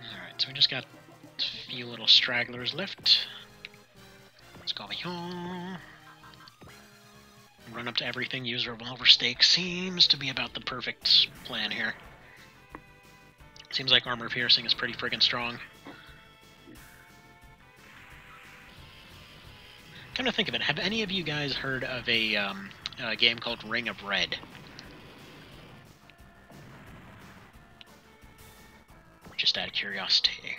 Alright, so we just got a few little stragglers left. Let's go over here. Run up to everything, use revolver stake. Seems to be about the perfect plan here. Seems like armor piercing is pretty friggin' strong. Come to think of it, have any of you guys heard of a game called Ring of Red? Just out of curiosity.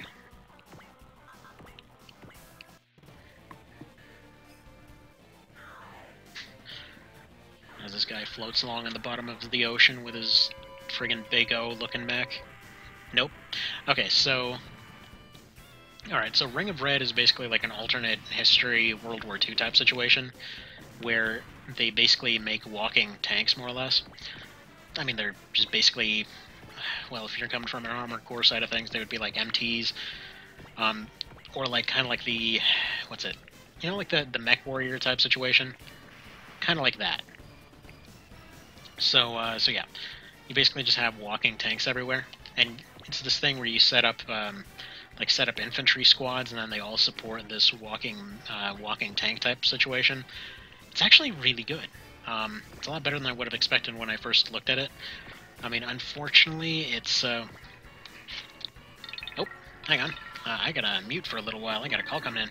As this guy floats along on the bottom of the ocean with his friggin' Big O looking mech. Nope. Okay, so... Alright, so Ring of Red is basically like an alternate history World War II type situation, where they basically make walking tanks, more or less. I mean, they're just basically... Well, if you're coming from an Armored Core side of things, they would be like MTs. Or like, kind of like the... What's it? You know, like the Mech Warrior type situation? Kind of like that. So yeah, you basically just have walking tanks everywhere, and it's this thing where you set up infantry squads, and then they all support this walking tank type situation. It's actually really good. It's a lot better than I would have expected when I first looked at it. I mean, unfortunately, it's oh, hang on, I gotta mute for a little while. I got a call coming in.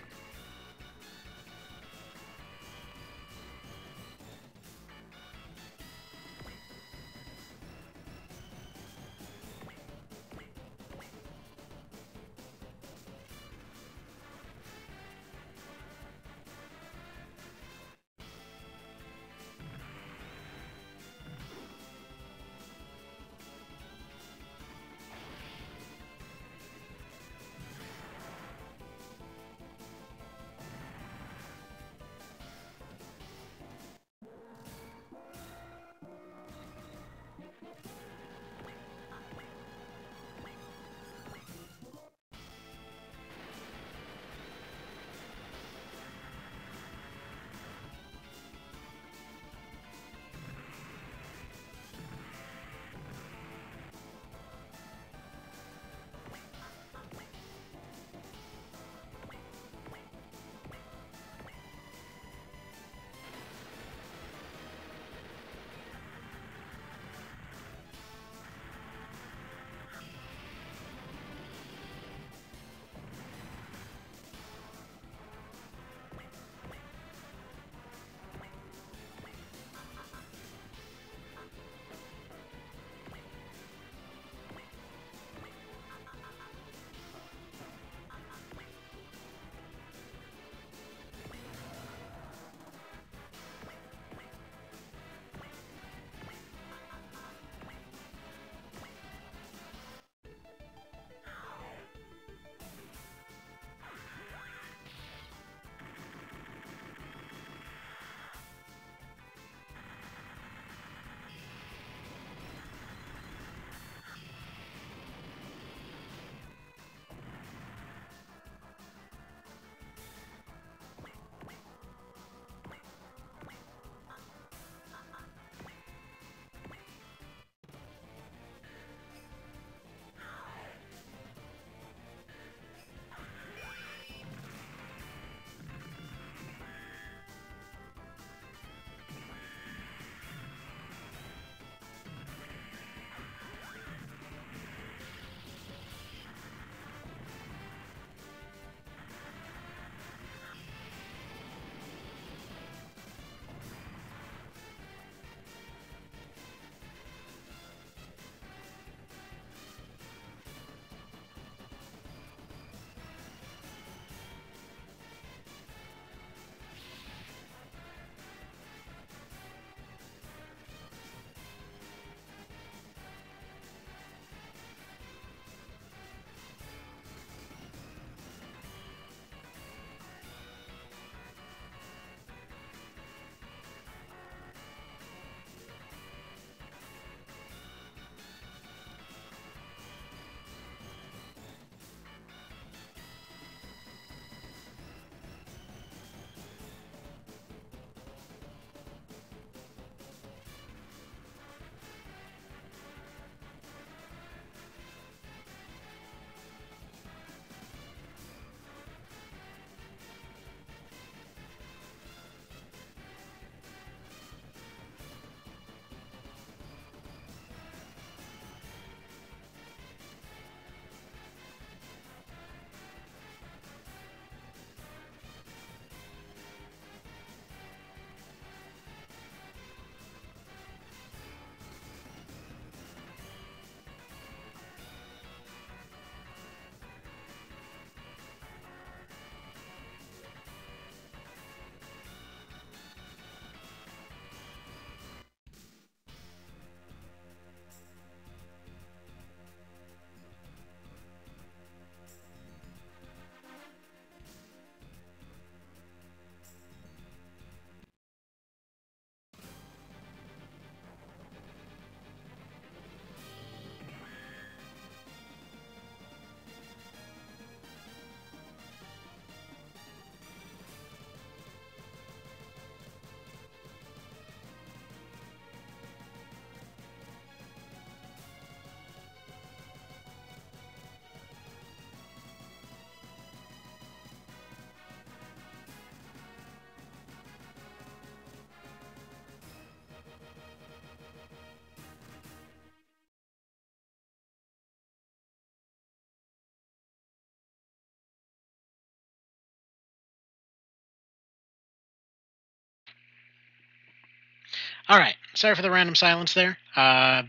Alright, sorry for the random silence there. Yeah,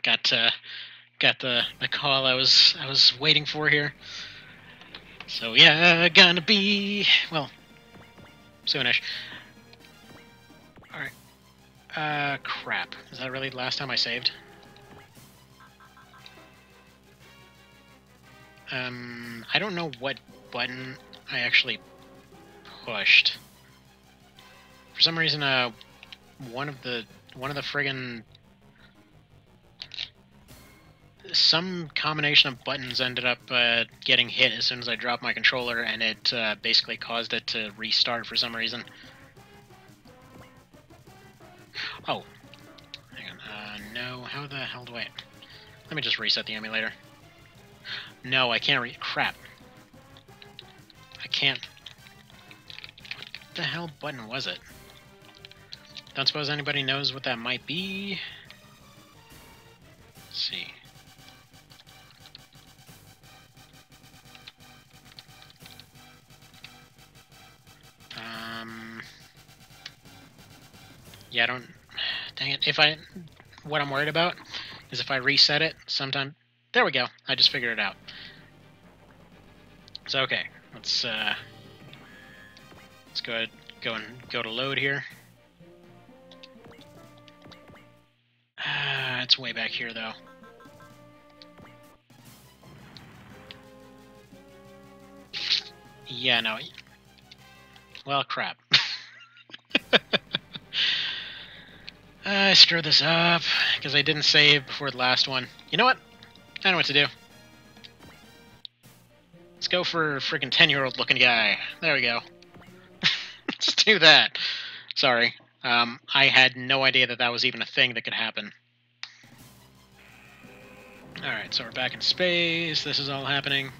got the call I was waiting for here. So yeah, gonna be, well, soonish. Alright. Crap. Is that really the last time I saved? I don't know what button I actually pushed. For some reason, one of the friggin' some combination of buttons ended up getting hit as soon as I dropped my controller, and it basically caused it to restart for some reason. Oh, hang on. No, how the hell do I? Let me just reset the emulator. No, I can't crap. I can't. What the hell button was it? Don't suppose anybody knows what that might be. Let's see. Yeah, I don't. Dang it. What I'm worried about is if I reset it sometime. There we go. I just figured it out. So okay, let's go to load here. It's way back here though. Yeah, no. Well, crap. I screwed this up because I didn't save before the last one. You know what? I know what to do. Let's go for freaking 10-year-old looking guy. There we go. Let's do that. Sorry. I had no idea that that was even a thing that could happen. Alright, so we're back in space. This is all happening.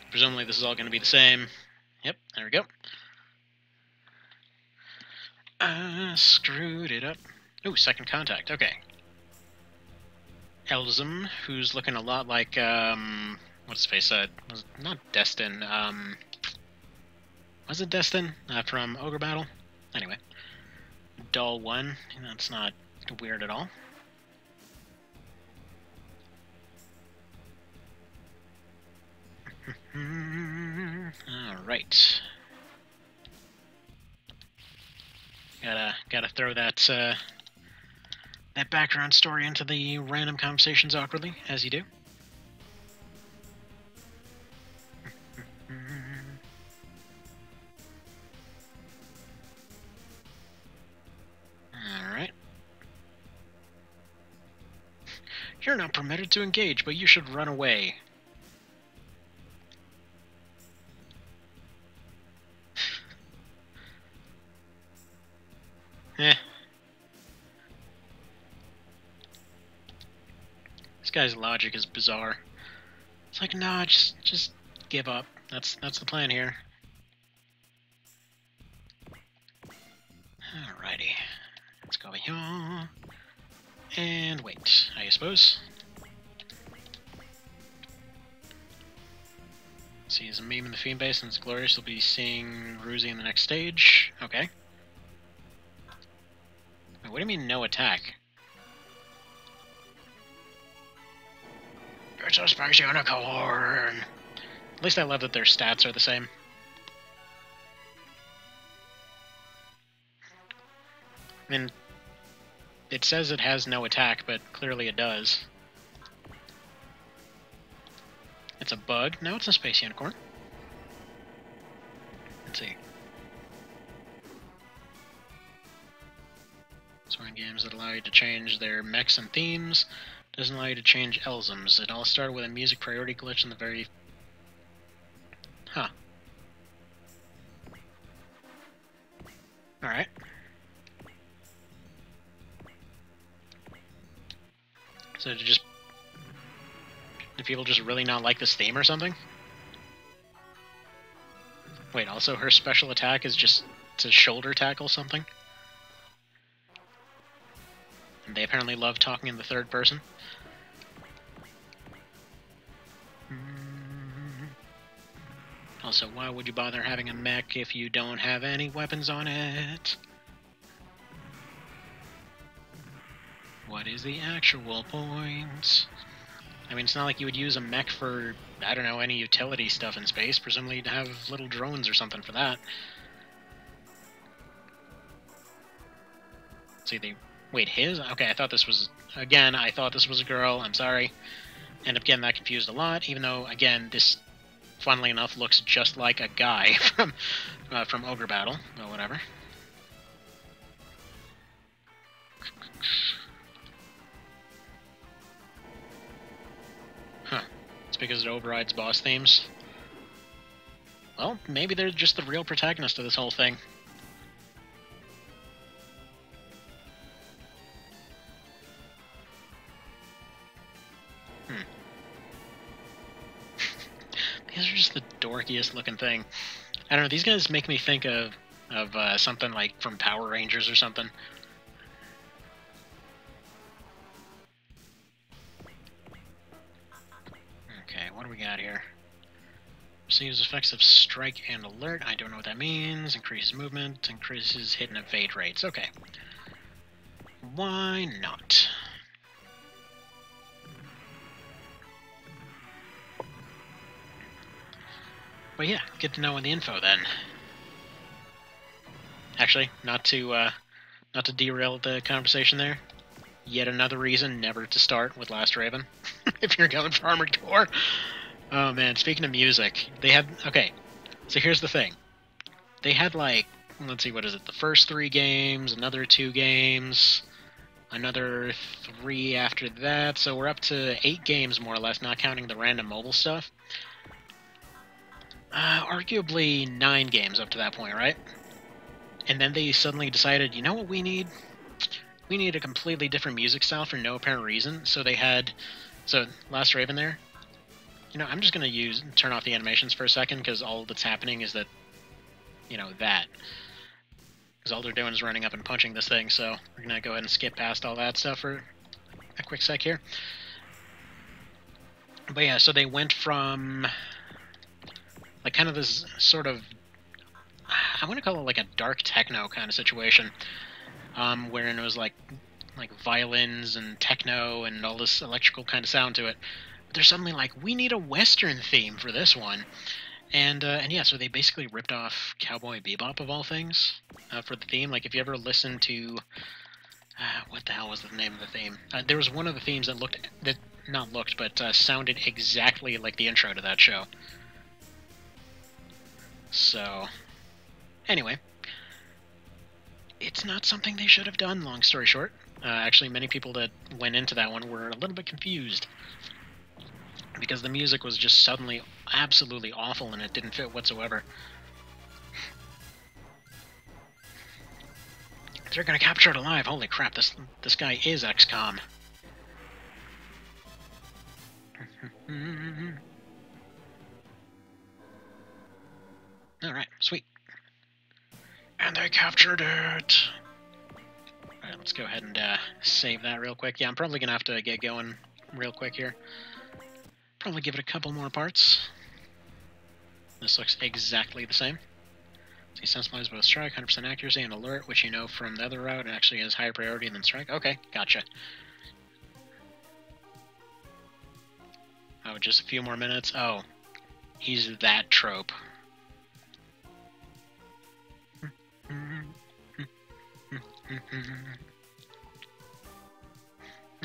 Presumably this is all going to be the same. Yep, there we go. Screwed it up. Ooh, second contact. Okay. Elzum, who's looking a lot like, what's his face? Was not Destin. Was it Destin from Ogre Battle? Anyway. Doll 1. That's not weird at all. Alright. Gotta throw that that background story into the random conversations awkwardly, as you do. Alright. You're not permitted to engage, but you should run away. Eh. This guy's logic is bizarre. It's like, nah, just give up. That's the plan here. Alrighty. Let's go over here. And wait, I suppose. See, he's a meme in the Fiend base and it's glorious. We'll be seeing Ruzi in the next stage. Okay. Wait, what do you mean no attack? It's a space unicorn! At least I love that their stats are the same. I mean, it says it has no attack, but clearly it does. It's a bug? No, it's a space unicorn. Let's see. Swearing games that allow you to change their mechs and themes. Doesn't allow you to change Elzums. It all started with a music priority glitch in the very... Huh. Alright. So do people just really not like this theme or something? Wait, also her special attack is just to shoulder tackle something? And they apparently love talking in the third person. Also, why would you bother having a mech if you don't have any weapons on it? What is the actual point? I mean, it's not like you would use a mech for, I don't know, any utility stuff in space. Presumably you'd have little drones or something for that. See, they... Wait, his? Okay, I thought this was... Again, I thought this was a girl. I'm sorry. End up getting that confused a lot, even though, again, this, funnily enough, looks just like a guy from Ogre Battle. But whatever. Huh. It's because it overrides boss themes. Well, maybe they're just the real protagonist of this whole thing. These are just the dorkiest looking thing. I don't know, these guys make me think of something like from Power Rangers or something. Okay, what do we got here? Receives effects of strike and alert. I don't know what that means. Increases movement, increases hit and evade rates. Okay. Why not? But yeah, get to know the info then. Actually, not to derail the conversation there. Yet another reason never to start with Last Raven, if you're going for Armored Core. Oh man, speaking of music, they had... Okay, so here's the thing. They had like, let's see, what is it? The first 3 games, another 2 games, another 3 after that, so we're up to 8 games more or less, not counting the random mobile stuff. Arguably 9 games up to that point, right? And then they suddenly decided, you know what we need? We need a completely different music style for no apparent reason. So they had... So, Last Raven there. You know, I'm just going to turn off the animations for a second, because all that's happening is that... You know, that. Because all they're doing is running up and punching this thing, so we're going to go ahead and skip past all that stuff for a quick sec here. But yeah, so they went from... like kind of this sort of, I want to call it like a dark techno kind of situation, wherein it was like violins and techno and all this electrical kind of sound to it. But they're suddenly like, we need a Western theme for this one, and yeah, so they basically ripped off Cowboy Bebop of all things for the theme. Like if you ever listen to, what the hell was the name of the theme? There was one of the themes that sounded exactly like the intro to that show. So, anyway, it's not something they should have done, long story short. Actually, many people that went into that one were a little bit confused, because the music was just suddenly absolutely awful and it didn't fit whatsoever. They're gonna capture it alive. Holy crap, this guy is XCOM. Alright, sweet. And they captured it! Alright, let's go ahead and save that real quick. Yeah, I'm probably gonna have to get going real quick here. Probably give it a couple more parts. This looks exactly the same. See, sensibilize both strike, 100% accuracy, and alert, which you know from the other route actually has higher priority than strike. Okay, gotcha. Oh, just a few more minutes? Oh, he's that trope.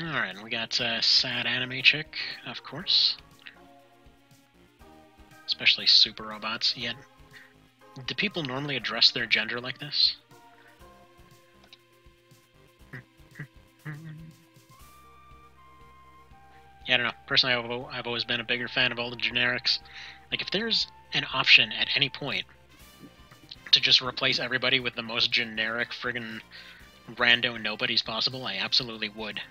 Alright, and we got sad anime chick, of course. Especially super robots. Yet, do people normally address their gender like this? Yeah, I don't know. Personally, I've always been a bigger fan of all the generics. Like, if there's an option at any point to just replace everybody with the most generic friggin' rando nobodies possible, I absolutely would.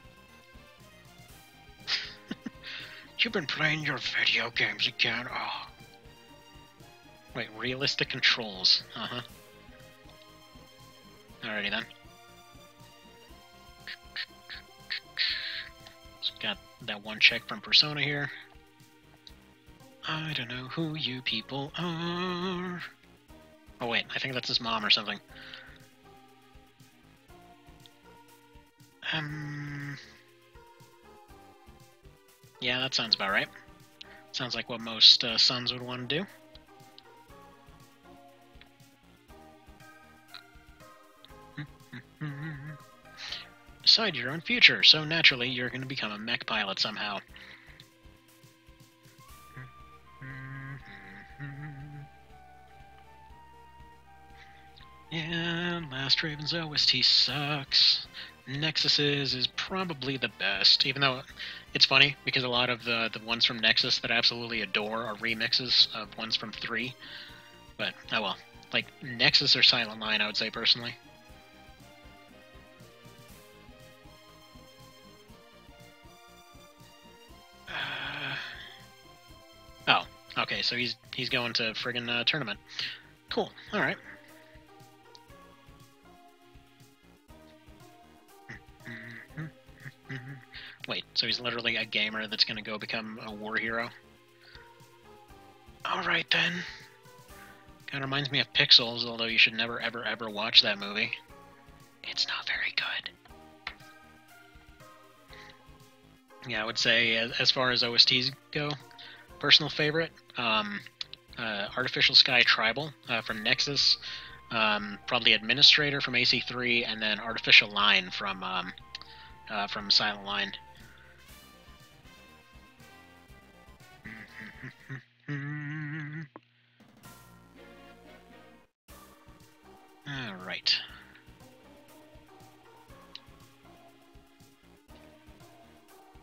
You've been playing your video games again. Oh. Wait, realistic controls. Uh-huh. Alrighty then. So got that one check from Persona here. I don't know who you people are. Oh wait, I think that's his mom or something. Yeah, that sounds about right. Sounds like what most sons would want to do. Decide your own future, so naturally you're going to become a mech pilot somehow. Yeah, Last Raven's OST sucks. Nexus's is probably the best, even though it's funny because a lot of the ones from Nexus that I absolutely adore are remixes of ones from 3. But, oh well. Like, Nexus or Silent Line, I would say, personally. Oh, okay, so he's going to friggin' tournament. Cool, alright. Wait, so he's literally a gamer that's gonna go become a war hero? Alright then. Kinda reminds me of Pixels, although you should never ever ever watch that movie. It's not very good. Yeah, I would say, as far as OSTs go, personal favorite, Artificial Sky Tribal from Nexus, probably Administrator from AC3, and then Artificial Line from Silent Line. Alright.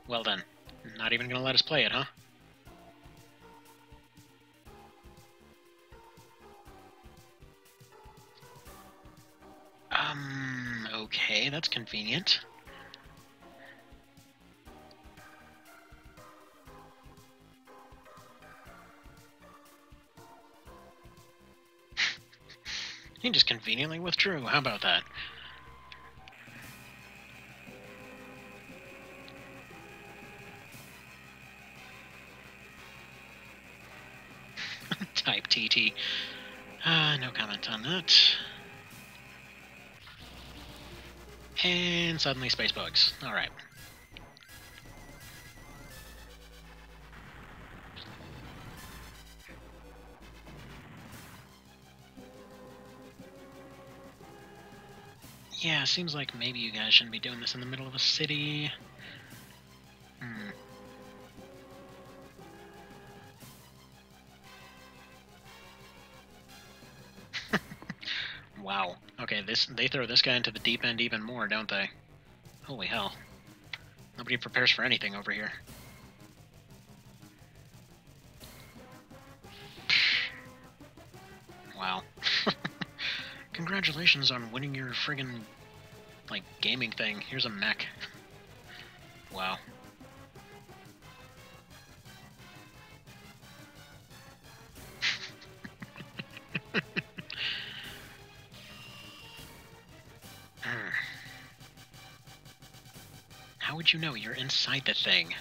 Well then, not even gonna let us play it, huh? Okay, that's convenient. He just conveniently withdrew, how about that? Type TT. No comment on that. And suddenly space bugs. Alright. Yeah, seems like maybe you guys shouldn't be doing this in the middle of a city. Wow. Okay, they throw this guy into the deep end even more, don't they? Holy hell. Nobody prepares for anything over here. Wow. Congratulations on winning your friggin', like, gaming thing. Here's a mech. Wow. How would you know? You're inside the thing.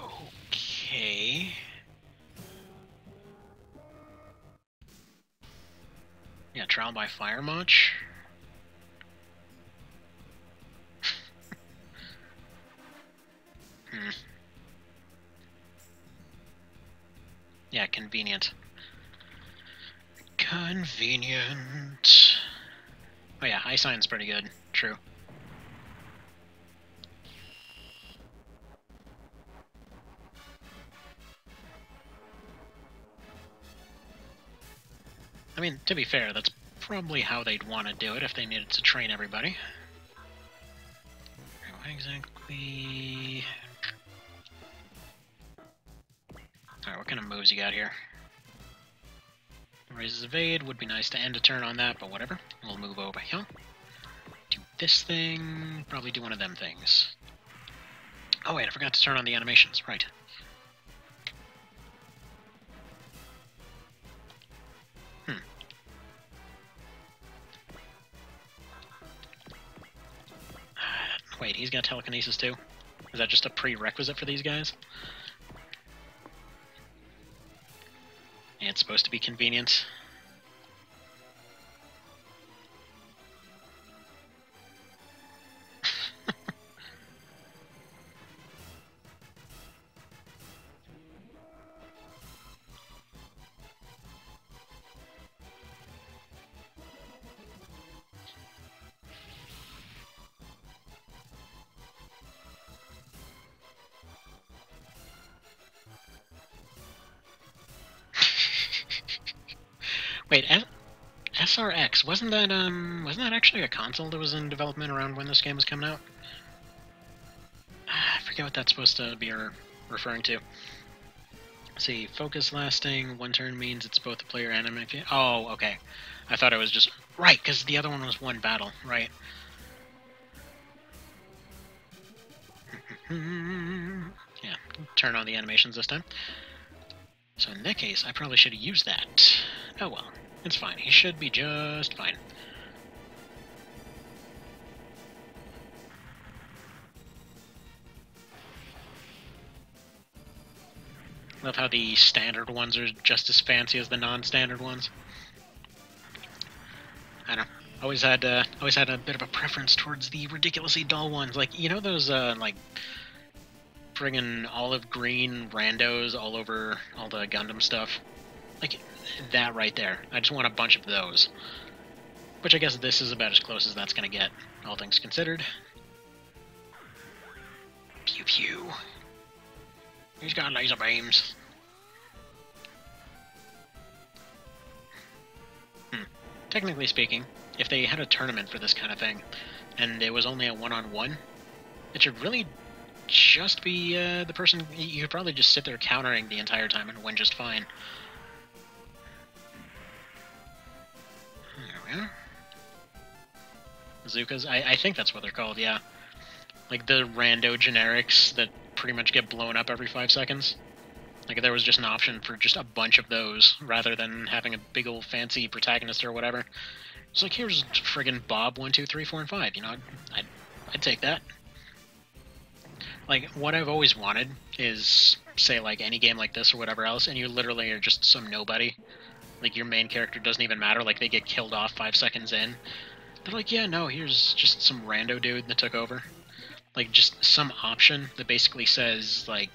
Okay. Yeah, trial by fire much? Yeah, convenient. Convenient. Oh yeah, High Sign's pretty good. True. I mean, to be fair, that's probably how they'd want to do it if they needed to train everybody. What exactly... Alright, what kind of moves you got here? Raises evade, would be nice to end a turn on that, but whatever. We'll move over here. Do this thing, probably do one of them things. Oh wait, I forgot to turn on the animations, right. Wait, he's got telekinesis too? Is that just a prerequisite for these guys? Yeah, it's supposed to be convenient. Wait, SRX, wasn't that actually a console that was in development around when this game was coming out? I forget what that's supposed to be referring to. Let's see, focus lasting, one turn means it's both a player and an enemy. Oh, okay. I thought it was just... Right, because the other one was one battle, right. Yeah, turn on the animations this time. So in that case, I probably should have used that. Oh well, it's fine. He should be just fine. Love how the standard ones are just as fancy as the non-standard ones. I don't know. Always had a bit of a preference towards the ridiculously dull ones. Like, you know those like friggin' olive green randos all over all the Gundam stuff? Like, that right there. I just want a bunch of those. Which I guess this is about as close as that's gonna get, all things considered. Pew pew. He's got laser beams. Technically speaking, if they had a tournament for this kind of thing, and it was only a one-on-one, it should really just be the person... You could probably just sit there countering the entire time and win just fine. There we are. Bazookas? I think that's what they're called, yeah. Like the rando generics that pretty much get blown up every 5 seconds. Like if there was just an option for just a bunch of those, rather than having a big old fancy protagonist or whatever. It's like, here's friggin' Bob 1, 2, 3, 4, and 5, you know, I'd take that. Like, what I've always wanted is, say, like, any game like this or whatever else, and you literally are just some nobody. Like, your main character doesn't even matter, like, they get killed off 5 seconds in. They're like, yeah, no, here's just some rando dude that took over. Like, just some option that basically says, like,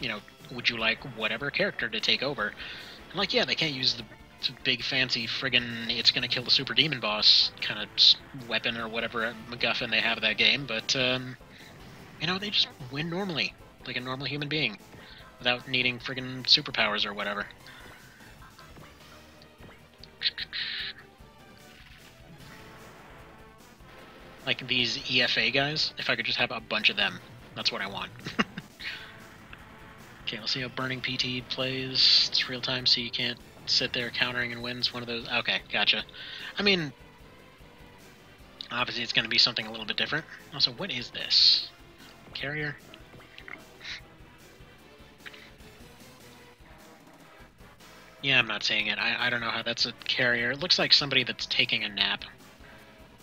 you know, would you like whatever character to take over? And like, yeah, they can't use the big fancy friggin' it's gonna kill the super demon boss kind of weapon or whatever MacGuffin they have in that game, but, you know, they just win normally, like a normal human being, without needing friggin' superpowers or whatever. Like these EFA guys, if I could just have a bunch of them, that's what I want. Okay, let's see how Burning PT plays. It's real time, so you can't sit there countering and wins one of those. Okay, gotcha. I mean, obviously it's going to be something a little bit different. Also, what is this? Carrier? Yeah, I'm not seeing it. I don't know how that's a carrier. It looks like somebody that's taking a nap.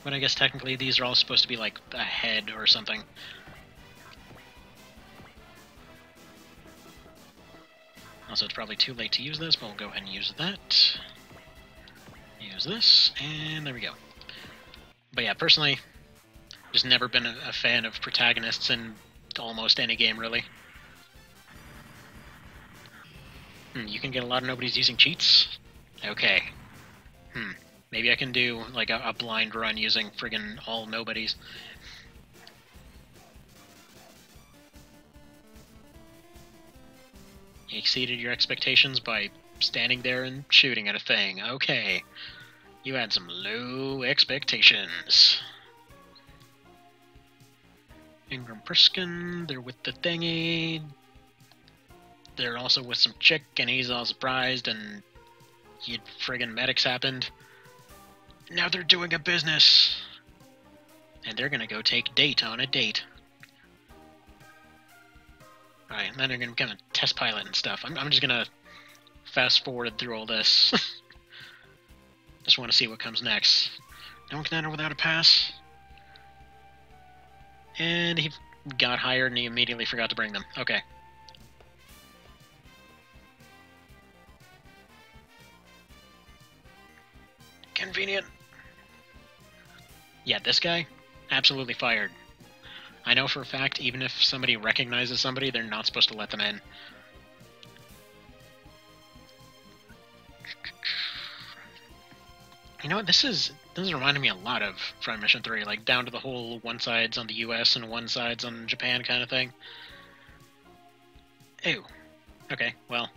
But I guess technically these are all supposed to be like a head or something. Also, it's probably too late to use this, but we'll go ahead and use that. Use this, and there we go. But yeah, personally, just never been a fan of protagonists in almost any game, really. You can get a lot of nobodies using cheats? Okay. Maybe I can do, like, a blind run using friggin' all nobodies. You exceeded your expectations by standing there and shooting at a thing. Okay. You had some low expectations. Ingram Priskin, they're with the thingy. They're also with some chick, and he's all surprised, and friggin' medics happened. Now they're doing a business. And they're gonna go take date on a date. Alright, and then they're gonna become a test pilot and stuff. I'm just gonna fast forward through all this. Just want to see what comes next. No one can enter without a pass. And he got hired and he immediately forgot to bring them. Okay. Convenient. Yeah, this guy, absolutely fired. I know for a fact, even if somebody recognizes somebody, they're not supposed to let them in. You know what, this is reminding me a lot of Front Mission 3, like down to the whole one side's on the US and one side's on Japan kind of thing. Ew. Okay, well,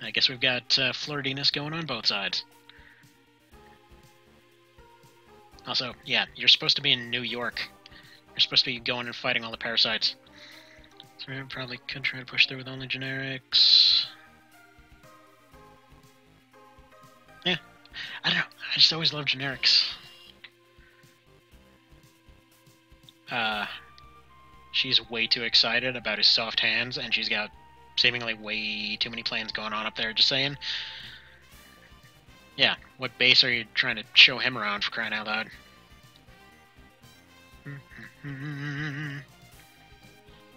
I guess we've got flirtiness going on both sides. Also, yeah, you're supposed to be in New York. You're supposed to be going and fighting all the parasites. So we probably could try to push through with only generics. Yeah, I don't know. I just always love generics. She's way too excited about his soft hands, and she's got seemingly way too many plans going on up there, just saying. Yeah, what base are you trying to show him around, for crying out loud?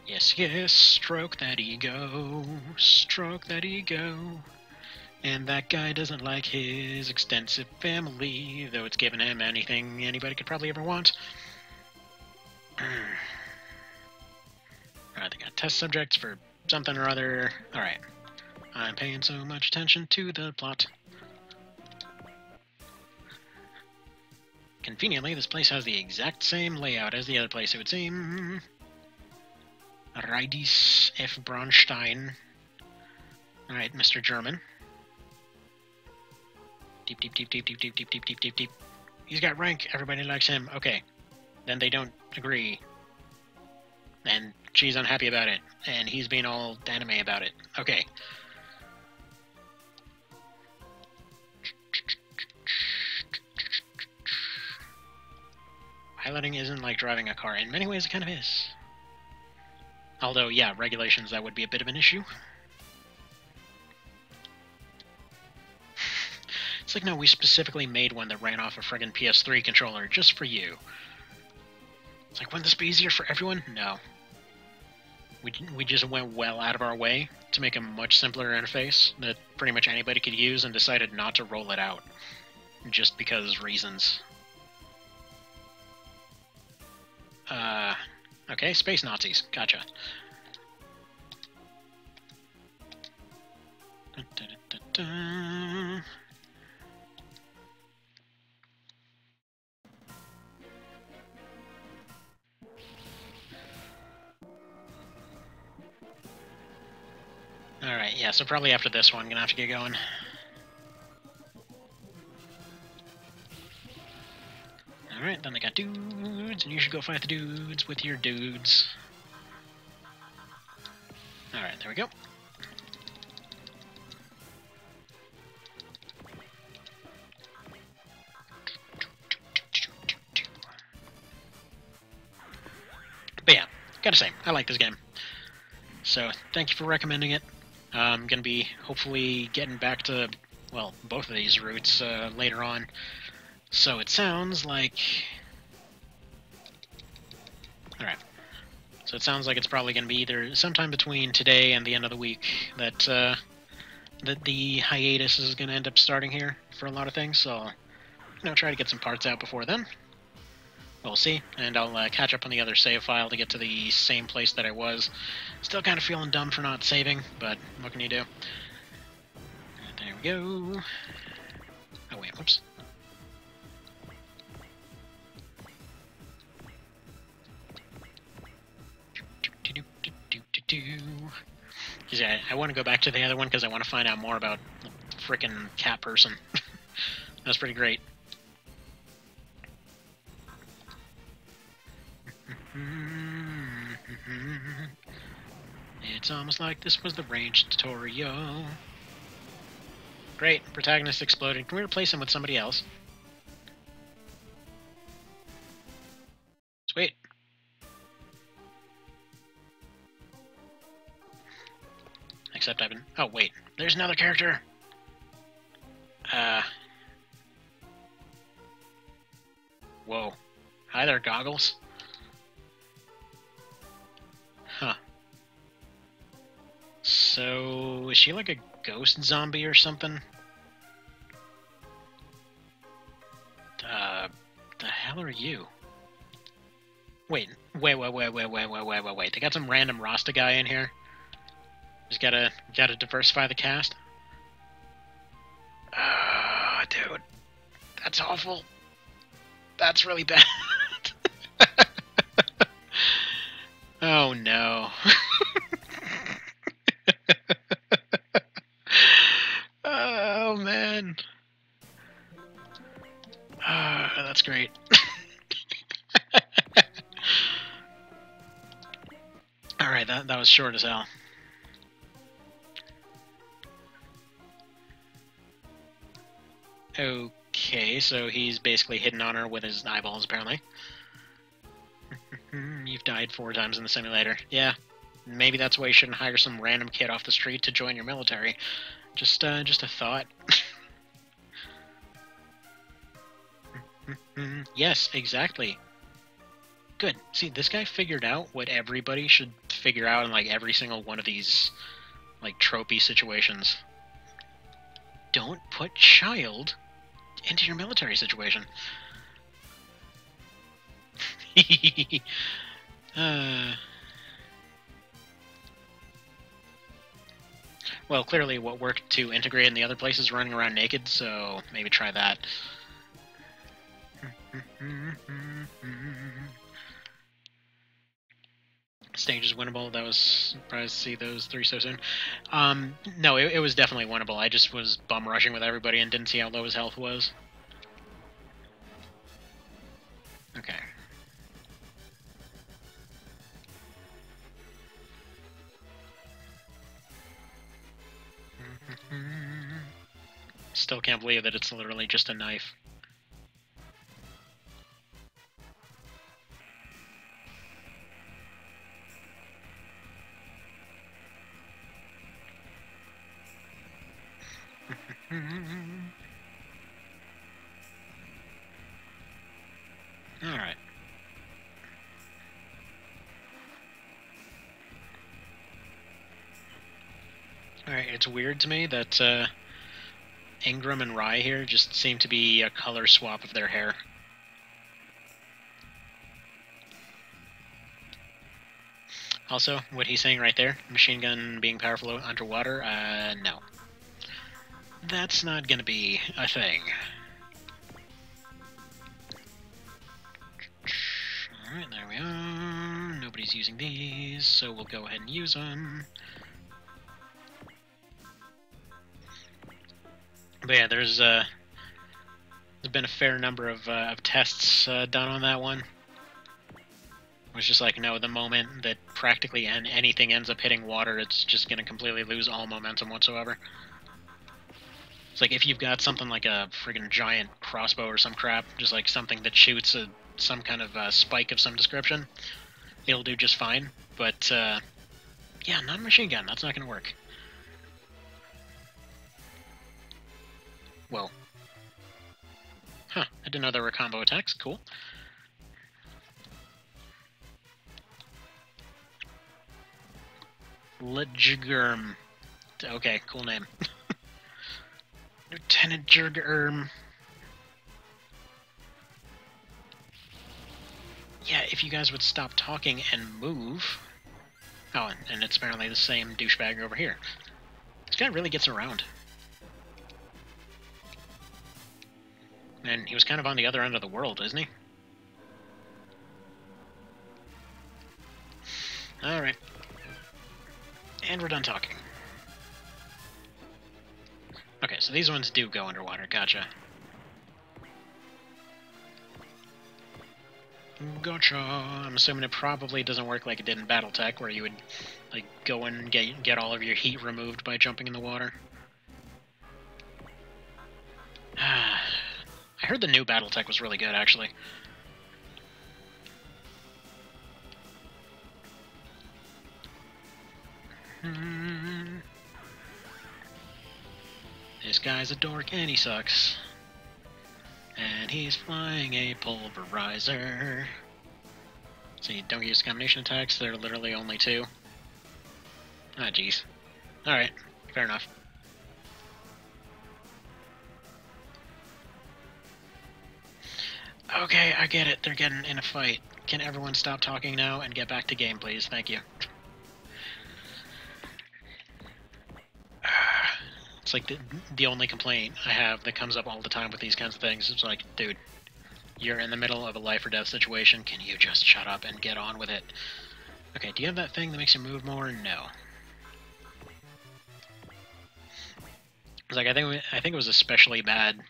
Yes, yes, stroke that ego, stroke that ego. And that guy doesn't like his extensive family, though it's given him anything anybody could probably ever want. Alright, they got test subjects for something or other. Alright. I'm paying so much attention to the plot. Conveniently, this place has the exact same layout as the other place, it would seem. Reidis F. Braunstein. Alright, Mr. German. Deep, deep, deep, deep, deep, deep, deep, deep, deep, deep, deep. He's got rank, everybody likes him. Okay. Then they don't agree. And she's unhappy about it. And he's being all anime about it. Okay. Piloting isn't like driving a car. In many ways, it kind of is. Although, yeah, regulations, that would be a bit of an issue. It's like, no, we specifically made one that ran off a friggin' PS3 controller just for you. It's like, wouldn't this be easier for everyone? No. We just went well out of our way to make a much simpler interface that pretty much anybody could use and decided not to roll it out. Just because reasons. Okay, space Nazis. Gotcha. Alright, yeah, so probably after this one, I'm gonna have to get going. Alright, then they got dudes, and you should go fight the dudes with your dudes. Alright, there we go. But yeah, gotta say, I like this game. So, thank you for recommending it. I'm gonna be hopefully getting back to, well, both of these routes later on. So it sounds like... Alright. So it sounds like it's probably going to be either sometime between today and the end of the week that that the hiatus is going to end up starting here for a lot of things. So, try to get some parts out before then. We'll see. And I'll catch up on the other save file to get to the same place that I was. Still kind of feeling dumb for not saving, but what can you do? There we go. Oh wait, whoops. Yeah, I want to go back to the other one because I want to find out more about the frickin' cat person. That's pretty great. It's almost like this was the range tutorial. Great, protagonist exploded. Can we replace him with somebody else? Sweet. Except I've been... Oh, wait. There's another character! Whoa. Hi there, Goggles. So, is she like a ghost zombie or something? The hell are you? Wait. They got some random Rasta guy in here. Just gotta diversify the cast. Dude. That's awful. That's really bad. Oh no. Oh man. That's great. Alright, that was short as hell. Okay, so he's basically hitting on her with his eyeballs, apparently. You've died 4 times in the simulator. Yeah, maybe that's why you shouldn't hire some random kid off the street to join your military. Just a thought. Yes, exactly. Good. See, this guy figured out what everybody should figure out in, like, every single one of these, like, tropey situations. Don't put child into your military situation. Well, clearly what worked to integrate in the other places running around naked, so maybe try that. Stage is winnable. That was surprised to see those 3 so soon. No, it was definitely winnable. I just was bum rushing with everybody and didn't see how low his health was. Okay. Still can't believe that it's literally just a knife. Alright. Alright, it's weird to me that Ingram and Rye here just seem to be a color swap of their hair. Also, what he's saying right there, machine gun being powerful underwater, no. That's not gonna be a thing. Alright, there we are. Nobody's using these, so we'll go ahead and use them. But yeah, there's been a fair number of tests done on that one. It was just like, no, the moment that practically anything ends up hitting water, it's just going to completely lose all momentum whatsoever. It's like if you've got something like a friggin' giant crossbow or some crap, just like something that shoots some kind of spike of some description, it'll do just fine. But, yeah, not a machine gun. That's not going to work. Whoa. Huh, I didn't know there were combo attacks. Cool. Lieutenant. Okay, cool name. Lieutenant Jurgerm. Yeah, if you guys would stop talking and move. Oh, and it's apparently the same douchebag over here. This guy really gets around. And he was kind of on the other end of the world, isn't he? Alright. And we're done talking. Okay, so these ones do go underwater, gotcha. Gotcha. I'm assuming it probably doesn't work like it did in BattleTech, where you would like go in and get all of your heat removed by jumping in the water. I heard the new BattleTech was really good, actually. This guy's a dork and he sucks. And he's flying a pulverizer. So you don't use combination attacks, there are literally only 2. Ah, jeez. Alright, fair enough. Okay, I get it. They're getting in a fight. Can everyone stop talking now and get back to game, please? Thank you. It's like the only complaint I have that comes up all the time with these kinds of things. It's like, dude, you're in the middle of a life or death situation. Can you just shut up and get on with it? Okay, do you have that thing that makes you move more? No. It's like I think it was especially bad,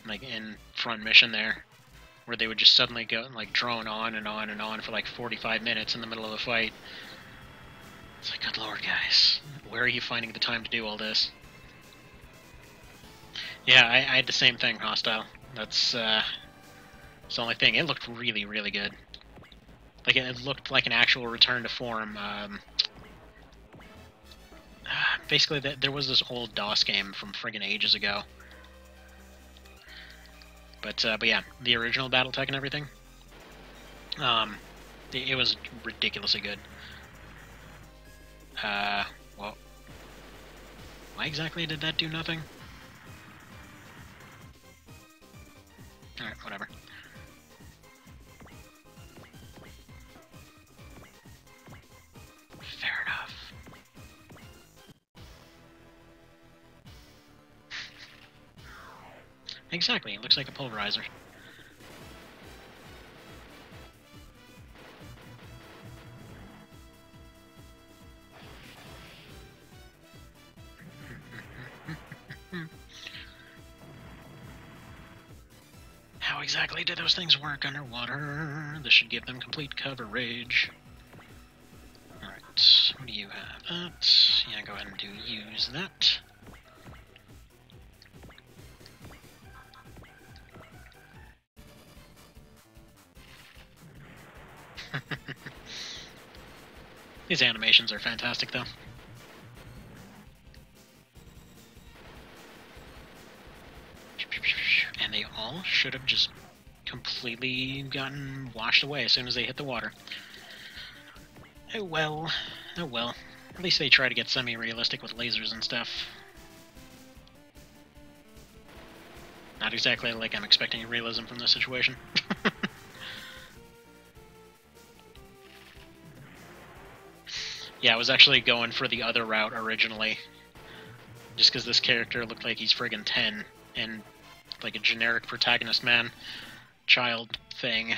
like in front mission there, where they would just suddenly go like drone on and on and on for like 45 minutes in the middle of a fight. It's like, good lord, guys, where are you finding the time to do all this? Yeah, I had the same thing, Hostile. That's the only thing. It looked really, really good. Like, it looked like an actual return to form. Basically, there was this old DOS game from friggin' ages ago. But yeah, the original BattleTech and everything. It was ridiculously good. Well, why exactly did that do nothing? Alright, whatever. Fair enough. Exactly, it looks like a pulverizer. How exactly do those things work underwater? This should give them complete coverage. Alright, what do you have? That. Yeah, go ahead and use that. These animations are fantastic, though. And they all should have just completely gotten washed away as soon as they hit the water. Oh well. Oh well. At least they try to get semi-realistic with lasers and stuff. Not exactly like I'm expecting realism from this situation. Yeah, I was actually going for the other route originally. Just because this character looked like he's friggin' 10, and like a generic protagonist man-child thing.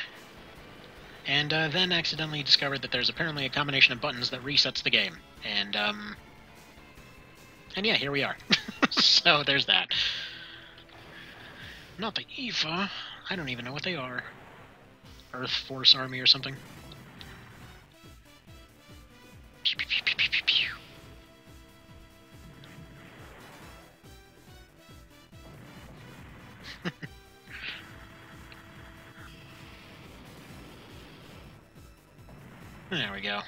And then accidentally discovered that there's apparently a combination of buttons that resets the game. And yeah, here we are. So there's that. Not the EVA. I don't even know what they are. Earth Force Army or something. Pew, pew, pew, pew, pew, pew. There we go.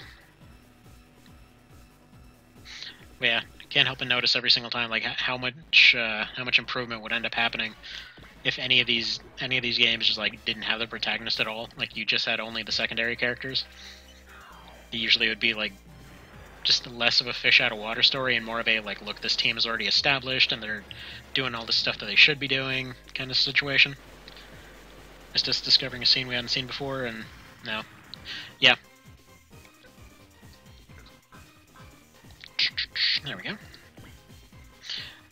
But yeah, I can't help but notice every single time like how much improvement would end up happening if any of these games just like didn't have the protagonist at all. Like you just had only the secondary characters. It usually would be like just less of a fish out of water story and more of a like, look, this team is already established and they're doing all the stuff that they should be doing kind of situation. It's just discovering a scene we hadn't seen before, and no. Yeah. There we go.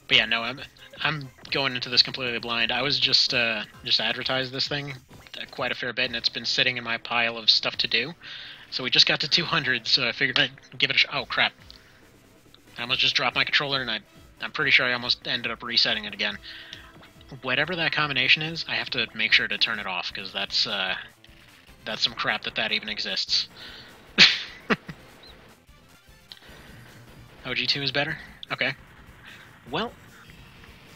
But yeah, no, I'm going into this completely blind. I was just advertised this thing quite a fair bit, and it's been sitting in my pile of stuff to do. So we just got to 200, so I figured I'd give it a shot. Oh, crap. I almost just dropped my controller, and I'm pretty sure I almost ended up resetting it again. Whatever that combination is, I have to make sure to turn it off, because that's some crap that even exists. OG2 is better? Okay. Well,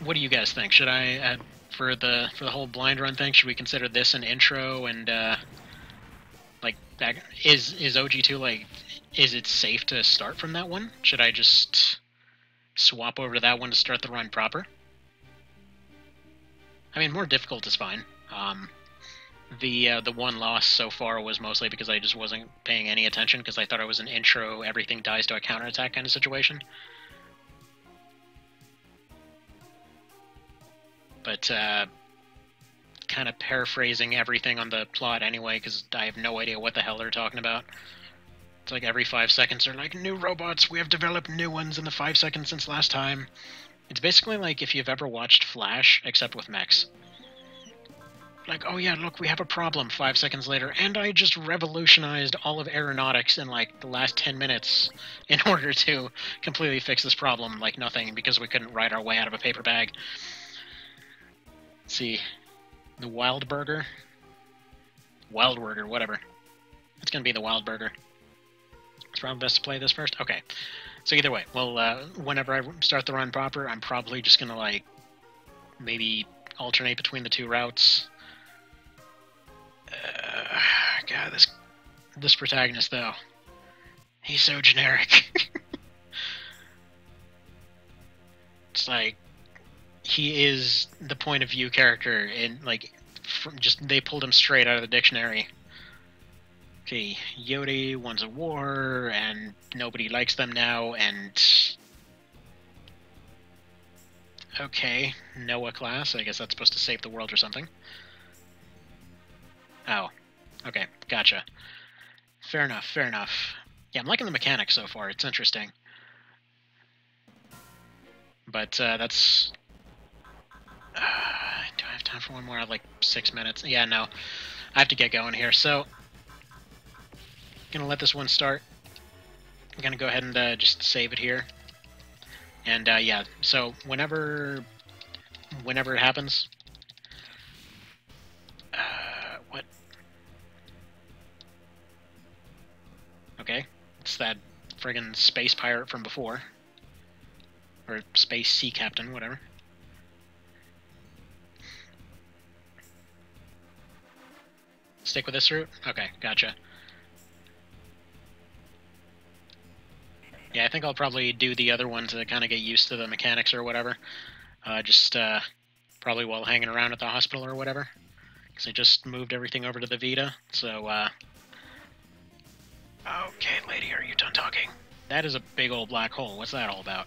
what do you guys think? Should I, for the whole blind run thing, should we consider this an intro and, like, is OG2, like, is it safe to start from that one? Should I just swap over to that one to start the run proper? I mean, more difficult is fine. The one loss so far was mostly because I just wasn't paying any attention because I thought it was an intro, everything dies to a counterattack kind of situation. but kind of paraphrasing everything on the plot anyway, because I have no idea what the hell they're talking about. It's like every 5 seconds they're like, new robots, we have developed new ones in the 5 seconds since last time. It's basically like if you've ever watched Flash, except with mechs. Like, oh yeah, look, we have a problem 5 seconds later, and I just revolutionized all of aeronautics in like the last 10 minutes in order to completely fix this problem like nothing, because we couldn't ride our way out of a paper bag. Let's see. The Wild Burger? Wild Burger, whatever. It's gonna be the Wild Burger. It's probably best to play this first? Okay. So either way, well, whenever I start the run proper, I'm probably just gonna, like, maybe alternate between the two routes. God, this protagonist, though. He's so generic. It's like, he is the point of view character, and, like, they pulled him straight out of the dictionary. Okay, Yodi wants a war, and nobody likes them now, and... Okay, Noah class, I guess that's supposed to save the world or something. Oh, okay, gotcha. Fair enough, fair enough. Yeah, I'm liking the mechanics so far, it's interesting. But, that's... do I have time for one more? I have, like, 6 minutes. Yeah, no. I have to get going here, so... Gonna let this one start. I'm gonna go ahead and just save it here. And yeah, so whenever it happens, what? Okay, it's that friggin' space pirate from before, or space sea captain, whatever. Stick with this route? Okay, gotcha. Yeah, I think I'll probably do the other one to kind of get used to the mechanics or whatever. Just probably while hanging around at the hospital or whatever. Because I just moved everything over to the Vita, so... Okay, lady, are you done talking? That is a big old black hole. What's that all about?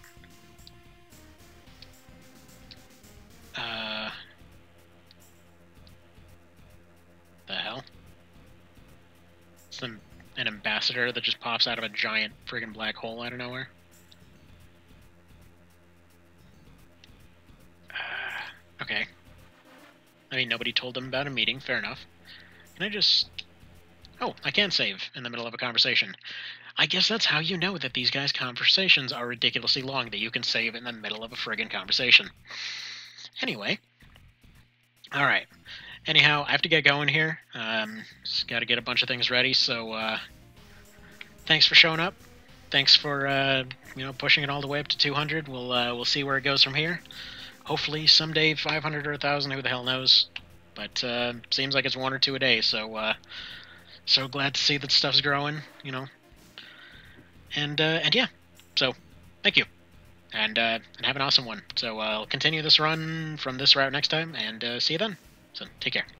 The hell? It's an ambassador that just pops out of a giant friggin' black hole out of nowhere. Okay. I mean, nobody told them about a meeting, fair enough. Can I just... Oh, I can save in the middle of a conversation. I guess that's how you know that these guys' conversations are ridiculously long, that you can save in the middle of a friggin' conversation. Anyway. Alright. Anyhow, I have to get going here. Just gotta get a bunch of things ready, so, thanks for showing up. Thanks for, you know, pushing it all the way up to 200. We'll see where it goes from here. Hopefully someday 500 or 1,000, who the hell knows. But, seems like it's 1 or 2 a day, so, so glad to see that stuff's growing, you know. And yeah. So, thank you. And have an awesome one. So, I'll continue this run from this route next time, and see you then. So, take care.